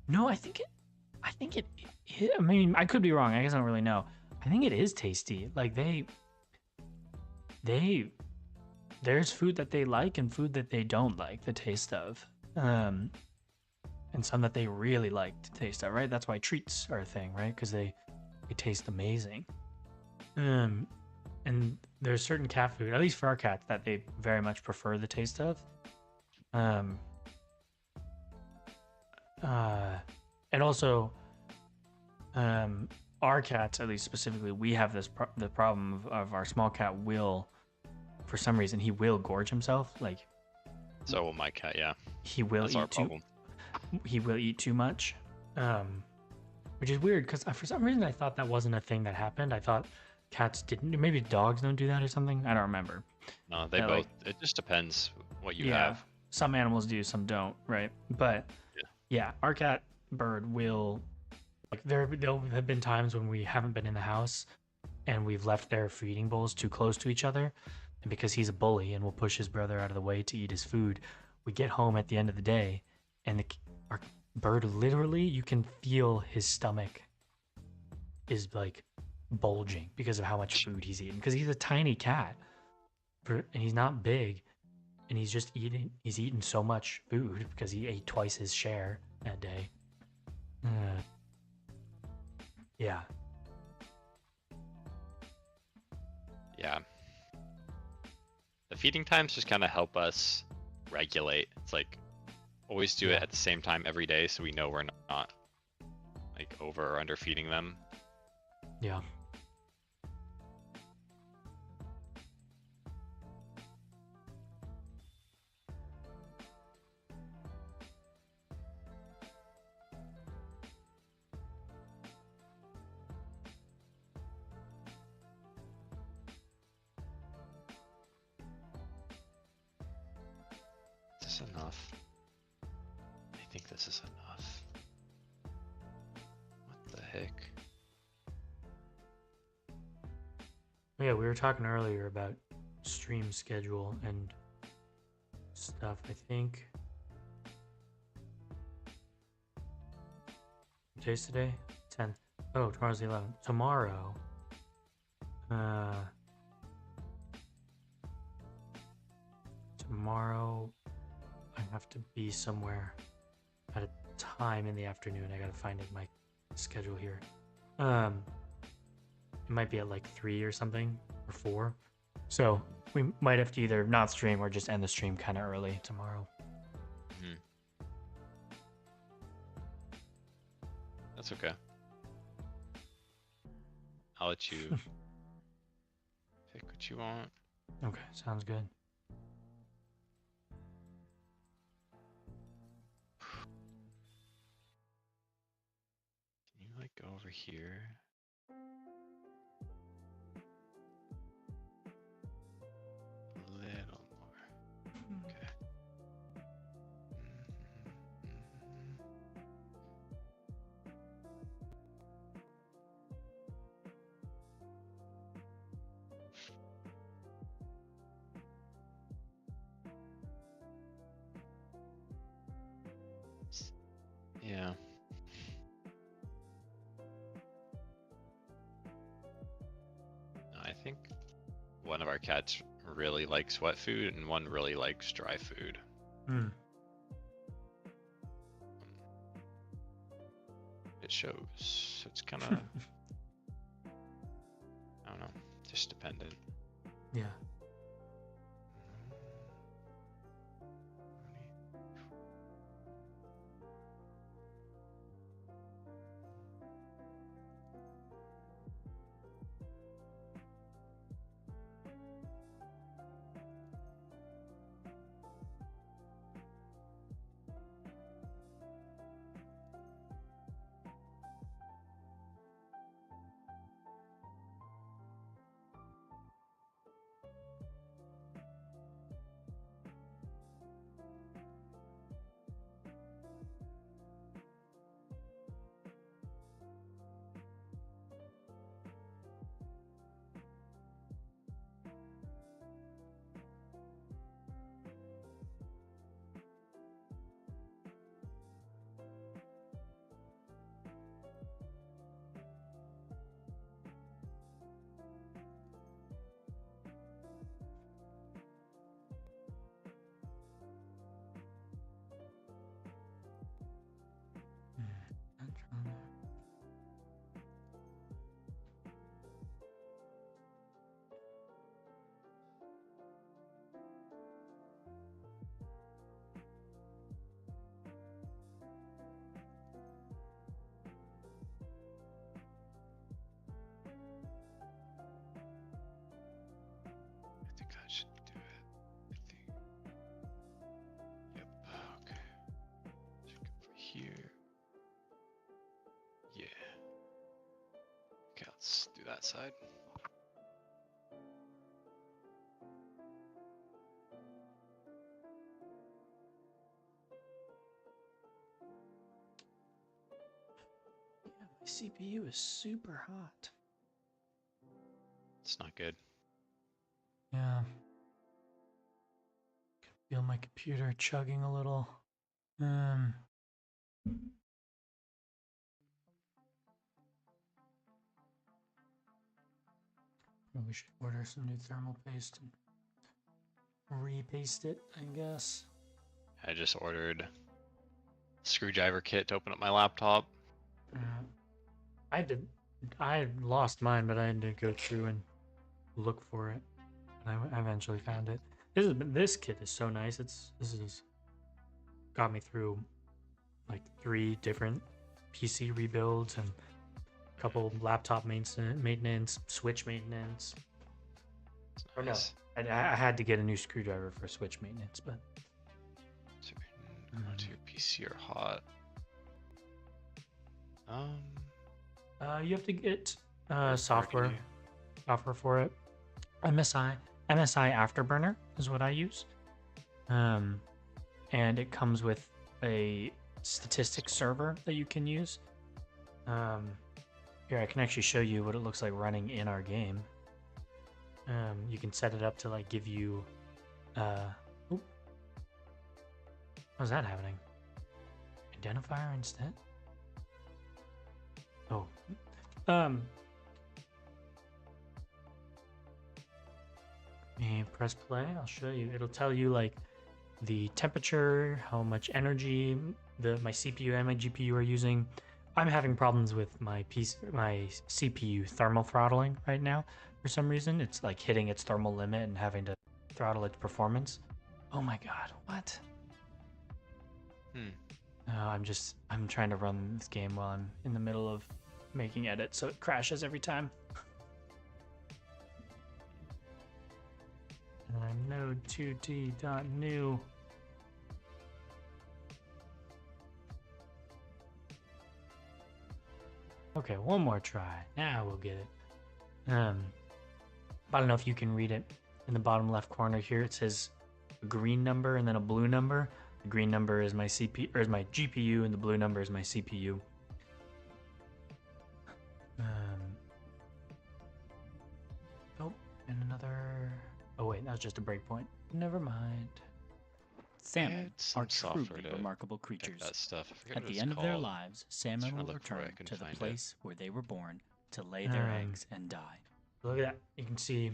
No, I think it. I mean, I could be wrong. I guess I don't really know. I think it is tasty. Like there's food that they like and food that they don't like the taste of. And some that they really like the taste of, right? That's why treats are a thing, right? Because they taste amazing. And there's certain cat food, at least for our cats, that they very much prefer the taste of. And also, our cats, at least specifically, we have the problem of our small cat will, for some reason, he will gorge himself. Like, so will my cat, yeah. he will That's our problem. He will eat too much, which is weird because for some reason I thought that wasn't a thing that happened. I thought cats didn't. Maybe dogs don't do that or something. I don't remember. No, they both. It just depends what you have. Some animals do, some don't, right? But yeah, our cat bird will. Like there have been times when we haven't been in the house, and we've left their feeding bowls too close to each other, and because he's a bully and will push his brother out of the way to eat his food, we get home at the end of the day, and our bird literally, you can feel his stomach is like bulging because of how much food he's eating. Because he's a tiny cat, and he's not big, and he's eating so much food because he ate twice his share that day. Yeah. Yeah. The feeding times just kind of help us regulate. It's like always do Yeah. it at the same time every day, so we know we're not like over or under feeding them. Yeah. Is this enough? I think this is enough. What the heck? Yeah, we were talking earlier about stream schedule and stuff. I think. What day's today? 10th. Oh, tomorrow's the 11th. Tomorrow. Tomorrow, I have to be somewhere at a time in the afternoon. I gotta find it in my schedule here. It might be at like 3 or something, or 4. So we might have to either not stream or just end the stream kind of early tomorrow. Hmm. That's okay. I'll let you pick what you want. Okay, sounds good. Can you like go over here? A little more. Okay. Yeah. I think one of our cats really likes wet food and one really likes dry food. Hmm. It shows. It's kind of, I don't know, just dependent. Yeah. I think that should do it. I think. Yep. Okay. Check over here. Yeah. Okay, let's do that side. Yeah, my CPU is super hot. It's not good. Yeah. Can feel my computer chugging a little. Probably should order some new thermal paste and repaste it, I guess. I just ordered screwdriver kit to open up my laptop. I lost mine, but I had to go through and look for it. And I eventually found it. This kit is so nice. This is got me through like 3 different PC rebuilds and a couple laptop maintenance, Switch maintenance. It's Or no, nice. I had to get a new screwdriver for Switch maintenance, but So go to your PC or hot. you have to get Third software party. for it. MSI Afterburner is what I use. And it comes with a statistics server that you can use. Here, I can actually show you what it looks like running in our game. You can set it up to like give you oop. How's that happening? Identifier instead? Oh. Me press play, I'll show you. It'll tell you like the temperature, how much energy my CPU and my GPU are using. I'm having problems with my CPU thermal throttling right now. For some reason, it's like hitting its thermal limit and having to throttle its performance. Oh my god, what? I'm trying to run this game while I'm in the middle of making edits, so it crashes every time. And I'm node2d.new. Okay, one more try. Now we'll get it. I don't know if you can read it. In the bottom left corner here, it says a green number and then a blue number. The green number is my my GPU, and the blue number is my CPU. Oh, and another. Oh wait, that was just a breakpoint. Never mind. Salmon Some are software truly to remarkable check creatures. that stuff. I forget At what the it's end of their called. lives, salmon trying to will look for it, I return couldn't to the find it. place where they were born to lay their eggs and die. Look at that. You can see.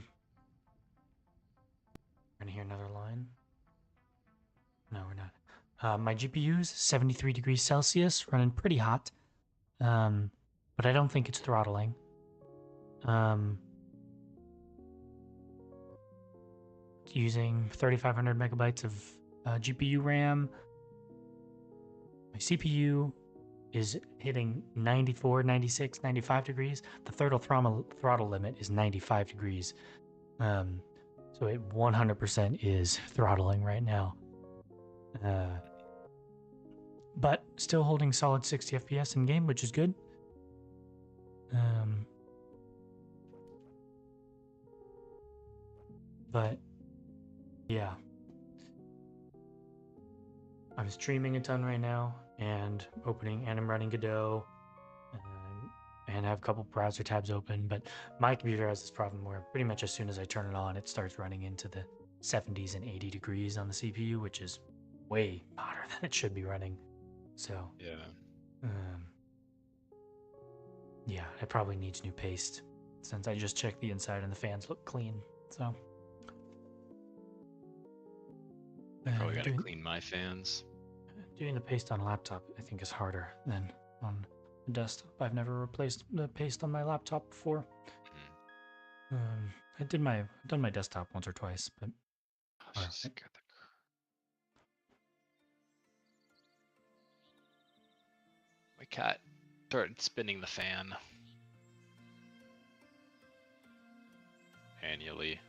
We're gonna hear another line. No, we're not. My GPU's 73 degrees Celsius, running pretty hot. But I don't think it's throttling. Using 3,500 megabytes of GPU RAM. My CPU is hitting 94, 96, 95 degrees. The throttle limit is 95 degrees. So it 100% is throttling right now. But still holding solid 60 FPS in game, which is good. But yeah, I'm streaming a ton right now and I'm running Godot and I have a couple browser tabs open. But my computer has this problem where pretty much as soon as I turn it on, it starts running into the 70s and 80 degrees on the CPU, which is way hotter than it should be running. So yeah, it probably needs new paste since I just checked the inside and the fans look clean. So I probably gotta clean my fans. Doing the paste on a laptop, I think, is harder than on a desktop. I've never replaced the paste on my laptop before. I've done my desktop once or twice, but my cat started spinning the fan annually.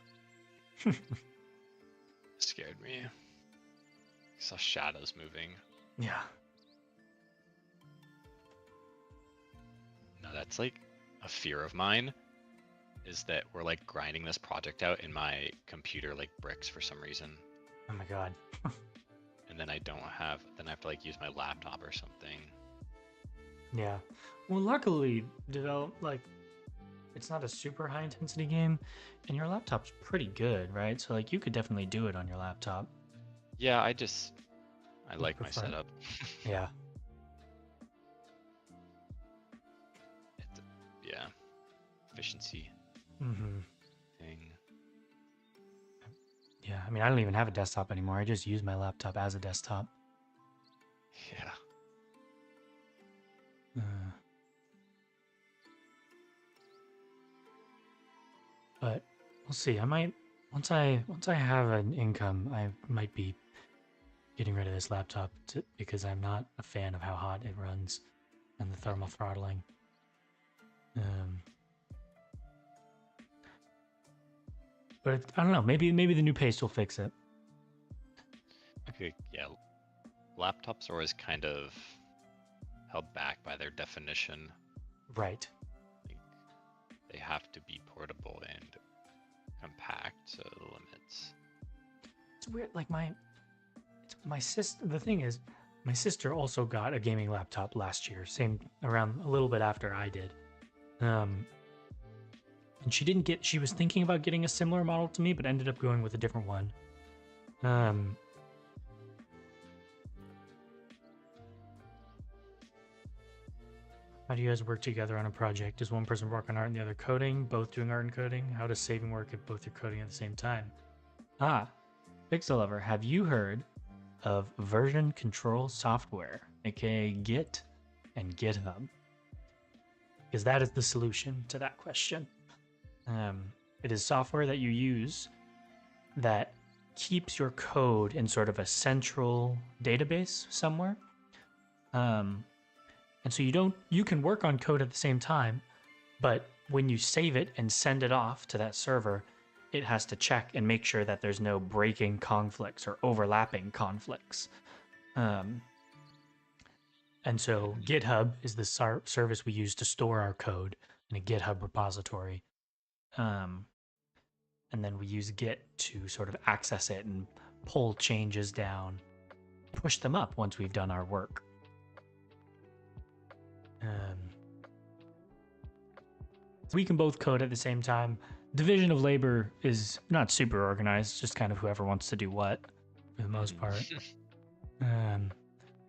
Scared me. I saw shadows moving. Yeah. No, that's like a fear of mine, is that we're like grinding this project out in my computer like bricks for some reason. Oh my god. And then I have to like use my laptop or something. Yeah. Well, luckily, it's not a super high intensity game, and your laptop's pretty good, right? So like you could definitely do it on your laptop. Yeah, I like my prefer- setup. Yeah. Yeah. Efficiency thing. Yeah, I mean, I don't even have a desktop anymore. I just use my laptop as a desktop. Yeah. But we'll see. I might once I have an income, I might be getting rid of this laptop because I'm not a fan of how hot it runs and the thermal throttling. But I don't know. Maybe the new paste will fix it. Okay, yeah. Laptops are always kind of held back by their definition. Right. Like, they have to be portable and compact, so the limits. It's weird. Like my sister. The thing is, my sister also got a gaming laptop last year, same around a little bit after I did. And she didn't get. She was thinking about getting a similar model to me, but ended up going with a different one. How do you guys work together on a project? Does one person work on art and the other coding? Both doing art and coding? How does saving work if both are coding at the same time? Pixel Lover, have you heard of version control software, aka Git and GitHub? Because that is the solution to that question. It is software that you use that keeps your code in sort of a central database somewhere. And so you can work on code at the same time, but when you save it and send it off to that server, it has to check and make sure that there's no breaking conflicts or overlapping conflicts. And so GitHub is the service we use to store our code in a GitHub repository. And then we use Git to sort of access it and pull changes down, push them up once we've done our work. We can both code at the same time. Division of labor is not super organized, just kind of whoever wants to do what, for the most part.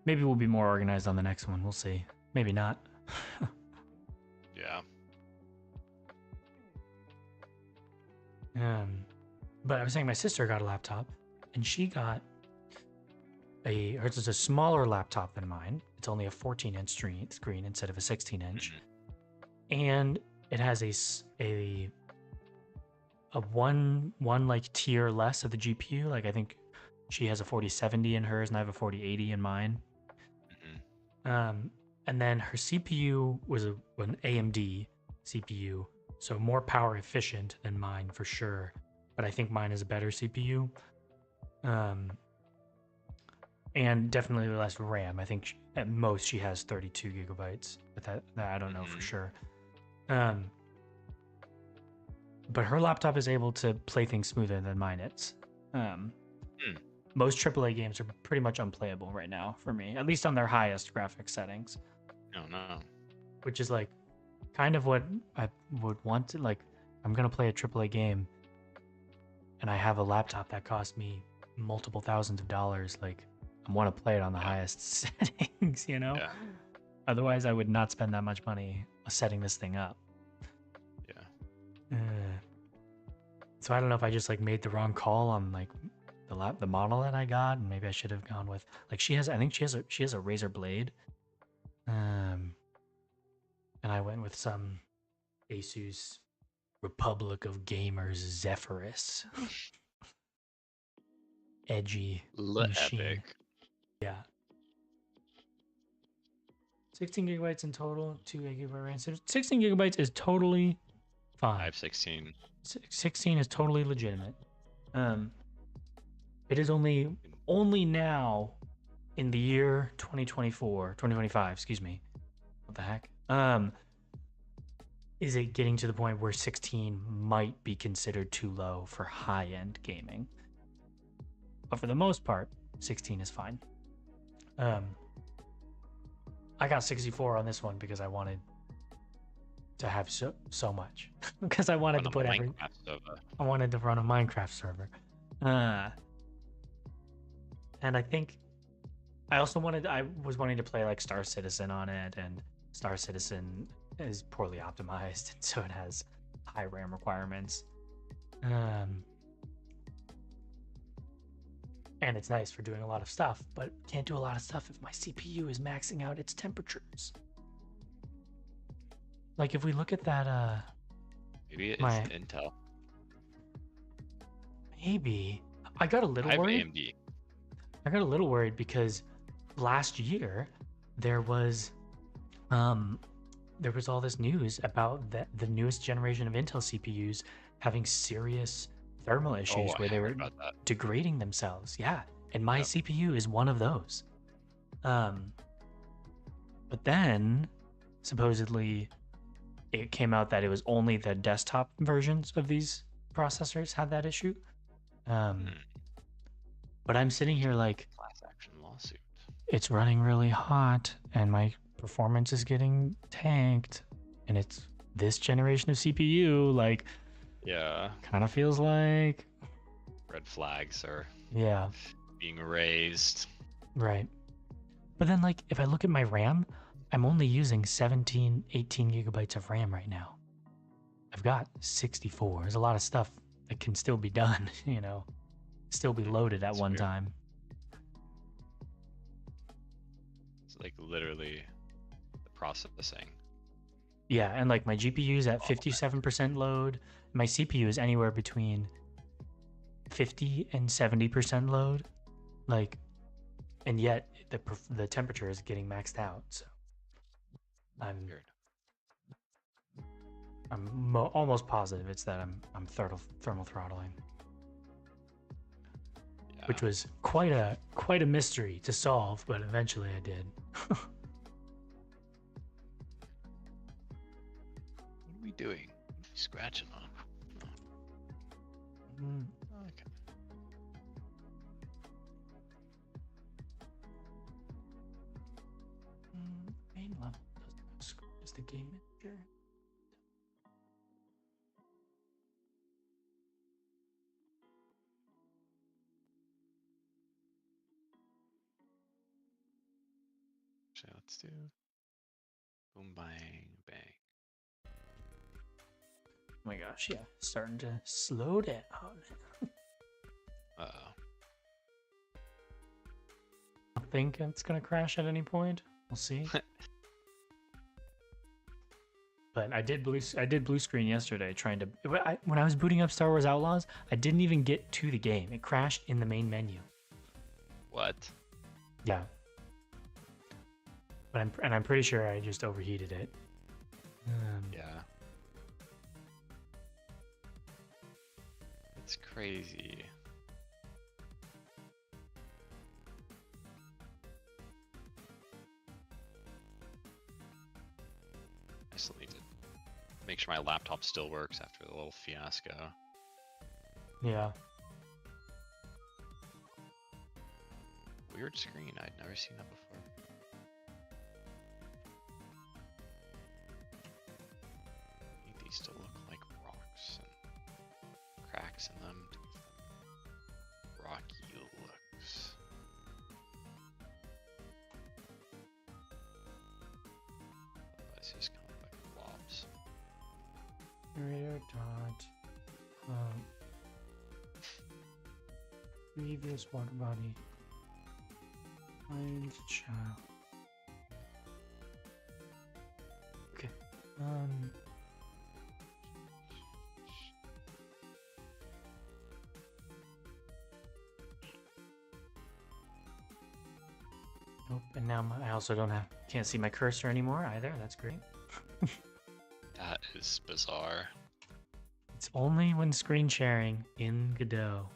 Maybe we'll be more organized on the next one. We'll see. Maybe not. Yeah. But I was saying my sister got a laptop, and she got hers is a smaller laptop than mine. It's only a 14-inch screen instead of a 16-inch, and it has a one like tier less of the GPU. Like I think she has a 4070 in hers, and I have a 4080 in mine. And then her CPU was an AMD CPU, so more power efficient than mine for sure. But I think mine is a better CPU. And definitely less RAM. I think at most she has 32 gigabytes, but that I don't know for sure. But her laptop is able to play things smoother than mine is. Most AAA games are pretty much unplayable right now for me, at least on their highest graphics settings. Oh no. Which is like kind of what I would want to, like, I'm going to play a AAA game and I have a laptop that cost me multiple thousands of dollars. Like, I want to play it on the highest settings, you know? Yeah. Otherwise, I would not spend that much money setting this thing up. Yeah. So I don't know if I just like made the wrong call on like the model that I got, and maybe I should have gone with like I think she has a Razer Blade, and I went with some Asus Republic of Gamers Zephyrus. Edgy machine. Epic. Yeah. 16 gigabytes in total, 2 gigabyte RAM. 16 gigabytes is totally fine. I have 16. 16 is totally legitimate. It is only now in the year 2025, excuse me. What the heck? Is it getting to the point where 16 might be considered too low for high-end gaming? But for the most part, 16 is fine. I got 64 on this one because I wanted to have so much. Because I wanted to put I wanted to run a Minecraft server. And I think I was wanting to play like Star Citizen on it, and Star Citizen is poorly optimized, and so it has high RAM requirements. And it's nice for doing a lot of stuff, but can't do a lot of stuff if my CPU is maxing out its temperatures. Like if we look at that, maybe it's Intel. Maybe I got a little I have worried. AMD. I got a little worried because last year there was all this news about the newest generation of Intel CPUs having serious thermal issues Oh, where I they heard were about that. degrading themselves. Yeah, and my Yep. CPU is one of those. But then supposedly it came out that it was only the desktop versions of these processors had that issue. Hmm. But I'm sitting here like, Class action lawsuit. it's running really hot and my performance is getting tanked, and it's this generation of CPU. Like, Yeah. kind of feels like, Red flags are yeah, being raised. right. But then, like, if I look at my RAM, I'm only using 17, 18 gigabytes of RAM right now. I've got 64. There's a lot of stuff that can still be done, still be loaded at That's one weird. time. It's like literally the processing. Yeah, and like my GPU is at 57% load. My CPU is anywhere between 50 and 70% load. Like, and yet the temperature is getting maxed out. So I'm Weird. almost positive it's that I'm thermal throttling, Yeah. which was quite a mystery to solve, but eventually I did. What are we doing? What are we scratching on? Mm, Okay. Main level is the game manager. Actually, let's do boom bang bang. Oh my gosh, yeah, starting to slow down. Uh-oh. I think it's gonna crash at any point. We'll see. But I did blue screen yesterday trying to. When I was booting up Star Wars Outlaws, I didn't even get to the game. It crashed in the main menu. What? Yeah. But I'm pretty sure I just overheated it. Yeah. It's crazy. I still need to make sure my laptop still works after the little fiasco. Yeah. Weird screen. I'd never seen that before. Need these to look like rocks and cracks in them to give them rocky looks. Otherwise, just kind of like blobs. Radio dot. Previous water body. Find child. Okay. Nope. And now I also can't see my cursor anymore either. That's great. That is bizarre. It's only when screen sharing in Godot.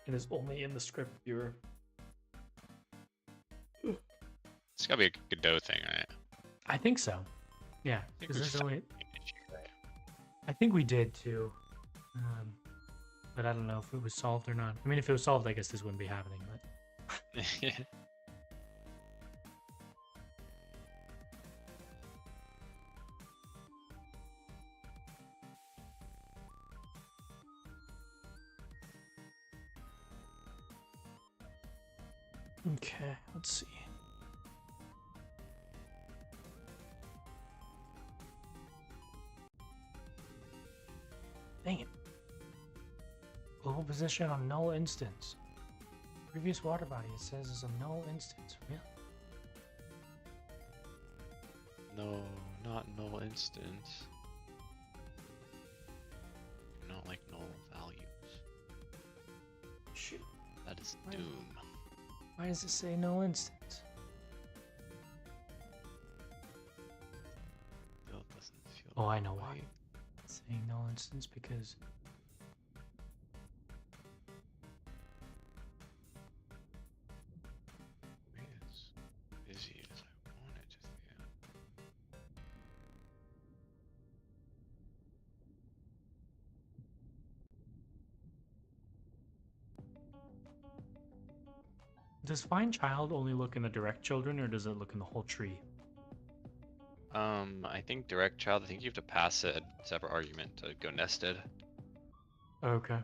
It is only in the script viewer. It's gotta be a Godot thing, right? I think so. Yeah, I think because we there's only. found an issue, right? I think we did too, but I don't know if it was solved or not. I mean, if it was solved, I guess this wouldn't be happening. But okay, let's see. Dang it. Global position on null instance. Previous water body, it says is a null instance. Really? No, not null instance. Not like null values. Shoot. It's doom. Why does it say no instance? Still doesn't feel Oh, I know why. right. It's saying no instance because As busy as I want it to feel. does find child only look in the direct children or does it look in the whole tree? I think direct child, I think you have to pass a separate argument to go nested. Okay.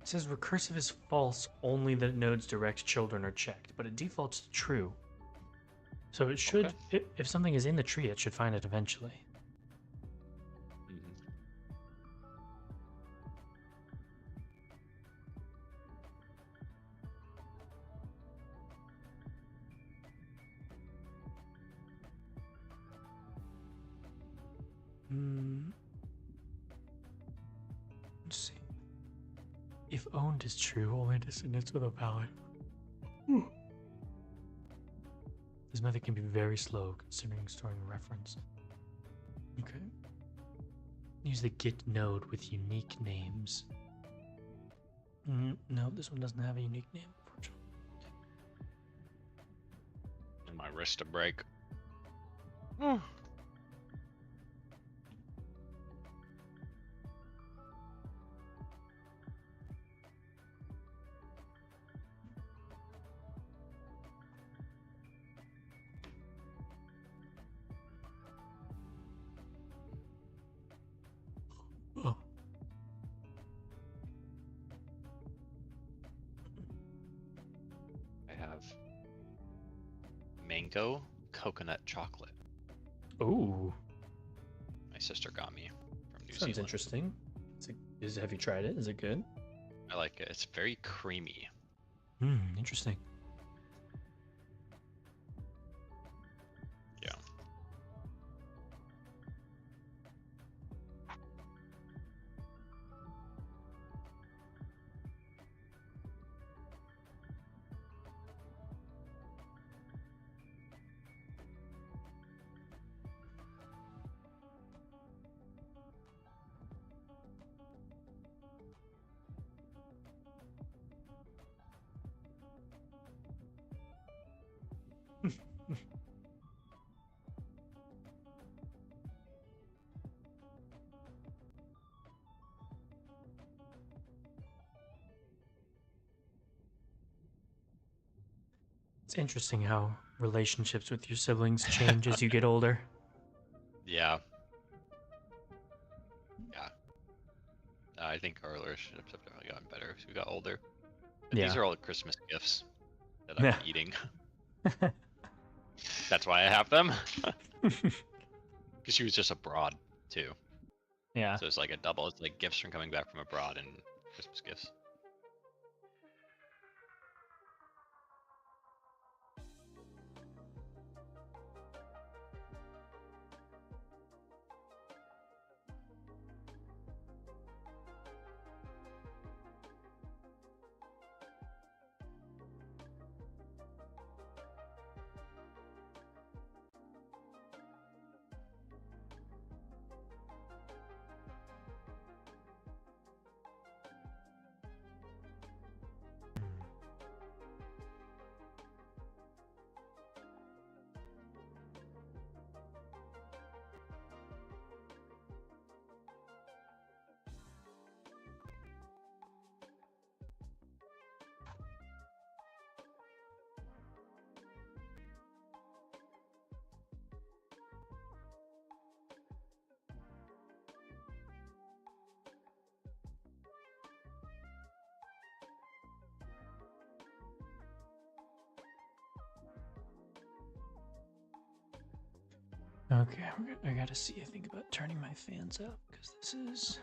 It says recursive is false only that nodes direct children are checked, but it defaults to true. So it should, Okay. if something is in the tree, it should find it eventually. Mhm. Let's see. If owned is true, only descendants with a valid. This method can be very slow considering storing a reference. Okay. Use the get node with unique names. No, this one doesn't have a unique name, unfortunately. And my wrist to break. Oh. I have mango coconut chocolate. Ooh, My sister got me from New sounds Zealand. interesting. Have you tried it? Is it good? I like it. It's very creamy. Interesting. Yeah. It's interesting how relationships with your siblings change as you get older. Yeah. Yeah. I think our relationships have definitely gotten better as we got older. But these Yeah. are all the Christmas gifts that I've Yeah. been eating. That's why I have them. Because she was just abroad too. Yeah. So it's like a double. It's like gifts from coming back from abroad and Christmas gifts. Okay, I gotta see. I think about turning my fans up because this is.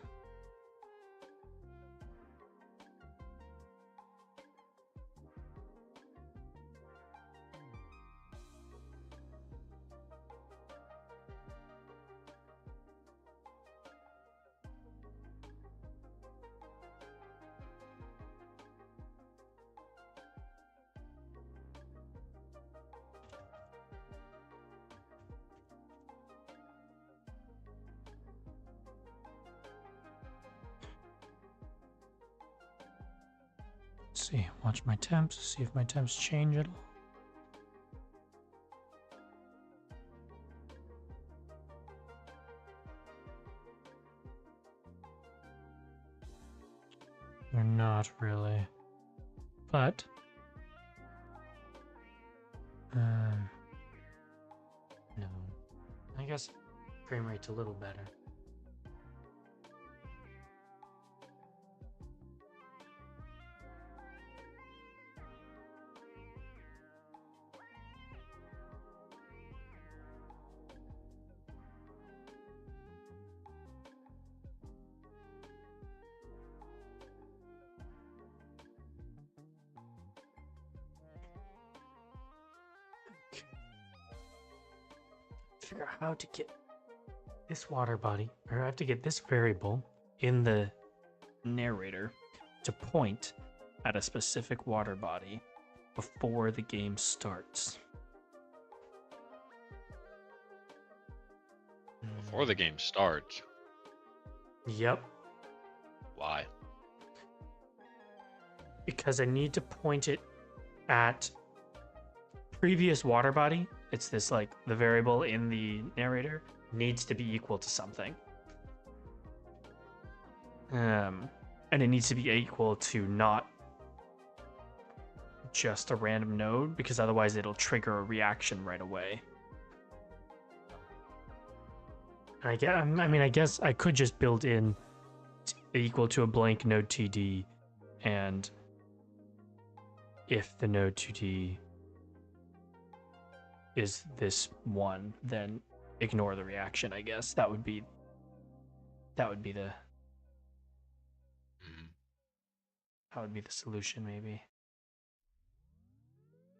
see. Watch my temps. See if my temps change at all. They're not really. But no. I guess frame rate's a little better. Figure out how to get this water body, or I have to get this variable in the narrator to point at a specific water body before the game starts. Before the game starts. Yep. Why? Because I need to point it at previous water body. It's this, like, the variable in the narrator needs to be equal to something. And it needs to be equal to not just a random node, because otherwise it'll trigger a reaction right away. I guess I could just build in equal to a blank node TD, and if the node 2D is this one, then ignore the reaction, I guess. That would be the solution, maybe.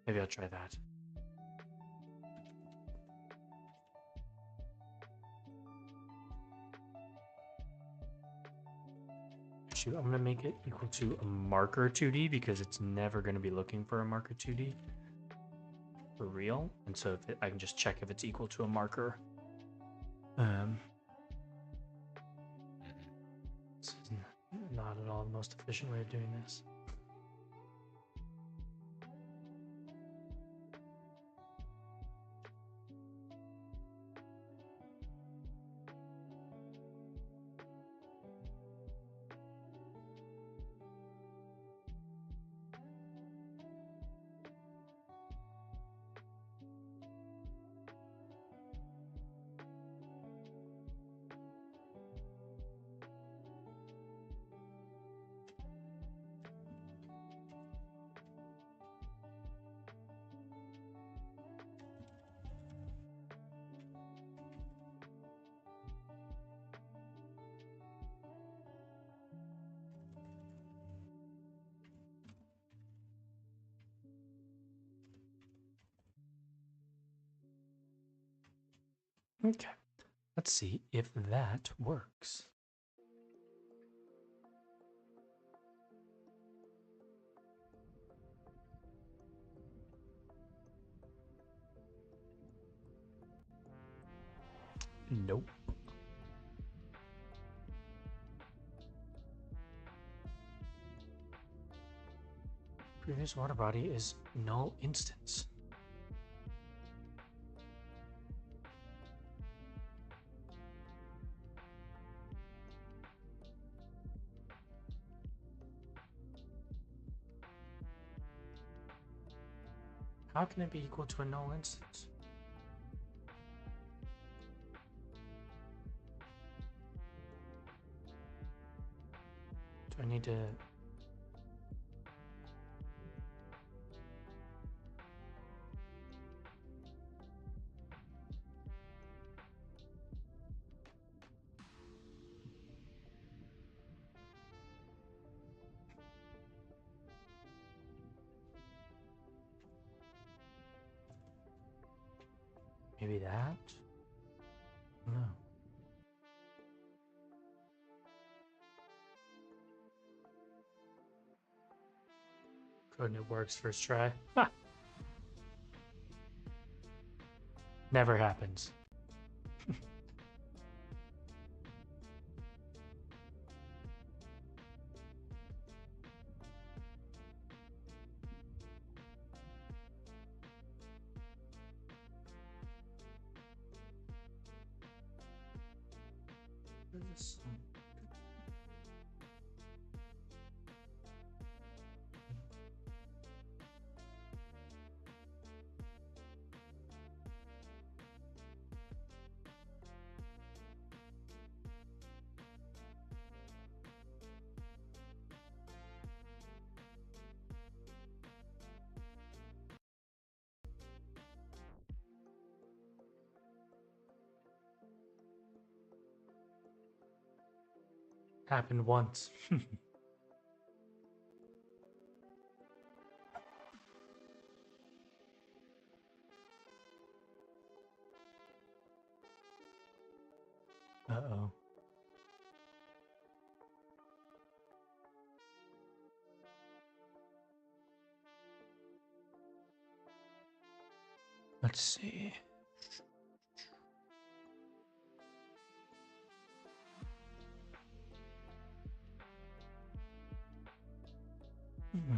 Maybe I'll try that. Shoot, I'm gonna make it equal to a marker 2D because it's never gonna be looking for a marker 2D for real, and so if I can just check if it's equal to a marker. This is not at all the most efficient way of doing this. Okay, let's see if that works. Nope. Previous water body is null instance. How can it be equal to a null instance? Do I need to... Maybe that? No. Good, and it works first try. Ha! Never happens. What is this? Happened once. Uh-oh. Let's see. Hmm.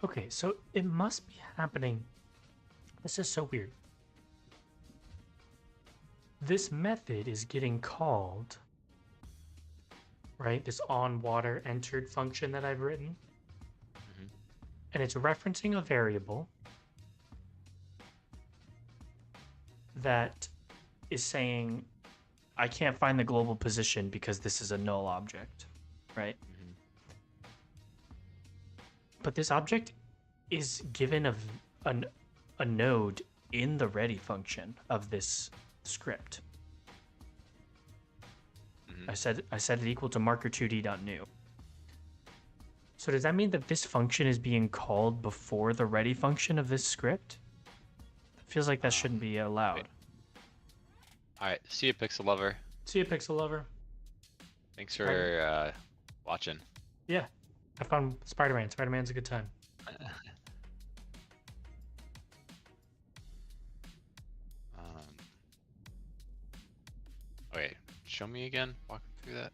Okay, so it must be happening. This is so weird. This method is getting called, right? This on water entered function that I've written. And it's referencing a variable that is saying, I can't find the global position because this is a null object, right? But this object is given a node in the ready function of this script. I said it equal to marker2d.new. So does that mean that this function is being called before the ready function of this script? It feels like that shouldn't be allowed. All right, see you, Pixel Lover. See you, Pixel Lover. Thanks for watching. Yeah, I found Spider-Man. Spider-Man's a good time. Okay, show me again. Walk through that.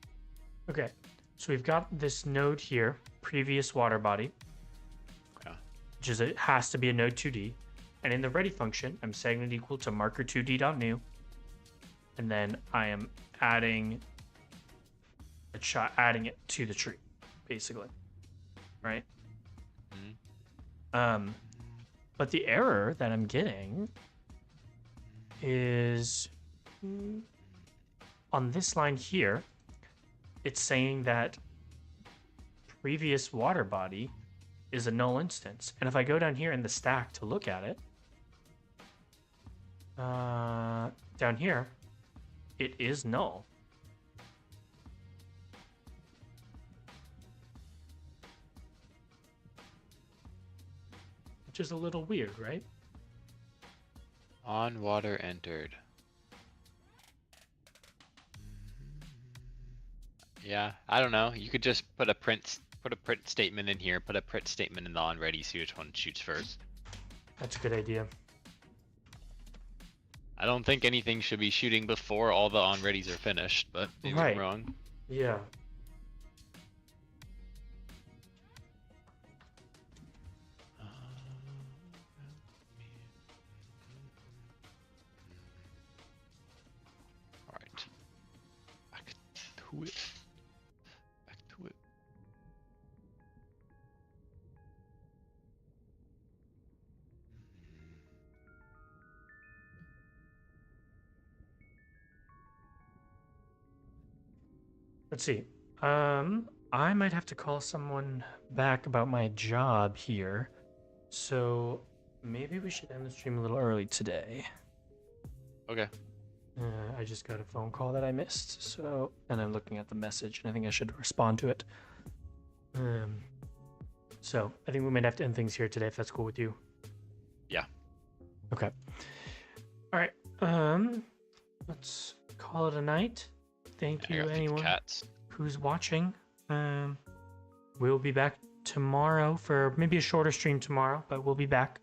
Okay, so we've got this node here, previous water body, which is it has to be a node 2D, and in the ready function, I'm setting it equal to marker2d.new, and then I am adding it to the tree, basically, right? But the error that I'm getting is on this line here. It's saying that previous water body is a null instance. And if I go down here in the stack to look at it, down here, it is null. Which is a little weird, right? On water entered. Yeah, I don't know. You could just put a print statement in here, put a print statement in the on ready, see which one shoots first. That's a good idea. I don't think anything should be shooting before all the on readies are finished, but maybe I'm wrong. Yeah. Alright. Back to it. Back to it. Let's see. I might have to call someone back about my job here. So maybe we should end the stream a little early today. Okay. I just got a phone call that I missed, so and I'm looking at the message, and I think I should respond to it. So I think we might have to end things here today, if that's cool with you. Yeah. Okay. All right. Let's call it a night. Thank I you, gotta feed the anyone cats. who's watching. We'll be back tomorrow for maybe a shorter stream tomorrow, but we'll be back.